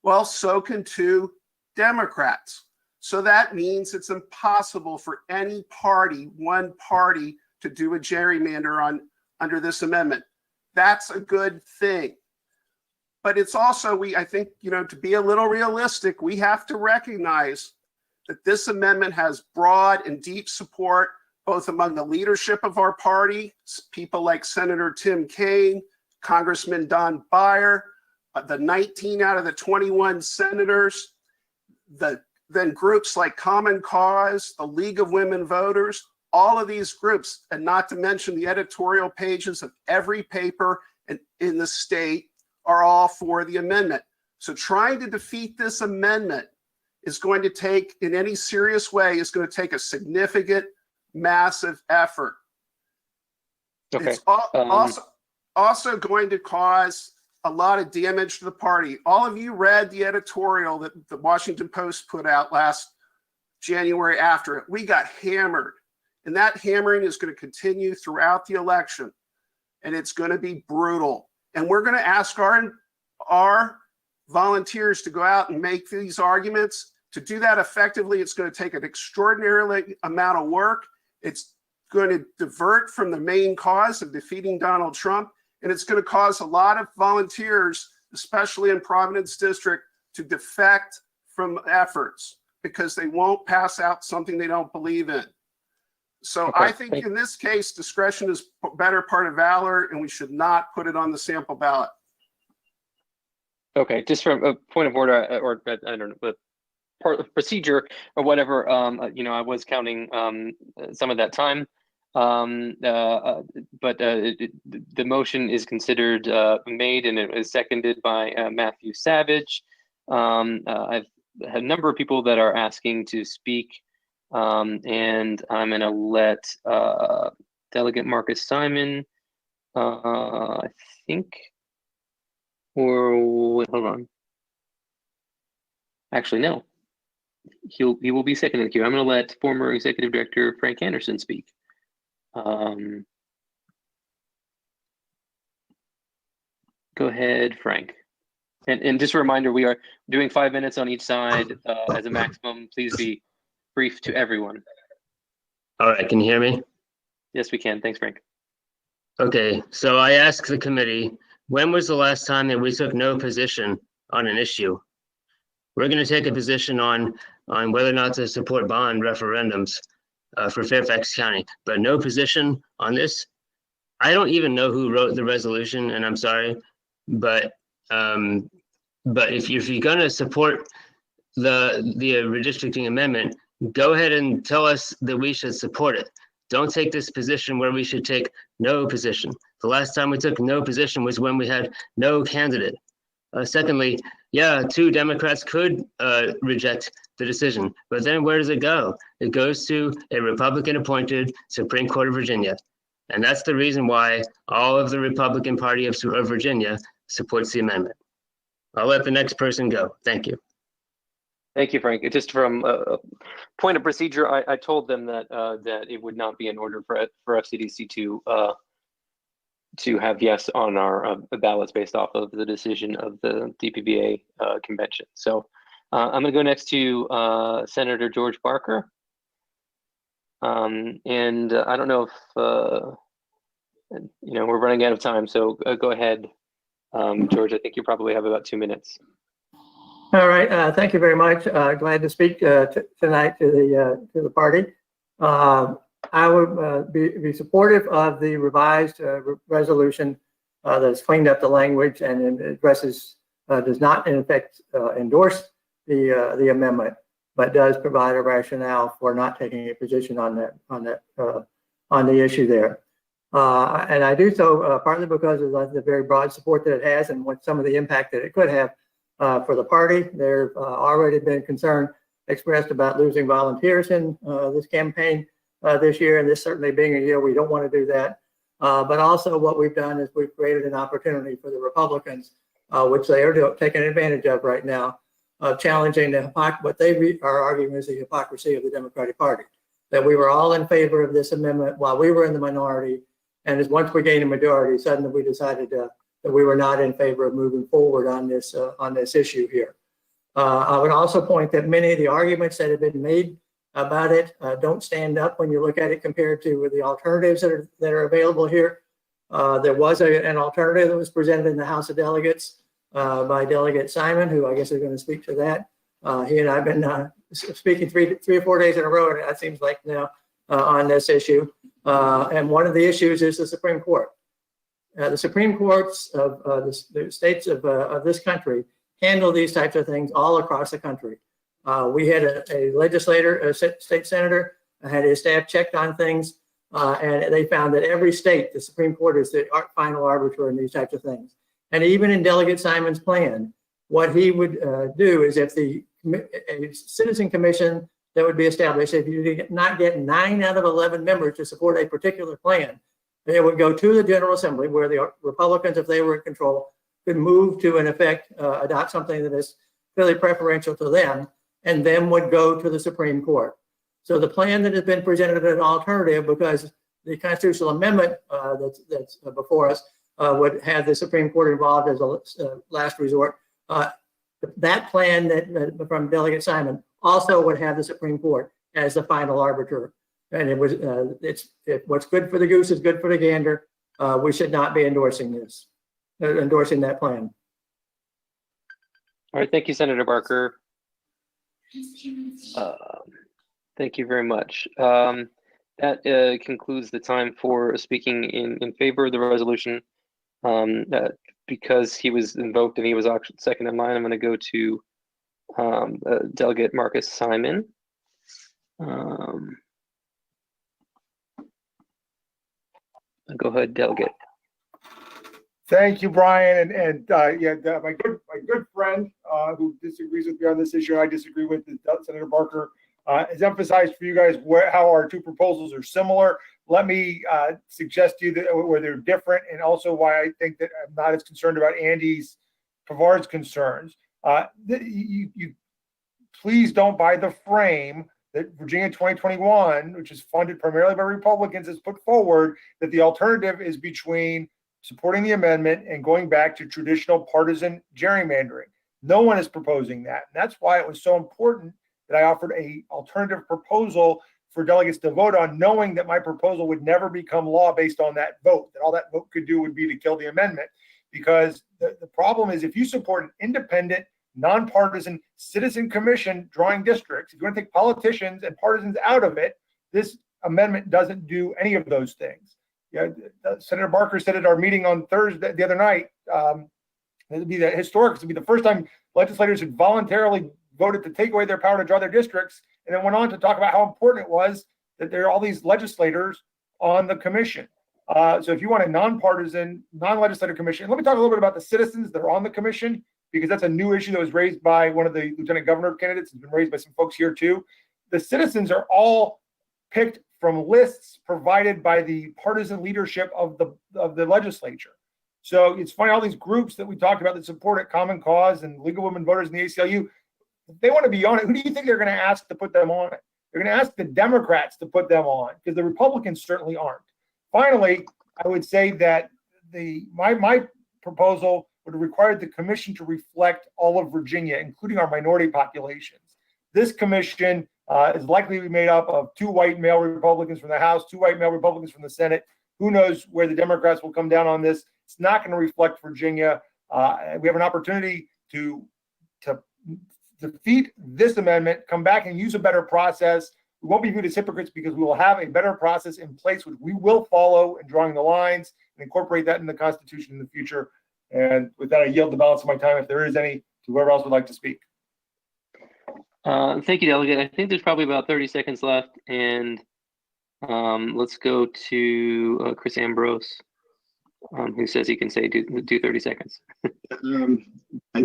Well, so can 2 Democrats. So that means it's impossible for any party, one party, to do a gerrymander under this amendment. That's a good thing. But it's also, I think, you know, to be a little realistic, we have to recognize that this amendment has broad and deep support, both among the leadership of our party, people like Senator Tim Kaine, Congressman Don Beyer, the 19 out of the 21 senators, then groups like Common Cause, the League of Women Voters, all of these groups, and not to mention the editorial pages of every paper in the state, are all for the amendment. So trying to defeat this amendment is going to take, in any serious way, is going to take a significant, massive effort. Okay. It's also going to cause a lot of damage to the party. All of you read the editorial that the Washington Post put out last January after it. We got hammered, and that hammering is going to continue throughout the election, and it's going to be brutal. And we're going to ask our volunteers to go out and make these arguments. To do that effectively, it's going to take an extraordinary amount of work. It's going to divert from the main cause of defeating Donald Trump. And it's going to cause a lot of volunteers, especially in Providence District, to defect from efforts because they won't pass out something they don't believe in. So Okay. I think in this case, discretion is better part of valor, and we should not put it on the sample ballot. Okay, just from a point of order, or I don't know, but part of procedure or whatever, you know, I was counting some of that time. But the motion is considered made, and it was seconded by Matthew Savage. I've had a number of people that are asking to speak, and I'm going to let Delegate Marcus Simon, I think, or wait, hold on. Actually, no. He will be second in the queue. I'm going to let former Executive Director Frank Anderson speak. Go ahead, Frank. And just a reminder, we are doing 5 minutes on each side as a maximum. Please be brief to everyone. All right, can you hear me? Yes, we can. Thanks, Frank. Okay, so I asked the committee, when was the last time that we took no position on an issue? We're going to take a position on whether or not to support bond referendums for Fairfax County, but no position on this. I don't even know who wrote the resolution, and I'm sorry, but if you're going to support the redistricting amendment, go ahead and tell us that we should support it. Don't take this position where we should take no position. The last time we took no position was when we had no candidate. Secondly, yeah, 2 Democrats could reject the decision, but then where does it go? It goes to a Republican-appointed Supreme Court of Virginia. And that's the reason why all of the Republican Party of Virginia supports the amendment. I'll let the next person go. Thank you. Thank you, Frank. Just from a point of procedure, I told them that that it would not be in order for FCDC to have yes on our ballots based off of the decision of the DPBA convention. So I'm going to go next to Senator George Barker. And I don't know if, we're running out of time, so go ahead, George. I think you probably have about 2 minutes. All right, thank you very much. Glad to speak tonight to the party. I would be supportive of the revised resolution that's cleaned up the language and addresses, does not in effect endorse the amendment, but does provide a rationale for not taking a position on the issue there. And I do so partly because of the very broad support that it has and what some of the impact that it could have for the party. There have already been concern expressed about losing volunteers in this campaign this year, and this certainly being a year we don't want to do that. But also what we've done is we've created an opportunity for the Republicans, which they are taking advantage of right now, of challenging what they are arguing is the hypocrisy of the Democratic Party. That we were all in favor of this amendment while we were in the minority, and as once we gained a majority, suddenly we decided that we were not in favor of moving forward on this issue here. I would also point that many of the arguments that have been made about it don't stand up when you look at it compared to the alternatives that are available here. There was an alternative that was presented in the House of Delegates by Delegate Simon, who I guess is going to speak to that. He and I have been speaking three or 4 days in a row, it seems like now, on this issue. And one of the issues is the Supreme Court. The Supreme Courts of the states of this country handle these types of things all across the country. We had a legislator, a state senator, had his staff checked on things, and they found that every state, the Supreme Court is the final arbiter in these types of things. And even in Delegate Simon's plan, what he would do is if a citizen commission that would be established, if you did not get 9 out of 11 members to support a particular plan, it would go to the General Assembly where the Republicans, if they were in control, could move to, in effect, adopt something that is fairly preferential to them, and then would go to the Supreme Court. So the plan that has been presented as an alternative, because the constitutional amendment that's before us would have the Supreme Court involved as a last resort. That plan that from Delegate Simon also would have the Supreme Court as the final arbiter. And it was what's good for the goose is good for the gander. We should not be endorsing that plan. All right, thank you, Senator Barker. Thank you very much. That concludes the time for speaking in favor of the resolution. Because he was invoked and he was actually second in line, I'm going to go to Delegate Marcus Simon. Go ahead, Delegate. Thank you, Brian, and my good friend who disagrees with me on this issue, I disagree with Senator Barker, has emphasized for you guys how our two proposals are similar. Let me suggest to you that where they're different, and also why I think that I'm not as concerned about Pavard's concerns. You please don't buy the frame that Virginia 2021, which is funded primarily by Republicans, has put forward, that the alternative is between supporting the amendment and going back to traditional partisan gerrymandering. No one is proposing that. And that's why it was so important that I offered an alternative proposal for delegates to vote on, knowing that my proposal would never become law based on that vote, that all that vote could do would be to kill the amendment. Because the problem is, if you support an independent, nonpartisan citizen commission drawing districts, if you want to take politicians and partisans out of it, this amendment doesn't do any of those things. Senator Barker said at our meeting on Thursday, the other night, it would be historic. It would be the first time legislators had voluntarily voted to take away their power to draw their districts, and then went on to talk about how important it was that there are all these legislators on the commission. So if you want a nonpartisan, non-legislative commission, let me talk a little bit about the citizens that are on the commission, because that's a new issue that was raised by one of the lieutenant governor candidates. It's been raised by some folks here too. The citizens are all picked from lists provided by the partisan leadership of the legislature. So it's funny, all these groups that we talked about that support it, Common Cause and League of Women Voters and the ACLU, if they want to be on it, who do you think they're going to ask to put them on it? They're going to ask the Democrats to put them on, because the Republicans certainly aren't. Finally, I would say that my proposal would require the commission to reflect all of Virginia, including our minority populations. This commission is likely to be made up of 2 white male Republicans from the House, 2 white male Republicans from the Senate. Who knows where the Democrats will come down on this? It's not going to reflect Virginia. We have an opportunity to defeat this amendment, come back and use a better process. We won't be viewed as hypocrites because we will have a better process in place, which we will follow in drawing the lines and incorporate that in the Constitution in the future. And with that, I yield the balance of my time, if there is any, to whoever else would like to speak. Thank you, Delegate. I think there's probably about 30 seconds left, and let's go to Chris Ambrose, who says he can do 30 seconds.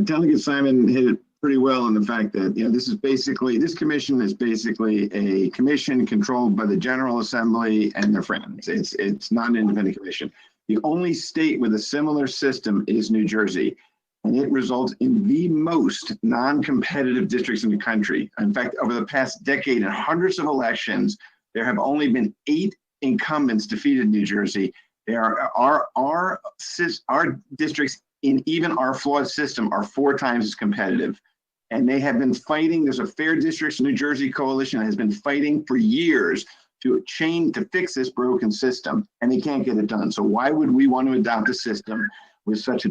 Delegate Simon hit it pretty well on the fact that, this commission is basically a commission controlled by the General Assembly and their friends. It's not an independent commission. The only state with a similar system is New Jersey, and it results in the most non-competitive districts in the country. In fact, over the past decade, in hundreds of elections, there have only been 8 incumbents defeated in New Jersey. Our districts in even our flawed system are 4 times as competitive. And they have been fighting. There's a Fair Districts New Jersey coalition that has been fighting for years to fix this broken system, and they can't get it done. So why would we want to adopt a system with that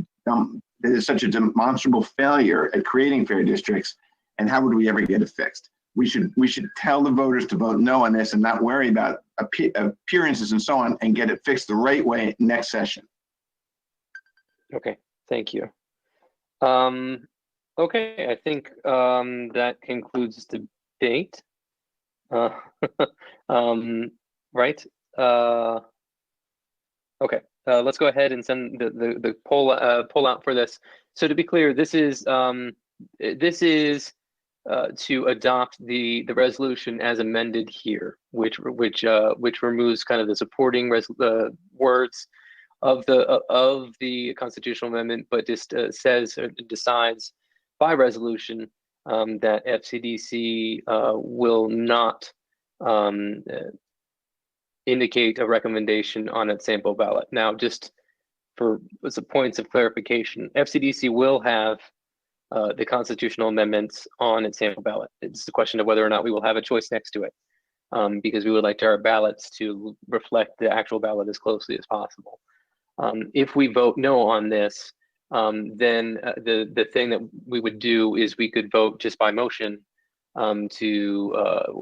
is such a demonstrable failure at creating fair districts? And how would we ever get it fixed? We should tell the voters to vote no on this and not worry about appearances and so on, and get it fixed the right way next session. Okay, thank you. Okay, I think that concludes the debate. Right. Okay. Let's go ahead and send the poll out for this. So to be clear, this is to adopt the resolution as amended here, which removes kind of the supporting words of the constitutional amendment, but just says or decides by resolution that FCDC will not indicate a recommendation on its sample ballot. Now, just for some points of clarification, FCDC will have the constitutional amendments on its sample ballot. It's the question of whether or not we will have a choice next to it, because we would like our ballots to reflect the actual ballot as closely as possible. If we vote no on this, then the thing that we would do is we could vote just by motion to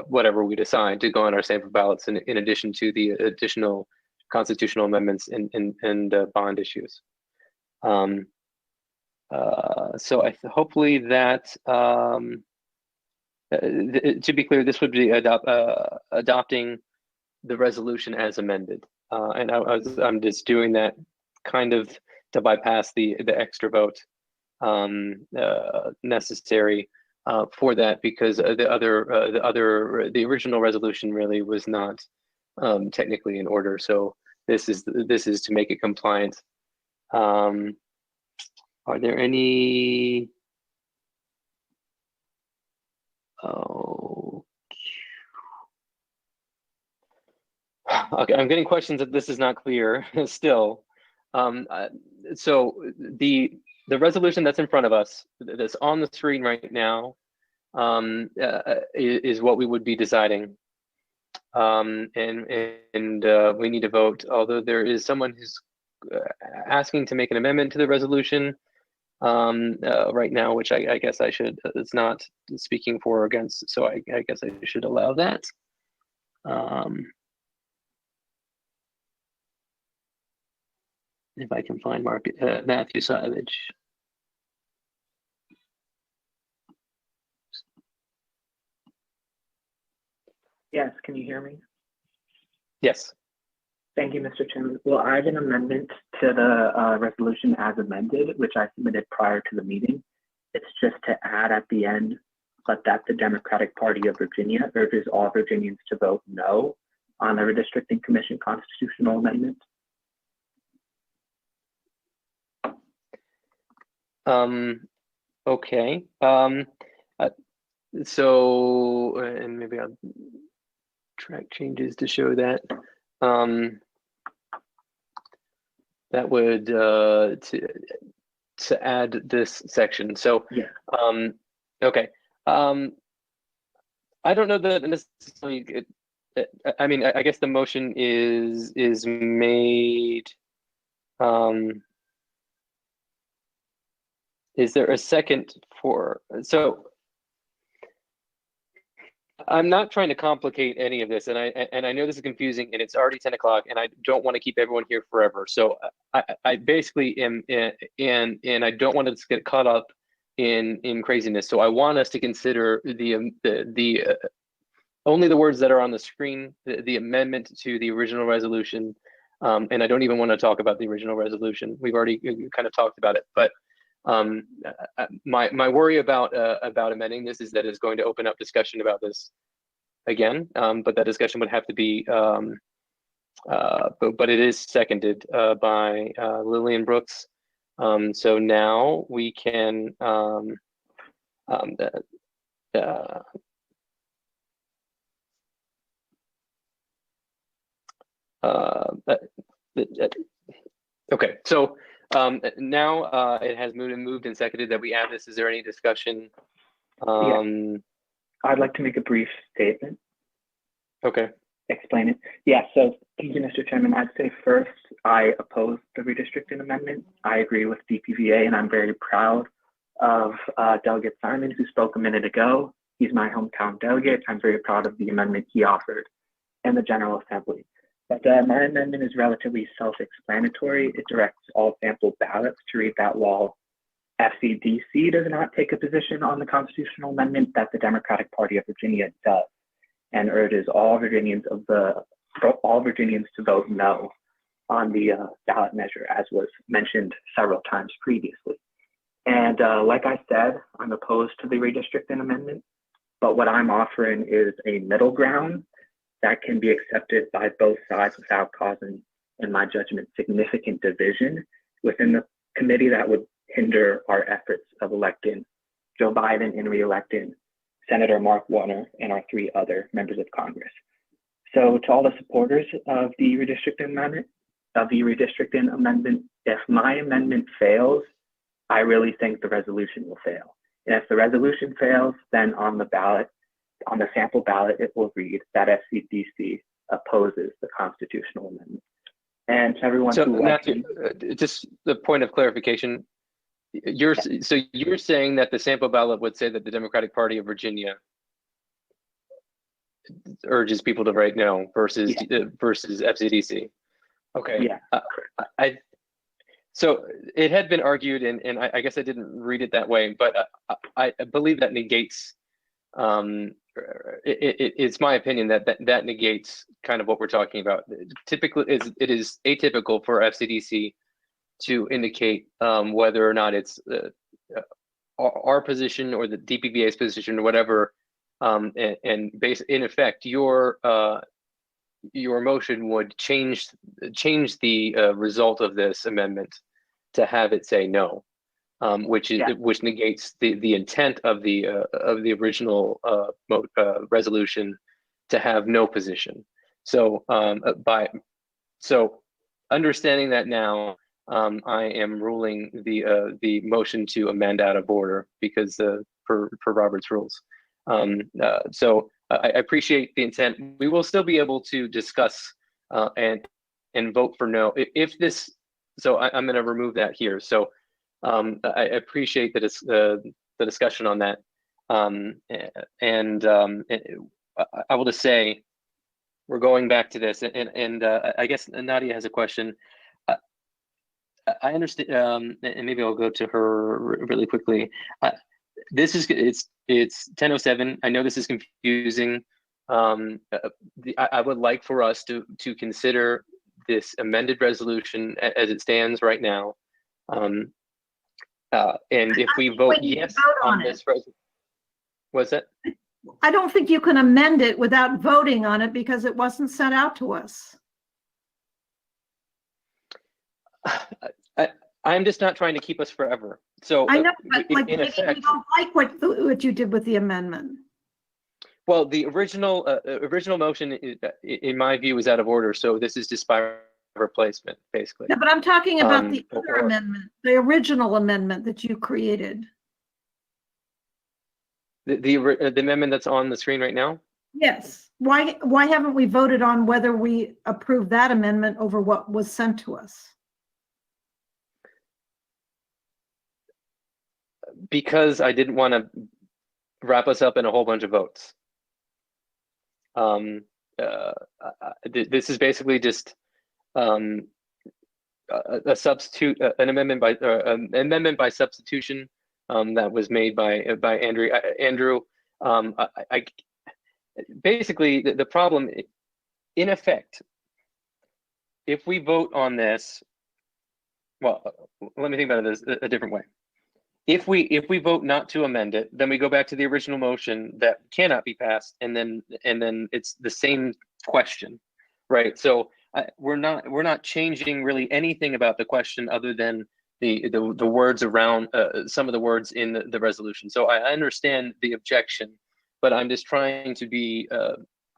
whatever we decide to go on our sample ballots in addition to the additional constitutional amendments and bond issues. So hopefully that, to be clear, this would be adopting the resolution as amended. And I'm just doing that kind of to bypass the extra vote necessary for that, because the original resolution really was not technically in order. So this is to make it compliant. Are there any? Oh. Okay, I'm getting questions that this is not clear still. So the resolution that's in front of us, that's on the screen right now, is what we would be deciding. And we need to vote, although there is someone who's asking to make an amendment to the resolution right now, which I guess I should, it's not speaking for or against, so I guess I should allow that. If I can find Matthew Savage. Yes, can you hear me? Yes. Thank you, Mr. Chairman. Well, I have an amendment to the resolution as amended, which I submitted prior to the meeting. It's just to add at the end but that the Democratic Party of Virginia urges all Virginians to vote no on the Redistricting Commission constitutional amendment. Okay. So, and maybe I'll track changes to show that. That would to add this section. So, yeah. Okay. I don't know that necessarily. I mean, I guess the motion is made. Is there a second for? So I'm not trying to complicate any of this, and I know this is confusing, and it's already 10 o'clock, and I don't want to keep everyone here forever. So I basically am, and I don't want to get caught up in craziness. So I want us to consider the only the words that are on the screen, the amendment to the original resolution, and I don't even want to talk about the original resolution. We've already kind of talked about it, but my worry about amending this is that it's going to open up discussion about this again, but that discussion would have to be, but it is seconded by Lillian Brooks. So now we can okay, so now it has moved and seconded that we add this. Is there any discussion? Yeah. I'd like to make a brief statement. Okay. Explain it. Yeah, so thank you, Mr. Chairman. I'd say first, I oppose the redistricting amendment. I agree with DPVA, and I'm very proud of Delegate Simon, who spoke a minute ago. He's my hometown delegate. I'm very proud of the amendment he offered in the General Assembly. But my amendment is relatively self-explanatory. It directs all sample ballots to read that while FCDC does not take a position on the constitutional amendment, that the Democratic Party of Virginia does, and urges all Virginians to vote no on the ballot measure, as was mentioned several times previously. And like I said, I'm opposed to the redistricting amendment, but what I'm offering is a middle ground that can be accepted by both sides without causing, in my judgment, significant division within the committee that would hinder our efforts of electing Joe Biden and re-electing Senator Mark Warner and our 3 other members of Congress. So to all the supporters of the redistricting amendment, if my amendment fails, I really think the resolution will fail. And if the resolution fails, then on the ballot, on the sample ballot, it will read that FCDC opposes the constitutional amendment. And to everyone so who Matthew, just the point of clarification, you're saying that the sample ballot would say that the Democratic Party of Virginia urges people to vote no versus versus FCDC. Okay. Yeah. So it had been argued, and I guess I didn't read it that way, but I believe that negates. It's my opinion that negates kind of what we're talking about. Typically, it is atypical for FCDC to indicate whether or not it's our position or the DPVA's position or whatever, and in effect, your motion would change the result of this amendment to have it say no. Which negates the intent of the original resolution to have no position. So understanding that now, I am ruling the motion to amend out of order because per Robert's rules. So I appreciate the intent. We will still be able to discuss and vote for no if this. So I'm going to remove that here. So. I appreciate the discussion on that, and I will just say we're going back to this, and I guess Nadia has a question. I understand, and maybe I'll go to her really quickly. This is it's 10:07. I know this is confusing. I would like for us to consider this amended resolution as it stands right now. And if we vote yes on this resolution, Was it? I don't think you can amend it without voting on it because it wasn't sent out to us. I'm just not trying to keep us forever. So I know, but like in maybe effect, you don't like what you did with the amendment. well, the original motion, in my view, is out of order. So this is just by replacement, basically. Yeah, but I'm talking about the other or- amendment, the original amendment that you created. The amendment that's on the screen right now. Yes. Why haven't we voted on whether we approve that amendment over what was sent to us? Because I didn't want to wrap us up in a whole bunch of votes. This is basically just a substitute, an amendment by substitution that was made by Andrew. Basically, the problem, in effect, if we vote on this, well, let me think about it a different way. If we vote not to amend it, then we go back to the original motion that cannot be passed, and then it's the same question, right? So we're not changing really anything about the question other than the words around some of the words in the resolution. So I understand the objection, but I'm just trying to be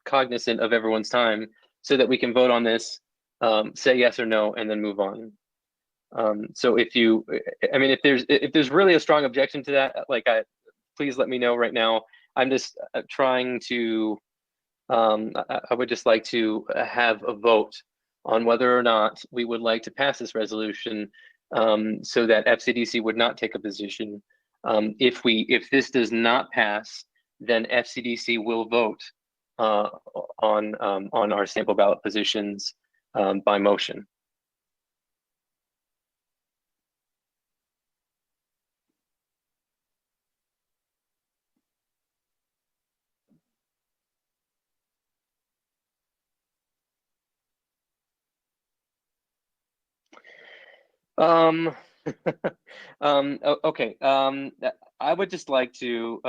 cognizant of everyone's time so that we can vote on this, say yes or no, and then move on. So if there's really a strong objection to that, please let me know right now. I'm just trying to, I would just like to have a vote on whether or not we would like to pass this resolution so that FCDC would not take a position. If this does not pass, then FCDC will vote on our sample ballot positions by motion. Okay. I would just like to.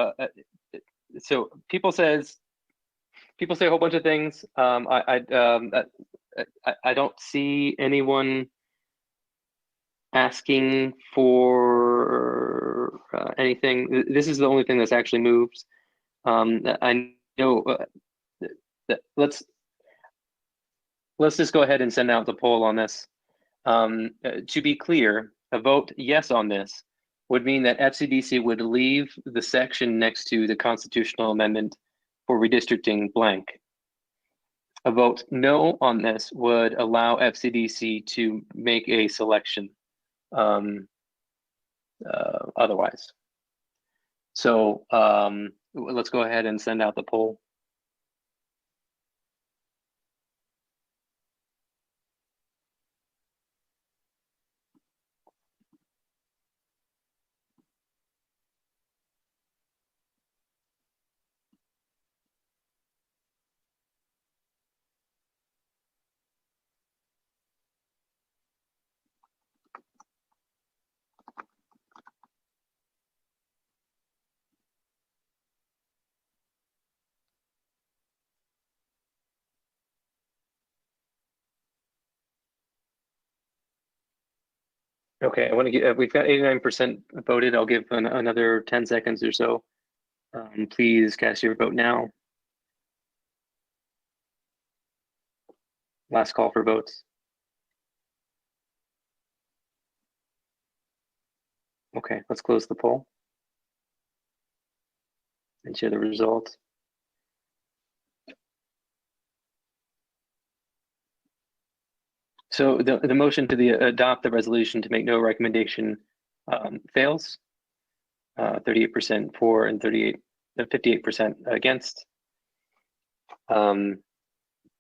So people say a whole bunch of things. I don't see anyone asking for anything. This is the only thing that's actually moved. I know. Let's just go ahead and send out the poll on this. To be clear, a vote yes on this would mean that FCDC would leave the section next to the constitutional amendment for redistricting blank. A vote no on this would allow FCDC to make a selection otherwise. So let's go ahead and send out the poll. Okay, I want to get, we've got 89% voted. I'll give another 10 seconds or so. Please cast your vote now. Last call for votes. Okay, let's close the poll and share the results. So the motion to adopt the resolution to make no recommendation fails. 38% for and 58% against. In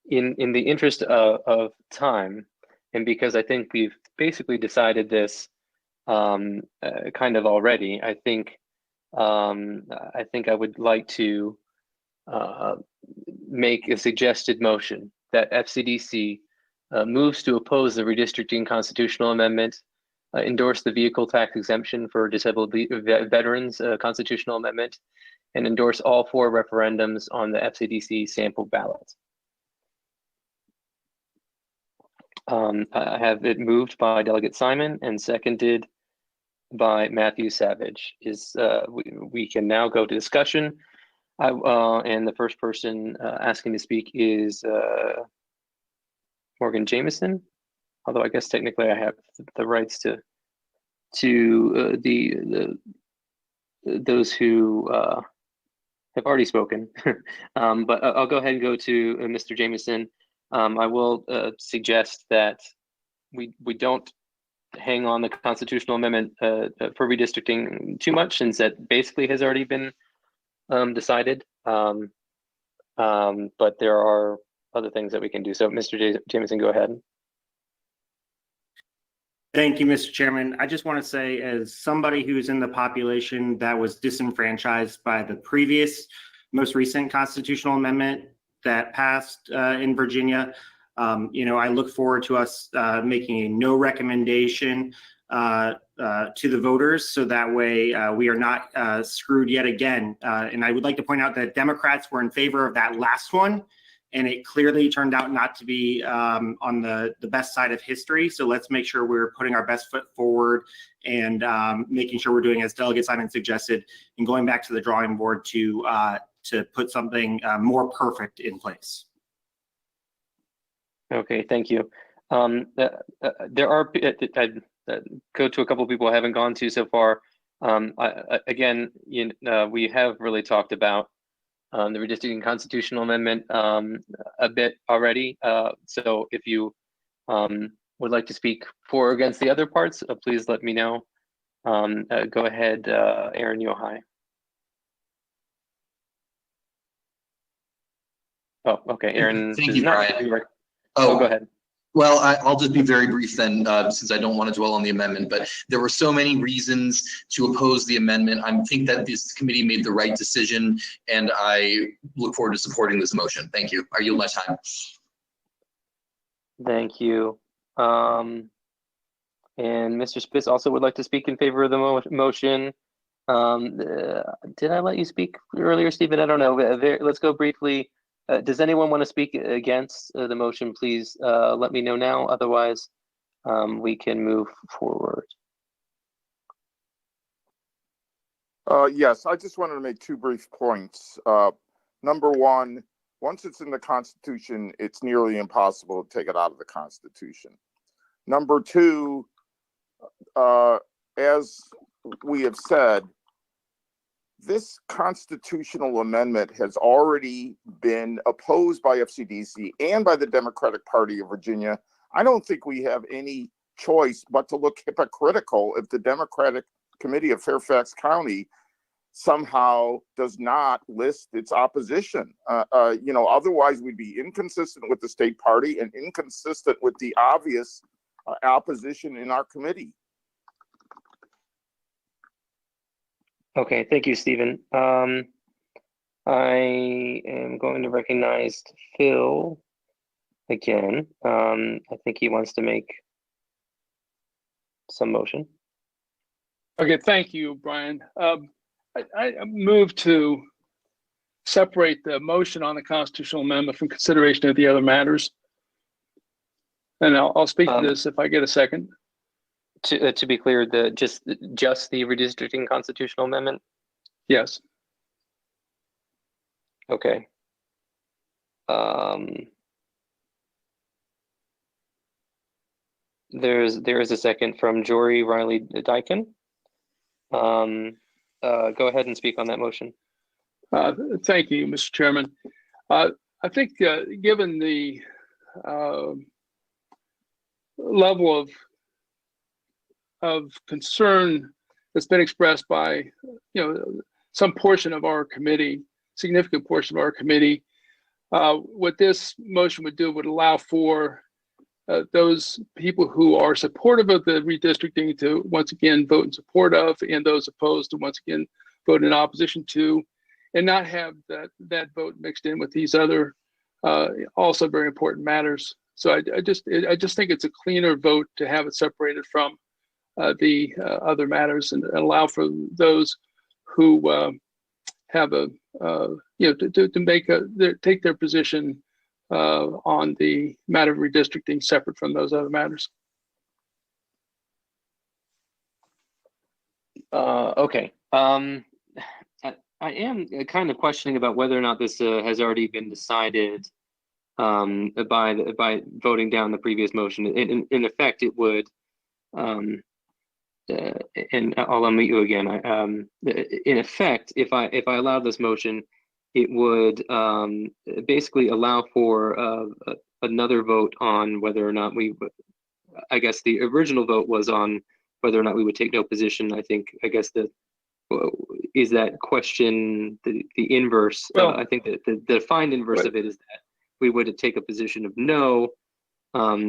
the interest of time, and because I think we've basically decided this kind of already, I think I would like to make a suggested motion that FCDC moves to oppose the redistricting constitutional amendment, endorse the vehicle tax exemption for disabled veterans constitutional amendment, and endorse all 4 referendums on the FCDC sample ballots. I have it moved by Delegate Simon and seconded by Matthew Savage. We can now go to discussion. And the first person asking to speak is Morgan Jameson. Although I guess technically I have the rights to those who have already spoken. But I'll go ahead and go to Mr. Jameson. I will suggest that we don't hang on the constitutional amendment for redistricting too much, since that basically has already been decided. But there are other things that we can do. So Mr. Jameson, go ahead. Thank you, Mr. Chairman. I just want to say, as somebody who's in the population that was disenfranchised by the previous, most recent constitutional amendment that passed in Virginia, I look forward to us making a no recommendation to the voters, so that way we are not screwed yet again. And I would like to point out that Democrats were in favor of that last one, and it clearly turned out not to be on the best side of history. So let's make sure we're putting our best foot forward and making sure we're doing as Delegate Simon suggested, and going back to the drawing board to put something more perfect in place. Okay, thank you. There are, I'd go to a couple of people I haven't gone to so far. Again, we have really talked about the redistricting constitutional amendment a bit already. So if you would like to speak for or against the other parts, please let me know. Go ahead, Aaron Yohai. Oh, okay, Aaron. Thank you, Brian. Oh, go ahead. Well, I'll just be very brief then, since I don't want to dwell on the amendment, but there were so many reasons to oppose the amendment. I think that this committee made the right decision, and I look forward to supporting this motion. Thank you. I yield my time. Thank you. And Mr. Spitz also would like to speak in favor of the motion. Did I let you speak earlier, Stephen? I don't know. Let's go briefly. Does anyone want to speak against the motion? Please let me know now. Otherwise, we can move forward. Yes, I just wanted to make 2 brief points. Number one, once it's in the Constitution, it's nearly impossible to take it out of the Constitution. Number 2, as we have said, this constitutional amendment has already been opposed by FCDC and by the Democratic Party of Virginia. I don't think we have any choice but to look hypocritical if the Democratic Committee of Fairfax County somehow does not list its opposition. Otherwise we'd be inconsistent with the state party and inconsistent with the obvious opposition in our committee. Okay, thank you, Stephen. I am going to recognize Phil again. I think he wants to make some motion. Okay, thank you, Brian. I move to separate the motion on the constitutional amendment from consideration of the other matters. And I'll speak to this if I get a second. To be clear, just the redistricting constitutional amendment? Yes. Okay. There is a second from Jory Riley Dyken. Go ahead and speak on that motion. Thank you, Mr. Chairman. I think given the level of concern that's been expressed by some portion of our committee, significant portion of our committee, what this motion would do would allow for those people who are supportive of the redistricting to once again vote in support of, and those opposed to once again vote in opposition to, and not have that vote mixed in with these other also very important matters. So I just think it's a cleaner vote to have it separated from the other matters, and allow for those who have a, to make take their position on the matter of redistricting separate from those other matters. Okay. I am kind of questioning about whether or not this has already been decided by voting down the previous motion. In effect, it would, and I'll unmute you again. In effect, if I allow this motion, it would basically allow for another vote on whether or not we. I guess the original vote was on whether or not we would take no position. I guess is that question the inverse? Well, I think that the defined inverse of it is that we would take a position of no.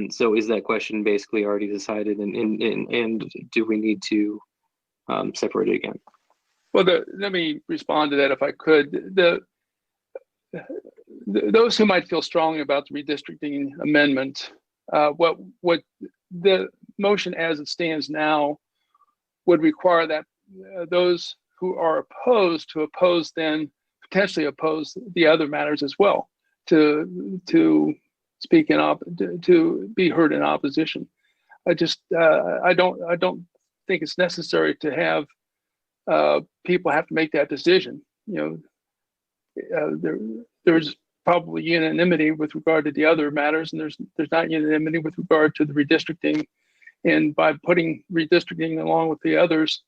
So is that question basically already decided, and do we need to separate it again? Well, let me respond to that if I could. Those who might feel strongly about the redistricting amendment, what the motion as it stands now would require that those who are opposed to oppose, then potentially oppose the other matters as well, to speak to be heard in opposition. I don't think it's necessary to have people have to make that decision. There's probably unanimity with regard to the other matters, and there's not unanimity with regard to the redistricting. And by putting redistricting along with the others,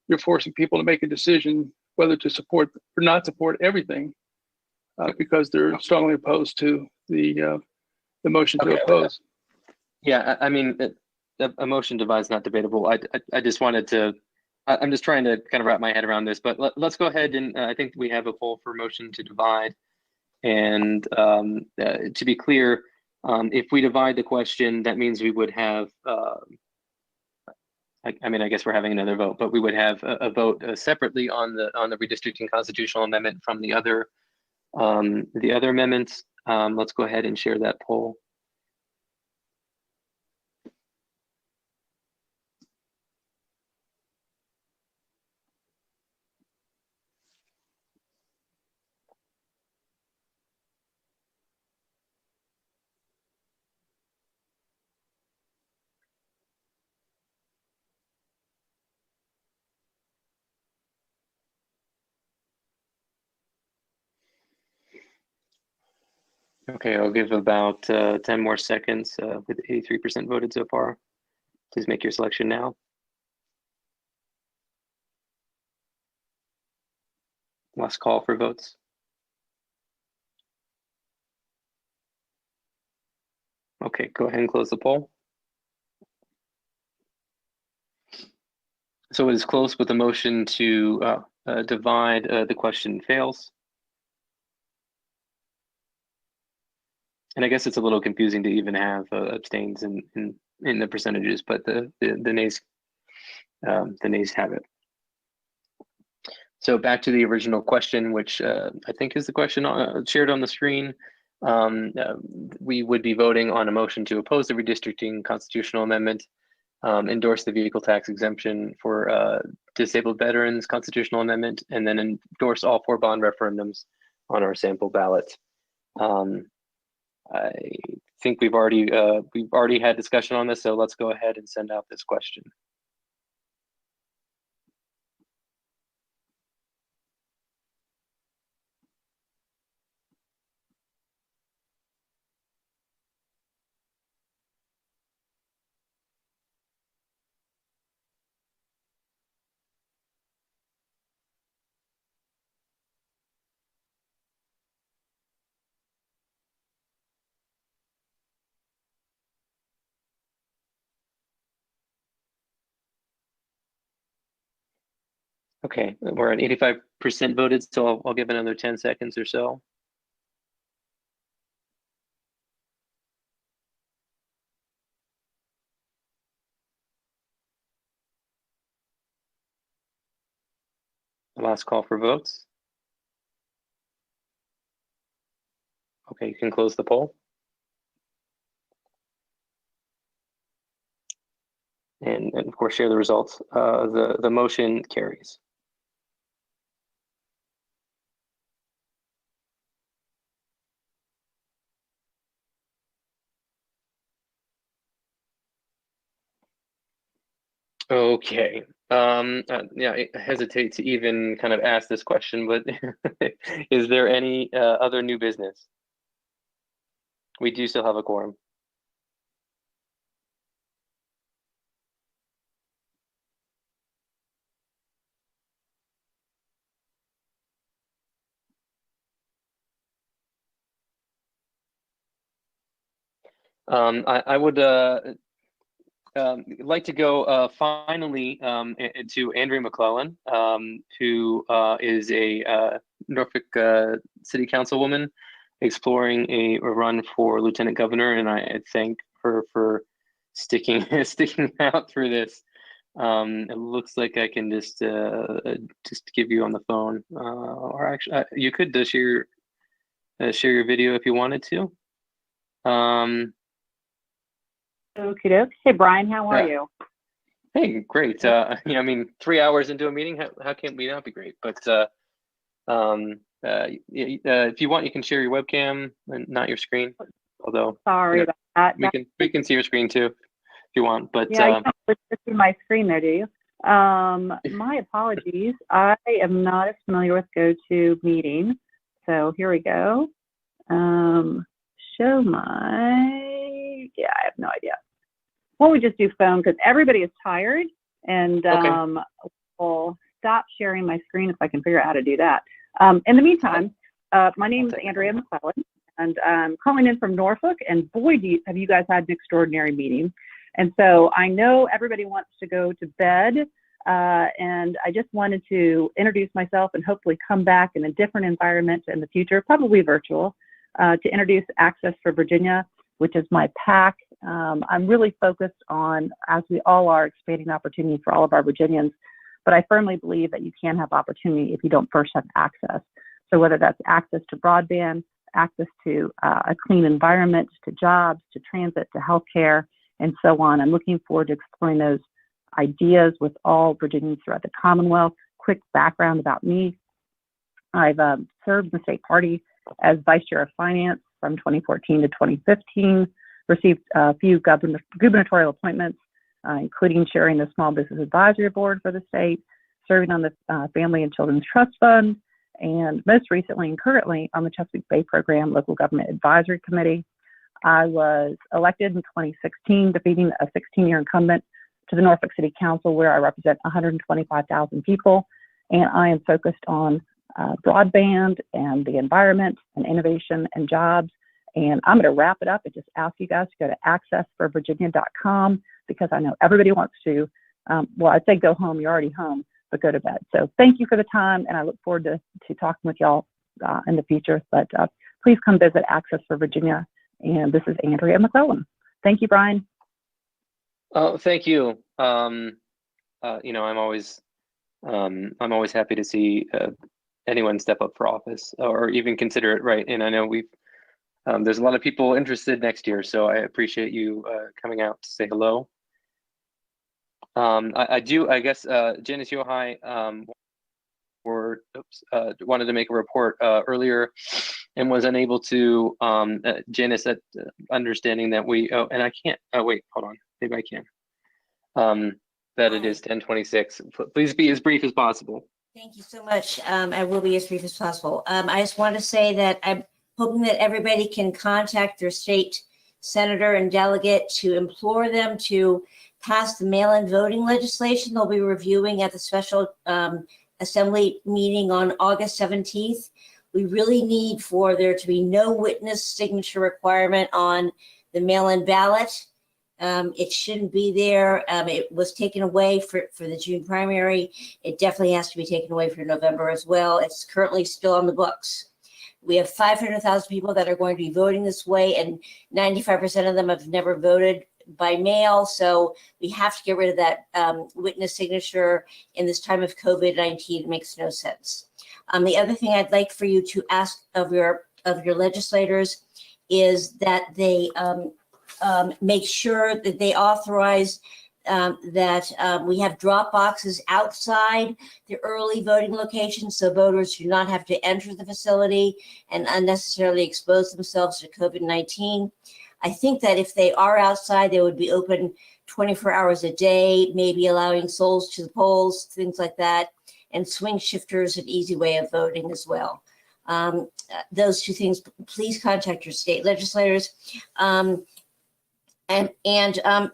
you're forcing people to make a decision whether to support or not support everything, because they're strongly opposed to the motion to oppose. Yeah, I mean, a motion divides not debatable. I just wanted to. I'm just trying to kind of wrap my head around this, but let's go ahead and I think we have a poll for motion to divide. And to be clear, if we divide the question, that means we would have. I guess we're having another vote, but we would have a vote separately on the redistricting constitutional amendment from the other amendments. Let's go ahead and share that poll. Okay, I'll give about 10 more seconds with 83% voted so far. Please make your selection now. Last call for votes. Okay, go ahead and close the poll. So it is close, with the motion to divide the question fails. And I guess it's a little confusing to even have abstains in the percentages, but the nays have it. So back to the original question, which I think is the question shared on the screen. We would be voting on a motion to oppose the redistricting constitutional amendment, endorse the vehicle tax exemption for disabled veterans constitutional amendment, and then endorse all 4 bond referendums on our sample ballot. I think we've already had discussion on this, so let's go ahead and send out this question. Okay, we're at 85% voted, so I'll give another 10 seconds or so. Last call for votes. Okay, you can close the poll. And of course, share the results. The motion carries. Okay. Yeah, I hesitate to even kind of ask this question, but is there any other new business? We do still have a quorum. I would like to go finally to Andrea McClellan, who is a Norfolk City Councilwoman exploring a run for Lieutenant Governor, and I thank her for sticking out through this. It looks like I can just give you on the phone, or actually, you could share your video if you wanted to. Okie doke. Hey, Brian, how are you? Hey, great. I mean, 3 hours into a meeting, how can we not be great? But if you want, you can share your webcam and not your screen. Although, sorry about that. We can see your screen too, if you want. But yeah, you can't see my screen there, do you? My apologies. I am not as familiar with GoToMeeting, so here we go. Show my. Yeah, I have no idea. Well, we just do phone because everybody is tired, and we'll stop sharing my screen if I can figure out how to do that. In the meantime, my name is Andrea McClellan, and I'm calling in from Norfolk, and boy, have you guys had an extraordinary meeting. And so I know everybody wants to go to bed, and I just wanted to introduce myself and hopefully come back in a different environment in the future, probably virtual, to introduce Access for Virginia, which is my PAC. I'm really focused on, as we all are, expanding opportunity for all of our Virginians. But I firmly believe that you can't have opportunity if you don't first have access. So whether that's access to broadband, access to a clean environment, to jobs, to transit, to healthcare, and so on. I'm looking forward to exploring those ideas with all Virginians throughout the Commonwealth. Quick background about me. I've served the state party as Vice Chair of Finance from 2014 to 2015, received a few gubernatorial appointments, including chairing the Small Business Advisory Board for the state, serving on the Family and Children's Trust Fund, and most recently and currently on the Chesapeake Bay Program Local Government Advisory Committee. I was elected in 2016, defeating a 16-year incumbent to the Norfolk City Council, where I represent 125,000 people, and I am focused on broadband and the environment and innovation and jobs. And I'm going to wrap it up and just ask you guys to go to accessforvirginia.com, because I know everybody wants to, well, I'd say go home, you're already home, but go to bed. So thank you for the time, and I look forward to talking with y'all in the future. But please come visit Access for Virginia. And this is Andrea McClellan. Thank you, Brian. Oh, thank you. I'm always happy to see anyone step up for office or even consider it, right? And I know there's a lot of people interested next year, so I appreciate you coming out to say hello. I guess Janice Yohai wanted to make a report earlier and was unable to. Janice, understanding that and I can't. Oh wait, hold on. Maybe I can. That it is 10:26. Please be as brief as possible. Thank you so much. I will be as brief as possible. I just want to say that I'm hoping that everybody can contact their state senator and delegate to implore them to pass the mail-in voting legislation they'll be reviewing at the special assembly meeting on August 17th. We really need for there to be no witness signature requirement on the mail-in ballot. It shouldn't be there. It was taken away for the June primary. It definitely has to be taken away for November as well. It's currently still on the books. We have 500,000 people that are going to be voting this way, and 95% of them have never voted by mail. So we have to get rid of that witness signature in this time of COVID-19. It makes no sense. The other thing I'd like for you to ask of your legislators is that they make sure that they authorize that we have drop boxes outside the early voting locations, so voters do not have to enter the facility and unnecessarily expose themselves to COVID-19. I think that if they are outside, they would be open 24 hours a day, maybe allowing souls to the polls, things like that, and swing shifters, an easy way of voting as well. Those two things, please contact your state legislators. And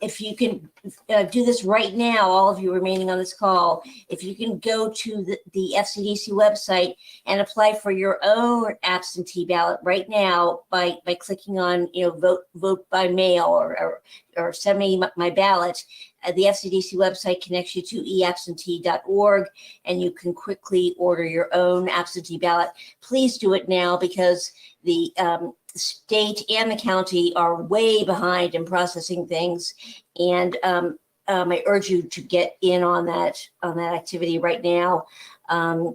if you can do this right now, all of you remaining on this call, if you can go to the FCDC website and apply for your own absentee ballot right now by clicking on, vote by mail or send me my ballot. The FCDC website connects you to eabsentee.org, and you can quickly order your own absentee ballot. Please do it now, because the state and the county are way behind in processing things, and I urge you to get in on that activity right now, and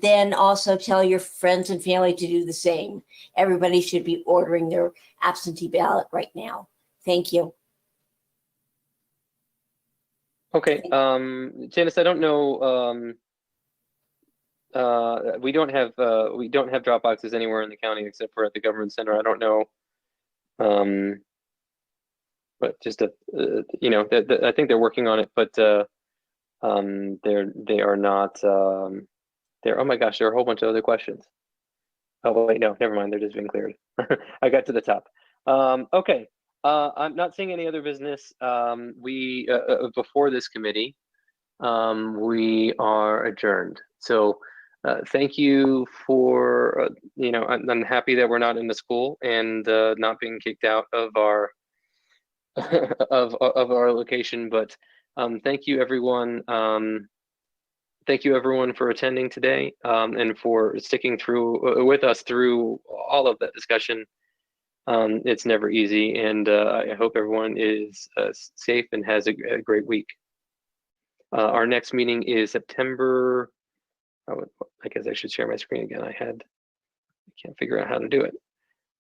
then also tell your friends and family to do the same. Everybody should be ordering their absentee ballot right now. Thank you. Okay, Janice, I don't know. We don't have drop boxes anywhere in the county except for at the government center. I don't know. But just I think they're working on it, but they are not. Oh my gosh, there are a whole bunch of other questions. Oh wait, no, never mind. They're just being cleared. I got to the top. Okay. I'm not seeing any other business. We before this committee, we are adjourned. So thank you for I'm happy that we're not in the school and not being kicked out of our of our location. But thank you everyone. Thank you everyone for attending today and for sticking through with us through all of that discussion. It's never easy, and I hope everyone is safe and has a great week. Our next meeting is September. Oh, I guess I should share my screen again. I can't figure out how to do it.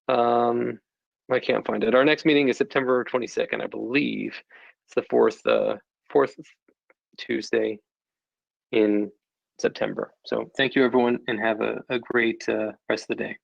I can't find it. Our next meeting is September 22nd, I believe. It's the fourth Tuesday in September. So thank you everyone, and have a great rest of the day.